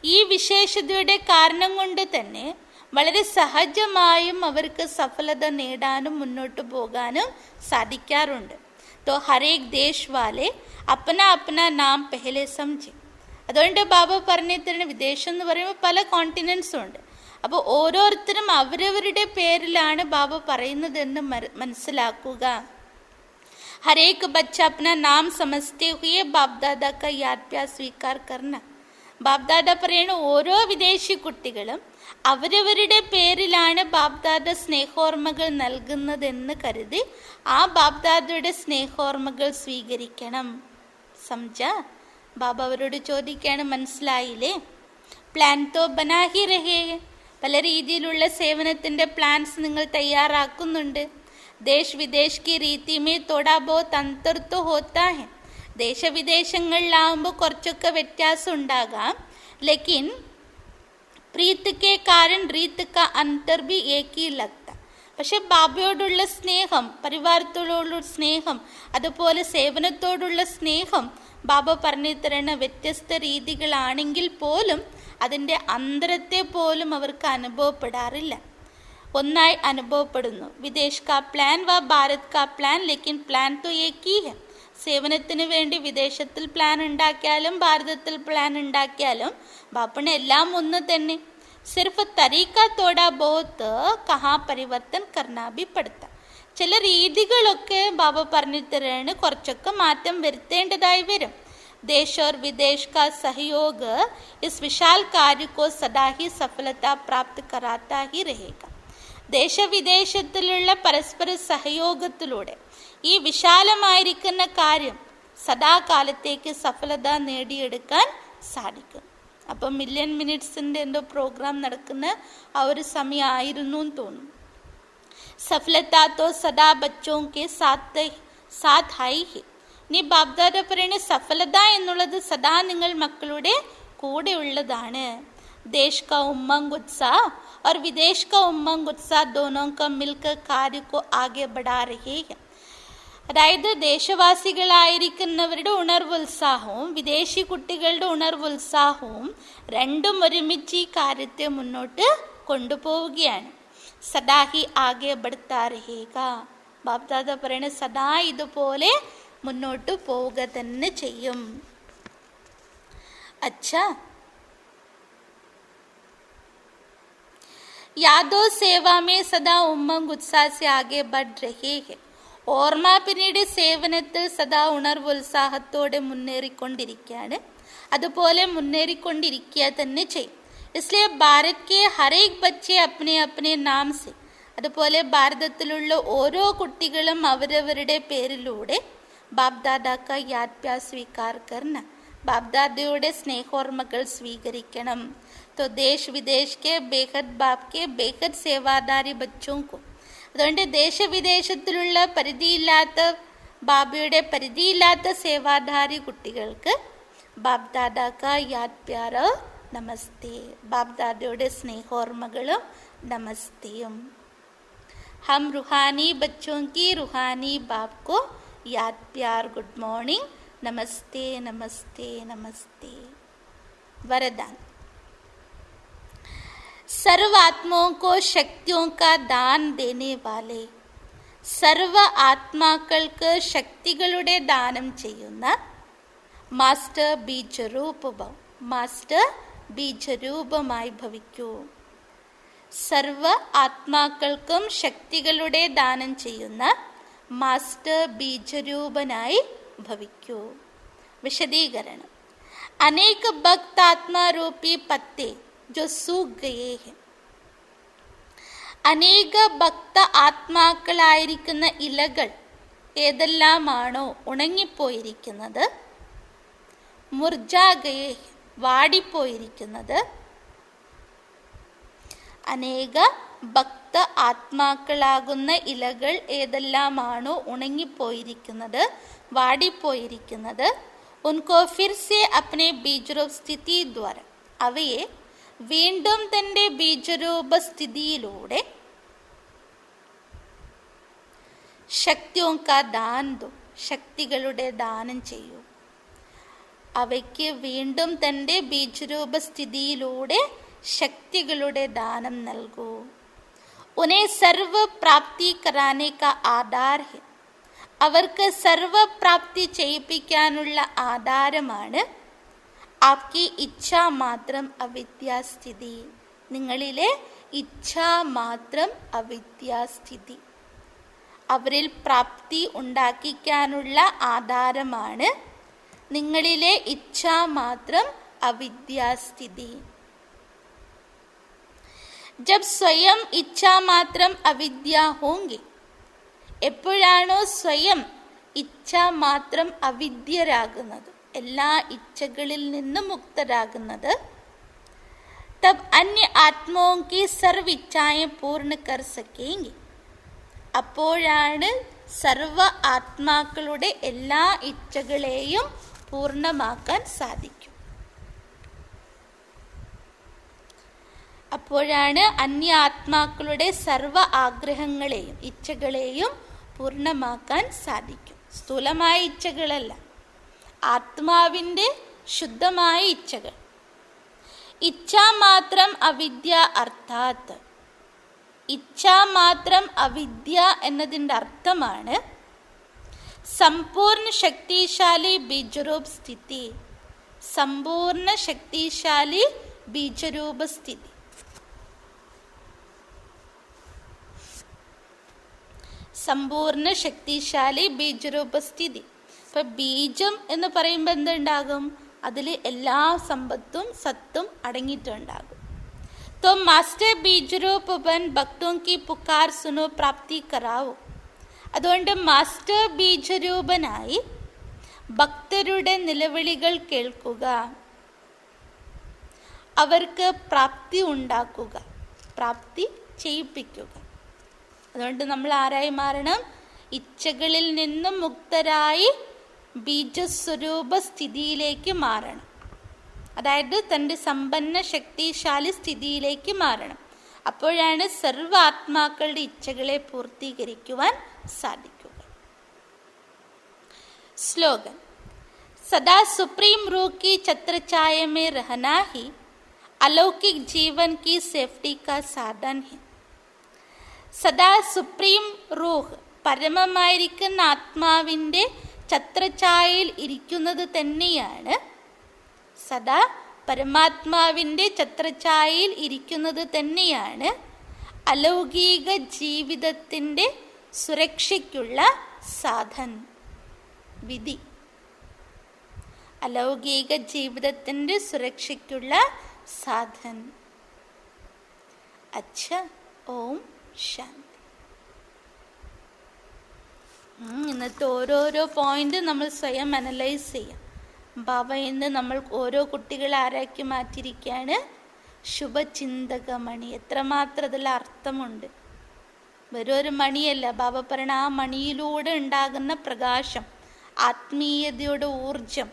ഈ വിശേഷതയുടെ കാരണം കൊണ്ട് തന്നെ വളരെ സഹജമായും അവർക്ക് സഫലത നേടാനും മുന്നോട്ട് പോകാനും സാധിക്കാറുണ്ട്. तो हर एक देश वाले अपना अपना नाम पहले समझे. അതുകൊണ്ട് ബാബ പറഞ്ഞു തരുന്ന വിദേശം എന്ന് പറയുമ്പോൾ പല കോണ്ടിനെൻസും ഉണ്ട്. അപ്പോൾ ഓരോരുത്തരും അവരവരുടെ പേരിലാണ് ബാബ പറയുന്നതെന്ന് മനസ്സിലാക്കുക. हर एक बच्चा अपना नाम समझते हुए बाप दादा का याद प्यार स्वीकार करना. ബാബ്ദാദ പറയുന്ന ഓരോ വിദേശി കുട്ടികളും അവരവരുടെ പേരിലാണ് ബാബ്ദാദ സ്നേഹോർമ്മകൾ നൽകുന്നതെന്ന് കരുതി ആ ബാബ്ദാദയുടെ സ്നേഹോർമ്മകൾ സ്വീകരിക്കണം. സംജ? ബാബ അവരോട് ചോദിക്കാണ്, മനസ്സിലായില്ലേ? പ്ലാൻ തോ ബനാഹി രഹേ. പല രീതിയിലുള്ള സേവനത്തിൻ്റെ പ്ലാൻസ് നിങ്ങൾ തയ്യാറാക്കുന്നുണ്ട്. ദേശ് വിദേശ് കി രീതി മേ തോടാ ബഹുത് അന്തർ തോ ഹോത്താ ഹൈ. ദേശവിദേശങ്ങളിലാവുമ്പോൾ കുറച്ചൊക്കെ വ്യത്യാസം ഉണ്ടാകാം. ലേക്കിൻ പ്രീത് കെ കാരൺ റീത് കാ അന്തർ ബി ഏക് ഹി ലഗ്താ. പക്ഷെ ബാബയോടുള്ള സ്നേഹം, പരിവാരത്തോടുള്ള സ്നേഹം, അതുപോലെ സേവനത്തോടുള്ള സ്നേഹം ബാബ പറഞ്ഞു തരുന്ന വ്യത്യസ്ത രീതികളാണെങ്കിൽ പോലും അതിൻ്റെ അന്തരത്തെ പോലും അവർക്ക് അനുഭവപ്പെടാറില്ല, ഒന്നായി അനുഭവപ്പെടുന്നു. വിദേശ് കാ പ്ലാൻ വ ഭാരത് കാ പ്ലാൻ, ലേക്കിൻ പ്ലാൻ തോ ഏക് ഹി ഹൈ. സേവനത്തിന് വേണ്ടി വിദേശത്തിൽ പ്ലാൻ ഉണ്ടാക്കിയാലും ഭാരതത്തിൽ പ്ലാൻ ഉണ്ടാക്കിയാലും ബാപ്പന് എല്ലാം ഒന്ന് തന്നെ. സിർഫ് തരീക്ക തോടാ ബഹുത്ത് കഹാ പരിവർത്തൻ കർണാ ബി പടുത്ത. ചില രീതികളൊക്കെ ബാബ പറഞ്ഞു തരാണ്, കുറച്ചൊക്കെ മാറ്റം വരുത്തേണ്ടതായി വരും. ദേശ് और विदेश का सहयोग इस विशाल कार्य को सदा ही सफलता प्राप्त कराता ही रहेगा. ദേശവിദേശത്തിലുള്ള പരസ്പര സഹയോഗത്തിലൂടെ ഈ വിശാലമായിരിക്കുന്ന കാര്യം സദാകാലത്തേക്ക് സഫലത നേടിയെടുക്കാൻ സാധിക്കും. അപ്പം മില്യൺ മിനിറ്റ്സിൻ്റെ എന്തോ പ്രോഗ്രാം നടക്കുന്ന ആ ഒരു സമയമായിരുന്നു എന്ന് തോന്നുന്നു. സഫലത തോ സദാ ബച്ചോ കെ സാത്ത് ഹായി ഹി. ഇനി ബാബ്ദാദ പറയുന്ന സഫലത എന്നുള്ളത് സദാ നിങ്ങൾ മക്കളുടെ കൂടെ ഉള്ളതാണ്. ദേശ് കാ ഉമ്മംഗ് उत्साह और विदेश का उमंग उत्साह दोनों का मिलकर कार्य को आगे बढ़ा रहे हैं. അതായത് ദേശവാസികളായിരിക്കുന്നവരുടെ ഉണർവുത്സാഹവും വിദേശി കുട്ടികളുടെ ഉണർവുത്സാഹവും രണ്ടും ഒരുമിച്ച് ഈ കാര്യത്തെ മുന്നോട്ട് കൊണ്ടുപോവുകയാണ്. സദാ ഹി ആകെ ബഡ്താ രഹേഗ. ബാബ്ദാദ പറയുന്നത് സദാ ഇതുപോലെ മുന്നോട്ട് പോവുക തന്നെ ചെയ്യും. അച്ഛാ, യാദോ സേവാ മേ സദാ ഉമ്മംഗ് उत्साह से आगे बढ़ रहे हैं. ഓർമ്മ പിന്നീട് സേവനത്തിൽ സദാ ഉണർവുത്സാഹത്തോടെ മുന്നേറിക്കൊണ്ടിരിക്കുകയാണ്. അതുപോലെ മുന്നേറിക്കൊണ്ടിരിക്കുക തന്നെ ചെയ്യും. इसलिए भारत के हर एक बच्चे अपने अपने नाम से, അതുപോലെ ഭാരതത്തിലുള്ള ഓരോ കുട്ടികളും അവരവരുടെ പേരിലൂടെ ബാബ്ദാദാക്ക യാദ് പ്യാർ സ്വീകാർ കർണ, ബാബ്ദാദയുടെ സ്നേഹോർമ്മകൾ സ്വീകരിക്കണം. तो देश विदेश के बेहद बाप के बेहद सेवादारी बच्चों को, അതുകൊണ്ട് ദേശവിദേശത്തിലുള്ള പരിധിയില്ലാത്ത ബാബയുടെ പരിധിയില്ലാത്ത സേവാധാരി കുട്ടികൾക്ക് ബാബ്ദാദാക്ക യാദ് പ്യാർ നമസ്തേ, ബാബ്ദാദയുടെ സ്നേഹോർമ്മകളും നമസ്തേയും. हम रूहानी बच्चों की रूहानी बाप को याद प्यार गुड मॉर्निंग, नमस्ते नमस्ते नमस्ते. वरदान. सर्व आत्माओं को शक्तियों का दान देने वाले, സർവ ആത്മാക്കൾക്ക് ശക്തികളുടെ ദാനം ചെയ്യുന്ന മാസ്റ്റർ ബീജരൂപം, മാസ്റ്റർ ബീജരൂപമായി ഭവിക്കൂ. സർവ ആത്മാക്കൾക്കും ശക്തികളുടെ ദാനം ചെയ്യുന്ന മാസ്റ്റർ ബീജരൂപനായി ഭവിക്കൂ. വിശദീകരണം. അനേക ഭക്ത ആത്മാരൂപി പത്തേ जो सूख गए हैं. അനേക ഭക്ത ആത്മാക്കളായിരിക്കുന്ന ഇലകൾ ഏതെല്ലാമാണോ ഉണങ്ങിപ്പോയിരിക്കുന്നത്, മുർജാഗയെ വാടിപ്പോയിരിക്കുന്നത്, അനേക ഭക്ത ആത്മാക്കളാകുന്ന ഇലകൾ ഏതെല്ലാമാണോ ഉണങ്ങിപ്പോയിരിക്കുന്നത്, വാടിപ്പോയിരിക്കുന്നത്, ഉൻകോ ഫിർ സെ അപ്നെ ബീജരൂപ സ്ഥിതി ദ്വാര, അവയെ വീണ്ടും തൻ്റെ ബീജരൂപസ്ഥിതിയിലൂടെ ശക്തിയോ കാ ദാൻ ദോ, ശക്തികളുടെ ദാനം ചെയ്യൂ. അവയ്ക്ക് വീണ്ടും തൻ്റെ ബീജരൂപസ്ഥിതിയിലൂടെ ശക്തികളുടെ ദാനം നൽകൂ. ഉനെ സർവപ്രാപ്തി കരാനെ കാ ആധാർ ഹെ, അവർക്ക് സർവപ്രാപ്തി ചെയ്യിപ്പിക്കാനുള്ള ആധാരമാണ് ആപ്കി ഇച്ഛാ മാത്രം അവിദ്യാസ്ഥിതി, നിങ്ങളിലെ ഇച്ഛാ മാത്രം അവിദ്യാസ്ഥിതി. അവരിൽ പ്രാപ്തി ഉണ്ടാക്കിക്കാനുള്ള ആധാരമാണ് നിങ്ങളിലെ ഇച്ഛാമാത്രം അവിദ്യാസ്ഥിതി. जब स्वयं इच्छामात्रम अविद्या होंगे, എപ്പോഴാണോ സ്വയം ഇച്ഛാമാത്രം അവിദ്യരാകുന്നത്, എല്ലാ ഇച്ഛകളിൽ നിന്നും മുക്തരാകുന്നത്, तब अन्य आत्माओं की सर्व इच्छाएं पूर्ण कर सकेंगे, അപ്പോഴാണ് സർവ ആത്മാക്കളുടെ എല്ലാ ഇച്ഛകളെയും പൂർണ്ണമാക്കാൻ സാധിക്കും. അപ്പോഴാണ് അന്യ ആത്മാക്കളുടെ സർവ ആഗ്രഹങ്ങളെയും ഇച്ഛകളെയും പൂർണ്ണമാക്കാൻ സാധിക്കും. സ്ഥൂലമായ ഇച്ഛകളല്ല, ആത്മാവിൻ്റെ ശുദ്ധമായ ഇച്ഛകൾ. ഇച്ഛാമാത്രം അവിദ്യ അർത്ഥാത്, ഇച്ഛാമാത്രം അവിദ്യ എന്നതിൻ്റെ അർത്ഥമാണ് സമ്പൂർണ്ണ ശക്തിശാലി ബീജരൂപ സ്ഥിതി. സമ്പൂർണ്ണ ശക്തിശാലി ബീജരൂപ സ്ഥിതി. സമ്പൂർണ്ണ ശക്തിശാലി ബീജരൂപസ്ഥിതി. ഇപ്പൊ ബീജം എന്ന് പറയുമ്പോൾ എന്തുണ്ടാകും? അതിൽ എല്ലാ സമ്പത്തും സത്തും അടങ്ങിയിട്ടുണ്ടാകും. तो മാസ്റ്റർ ബീജരൂപ ബൻ ഭക്തോं की पुकार सुनो प्राप्ति कराओ. അതുകൊണ്ട് മാസ്റ്റർ ബീജരൂപനായി ഭക്തരുടെ നിലവിളികൾ കേൾക്കുക, അവർക്ക് പ്രാപ്തി ഉണ്ടാക്കുക, പ്രാപ്തി ചെയ്യിപ്പിക്കുക. അതുകൊണ്ട് നമ്മൾ ആരായി മാറണം? ഇച്ഛകളിൽ നിന്നും മുക്തരായി ബീജസ്വരൂപ സ്ഥിതിയിലേക്ക് മാറണം. അതായത് തൻ്റെ സമ്പന്ന ശക്തിശാലി സ്ഥിതിയിലേക്ക് മാറണം. അപ്പോഴാണ് സർവ ആത്മാക്കളുടെ ഇച്ഛകളെ പൂർത്തീകരിക്കുവാൻ സാധിക്കുക. സ്ലോഗൻ: സദാ സുപ്രീം रूह की छत्रछाया में रहना ही अलौकिक जीवन की सेफ्टी का साधन है. സദാ സുപ്രീം റൂഹ്, പരമമായിരിക്കുന്ന ആത്മാവിൻ്റെ ഛത്രഛായയിൽ ഇരിക്കുന്നത് തന്നെയാണ്, സദാ പരമാത്മാവിൻ്റെ ഛത്രഛായയിൽ ഇരിക്കുന്നത് തന്നെയാണ് അലൗകിക ജീവിതത്തിൻ്റെ സുരക്ഷയ്ക്കുള്ള സാധൻ, വിധി. അലൗകിക ജീവിതത്തിൻ്റെ സുരക്ഷയ്ക്കുള്ള സാധൻ. അച്ഛ, ഓം ശാന്തി. ഇന്നത്തെ ഓരോരോ പോയിന്റ് നമ്മൾ സ്വയം അനലൈസ് ചെയ്യാം. ബാബ ഇന്ന് നമ്മൾ ഓരോ കുട്ടികളെ ആരാക്കി മാറ്റിയിരിക്കുകയാണ്? ശുഭചിന്തകമണി. എത്രമാത്രം അതിൽ അർത്ഥമുണ്ട്. വെറും ഒരു മണിയല്ല, ബാബ പറയണ ആ മണിയിലൂടെ ഉണ്ടാകുന്ന പ്രകാശം, ആത്മീയതയുടെ ഊർജം,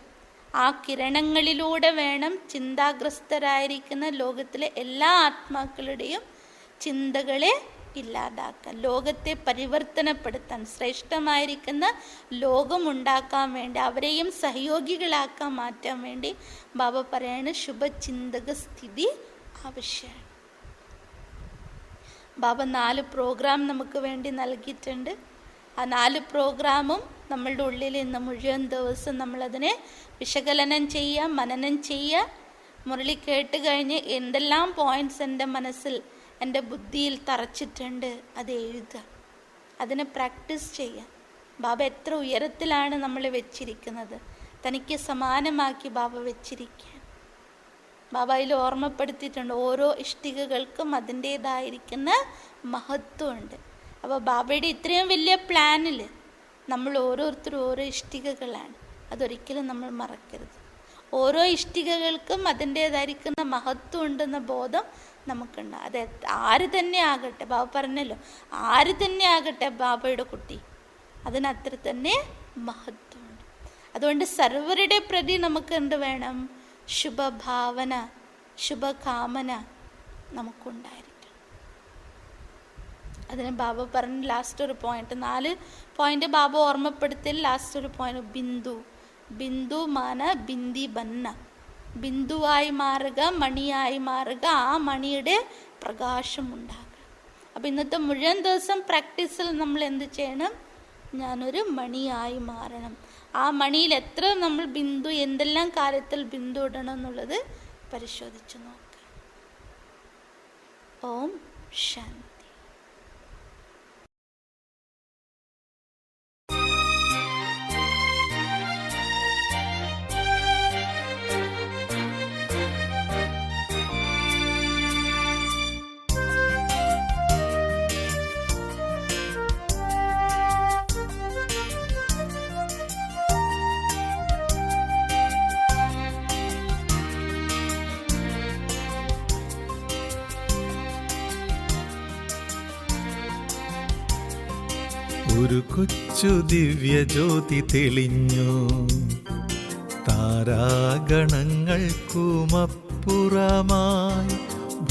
ആ കിരണങ്ങളിലൂടെ വേണം ചിന്താഗ്രസ്തരായിരിക്കുന്ന ലോകത്തിലെ എല്ലാ ആത്മാക്കളുടെയും ചിന്തകളെ ഇല്ലാതാക്കാൻ, ലോകത്തെ പരിവർത്തനപ്പെടുത്താൻ, ശ്രേഷ്ഠമായിരിക്കുന്ന ലോകമുണ്ടാക്കാൻ വേണ്ടി, അവരെയും സഹയോഗികളാക്കാൻ മാറ്റാൻ വേണ്ടി ബാബ പറയാണ് ശുഭചിന്തക സ്ഥിതി ആവശ്യമാണ്. ബാബ 4 പ്രോഗ്രാം നമുക്ക് വേണ്ടി നൽകിയിട്ടുണ്ട്. ആ 4 പ്രോഗ്രാമും നമ്മളുടെ ഉള്ളിൽ ഇന്ന് മുഴുവൻ ദിവസം നമ്മളതിനെ വിശകലനം ചെയ്യുക, മനനം ചെയ്യുക. മുരളി കേട്ട് കഴിഞ്ഞ് എന്തെല്ലാം പോയിന്റ്സ് എൻ്റെ മനസ്സിൽ, എൻ്റെ ബുദ്ധിയിൽ തറച്ചിട്ടുണ്ട്, അത് എഴുതുക, അതിനെ പ്രാക്ടീസ് ചെയ്യുക. ബാബ എത്ര ഉയരത്തിലാണ് നമ്മൾ വെച്ചിരിക്കുന്നത്, തനിക്ക് സമാനമാക്കി ബാബ വെച്ചിരിക്കുക. ബാബ അതിൽ ഓർമ്മപ്പെടുത്തിയിട്ടുണ്ട്, ഓരോ ഇഷ്ടികകൾക്കും അതിൻ്റേതായിരിക്കുന്ന മഹത്വമുണ്ട്. അപ്പോൾ ബാബയുടെ ഇത്രയും വലിയ പ്ലാനിൽ നമ്മൾ ഓരോരുത്തരും ഓരോ ഇഷ്ടികകളാണ്, അതൊരിക്കലും നമ്മൾ മറക്കരുത്. ഓരോ ഇഷ്ടികകൾക്കും അതിൻ്റേതായിരിക്കുന്ന മഹത്വം ഉണ്ടെന്ന ബോധം നമുക്കുണ്ട്. അത് ആര് തന്നെ ആകട്ടെ, ബാബ പറഞ്ഞല്ലോ, ആര് തന്നെ ആകട്ടെ ബാബയുടെ കുട്ടി, അതിനത്ര തന്നെ മഹത്വമുണ്ട്. അതുകൊണ്ട് സർവരുടെ പ്രതി നമുക്ക് എന്ത് വേണം? ശുഭഭാവന, ശുഭകാമന നമുക്കുണ്ടായിരിക്കണം. അതിന് ബാബ പറഞ്ഞ ലാസ്റ്റ് ഒരു പോയിന്റ്, 4 പോയിന്റ് ബാബ ഓർമ്മപ്പെടുത്തിയ ലാസ്റ്റ് ഒരു പോയിന്റ്, ബിന്ദു. ബിന്ദു മാന ബിന്ദി ബന്ന, ബിന്ദുവായി മാറുക, മണിയായി മാറുക, ആ മണിയുടെ പ്രകാശം ഉണ്ടാകുക. അപ്പം ഇന്നത്തെ മുഴുവൻ ദിവസം പ്രാക്ടീസിൽ നമ്മൾ എന്ത് ചെയ്യണം? ഞാനൊരു മണിയായി മാറണം. ആ മണിയിൽ എത്ര നമ്മൾ ബിന്ദു, എന്തെല്ലാം കാര്യത്തിൽ ബിന്ദു ഇടണം എന്നുള്ളത് പരിശോധിച്ച് നോക്കുക. ഓം ശാന്തി. ഒരു കൊച്ചു ദിവ്യജ്യോതി തെളിഞ്ഞു. താരാഗണങ്ങൾക്കുമപ്പുറമായി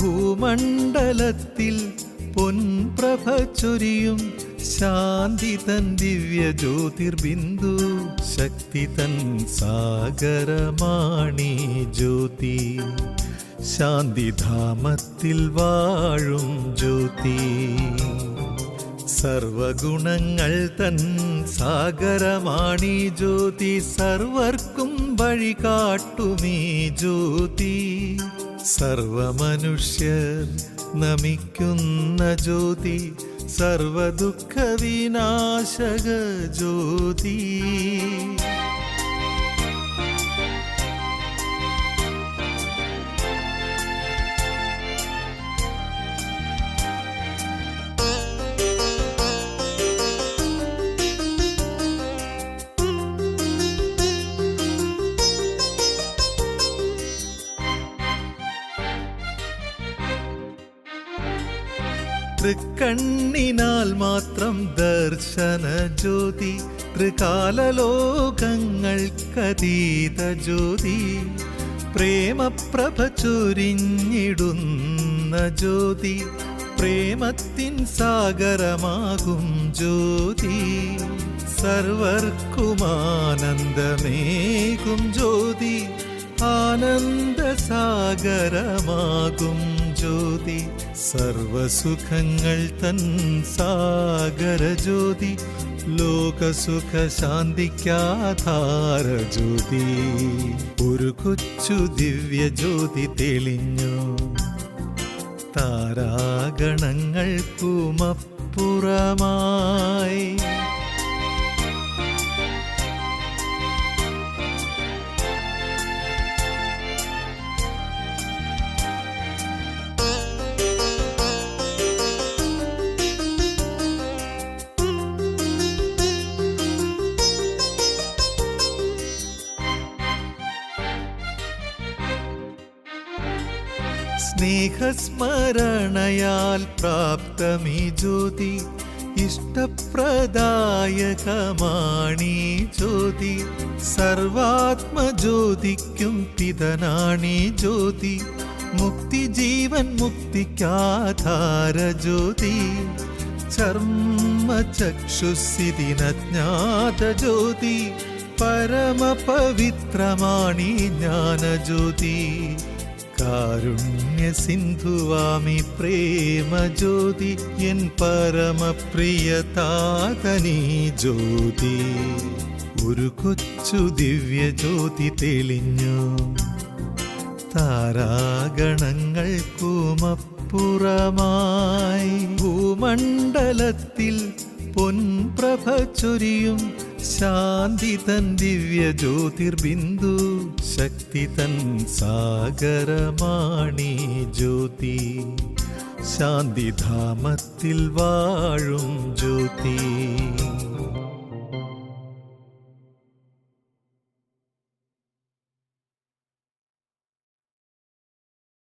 ഭൂമണ്ഡലത്തിൽ പൊൻപ്രഭ ചൊരിയും ശാന്തി തൻ ദിവ്യ ജ്യോതിർബിന്ദു. ശക്തി തൻ സാഗരമാണി ജ്യോതി. ശാന്തിധാമത്തിൽ വാഴും ജ്യോതി. സർവഗുണങ്ങൾ തൻ സാഗരമാണി ജ്യോതി. സർവർക്കും വഴി കാട്ടുമീ ജ്യോതി. സർവമനുഷ്യർ നമിക്കുന്ന ജ്യോതി. സർവദുഃഖ വിനാശക ജ്യോതി. തൃക്കണ്ണിനാൽ മാത്രം ദർശന ജ്യോതി. ത്രികാലലോകങ്ങൾക്കതീത ജ്യോതി. പ്രേമപ്രഭ ചൊരിഞ്ഞിടുന്ന ജ്യോതി. പ്രേമത്തിൻ സാഗരമാകും ജ്യോതി. സർവർക്കുമാനന്ദമേകും ജ്യോതി. ആനന്ദസാഗരമാകും ജ്യോതി. സർവസുഖങ്ങൾ തൻ സാഗര ജ്യോതി. ലോകസുഖ ശാന്തിക്കാധാര ജ്യോതി. ഒരു കൊച്ചു ദിവ്യ ജ്യോതി തെളിഞ്ഞു. താരാഗണങ്ങൾക്കുമപ്പുറമായി സ്നേഹസ്മരണയാൽ പ്രാപ്തമീ ജ്യോതി. ഇഷ്ടപ്രദായകമാണീ ജ്യോതി. സർവാത്മജ്യോതിക്കും പിതനാണീ ജ്യോതി. മുക്തി ജീവൻ മുക്തിക്കാധാര ജ്യോതി. ചർമ്മചക്ഷുസിദിനജ്ഞാത ജ്യോതി. പരമപവിത്രമാണീ ജ്ഞാനജ്യോതി. കാരുണ്യ സിന്ധുവാമി പ്രേമ ജ്യോതി. എൻ പരമപ്രിയതാതനീ ജ്യോതി. ഒരു കൊച്ചു ദിവ്യ ജ്യോതി തെളിഞ്ഞു. താരാഗണങ്ങൾക്കുമപ്പുറമായി ഭൂമണ്ഡലത്തിൽ പൊൻപ്രഭ ചൊരിയും ശാന്തി തൻ ദിവ്യ ജ്യോതിർബിന്ദു. ശക്തി തൻ സാഗരമാണി ജ്യോതി. ശാന്തിധാമത്തിൽ വാഴും ജ്യോതി.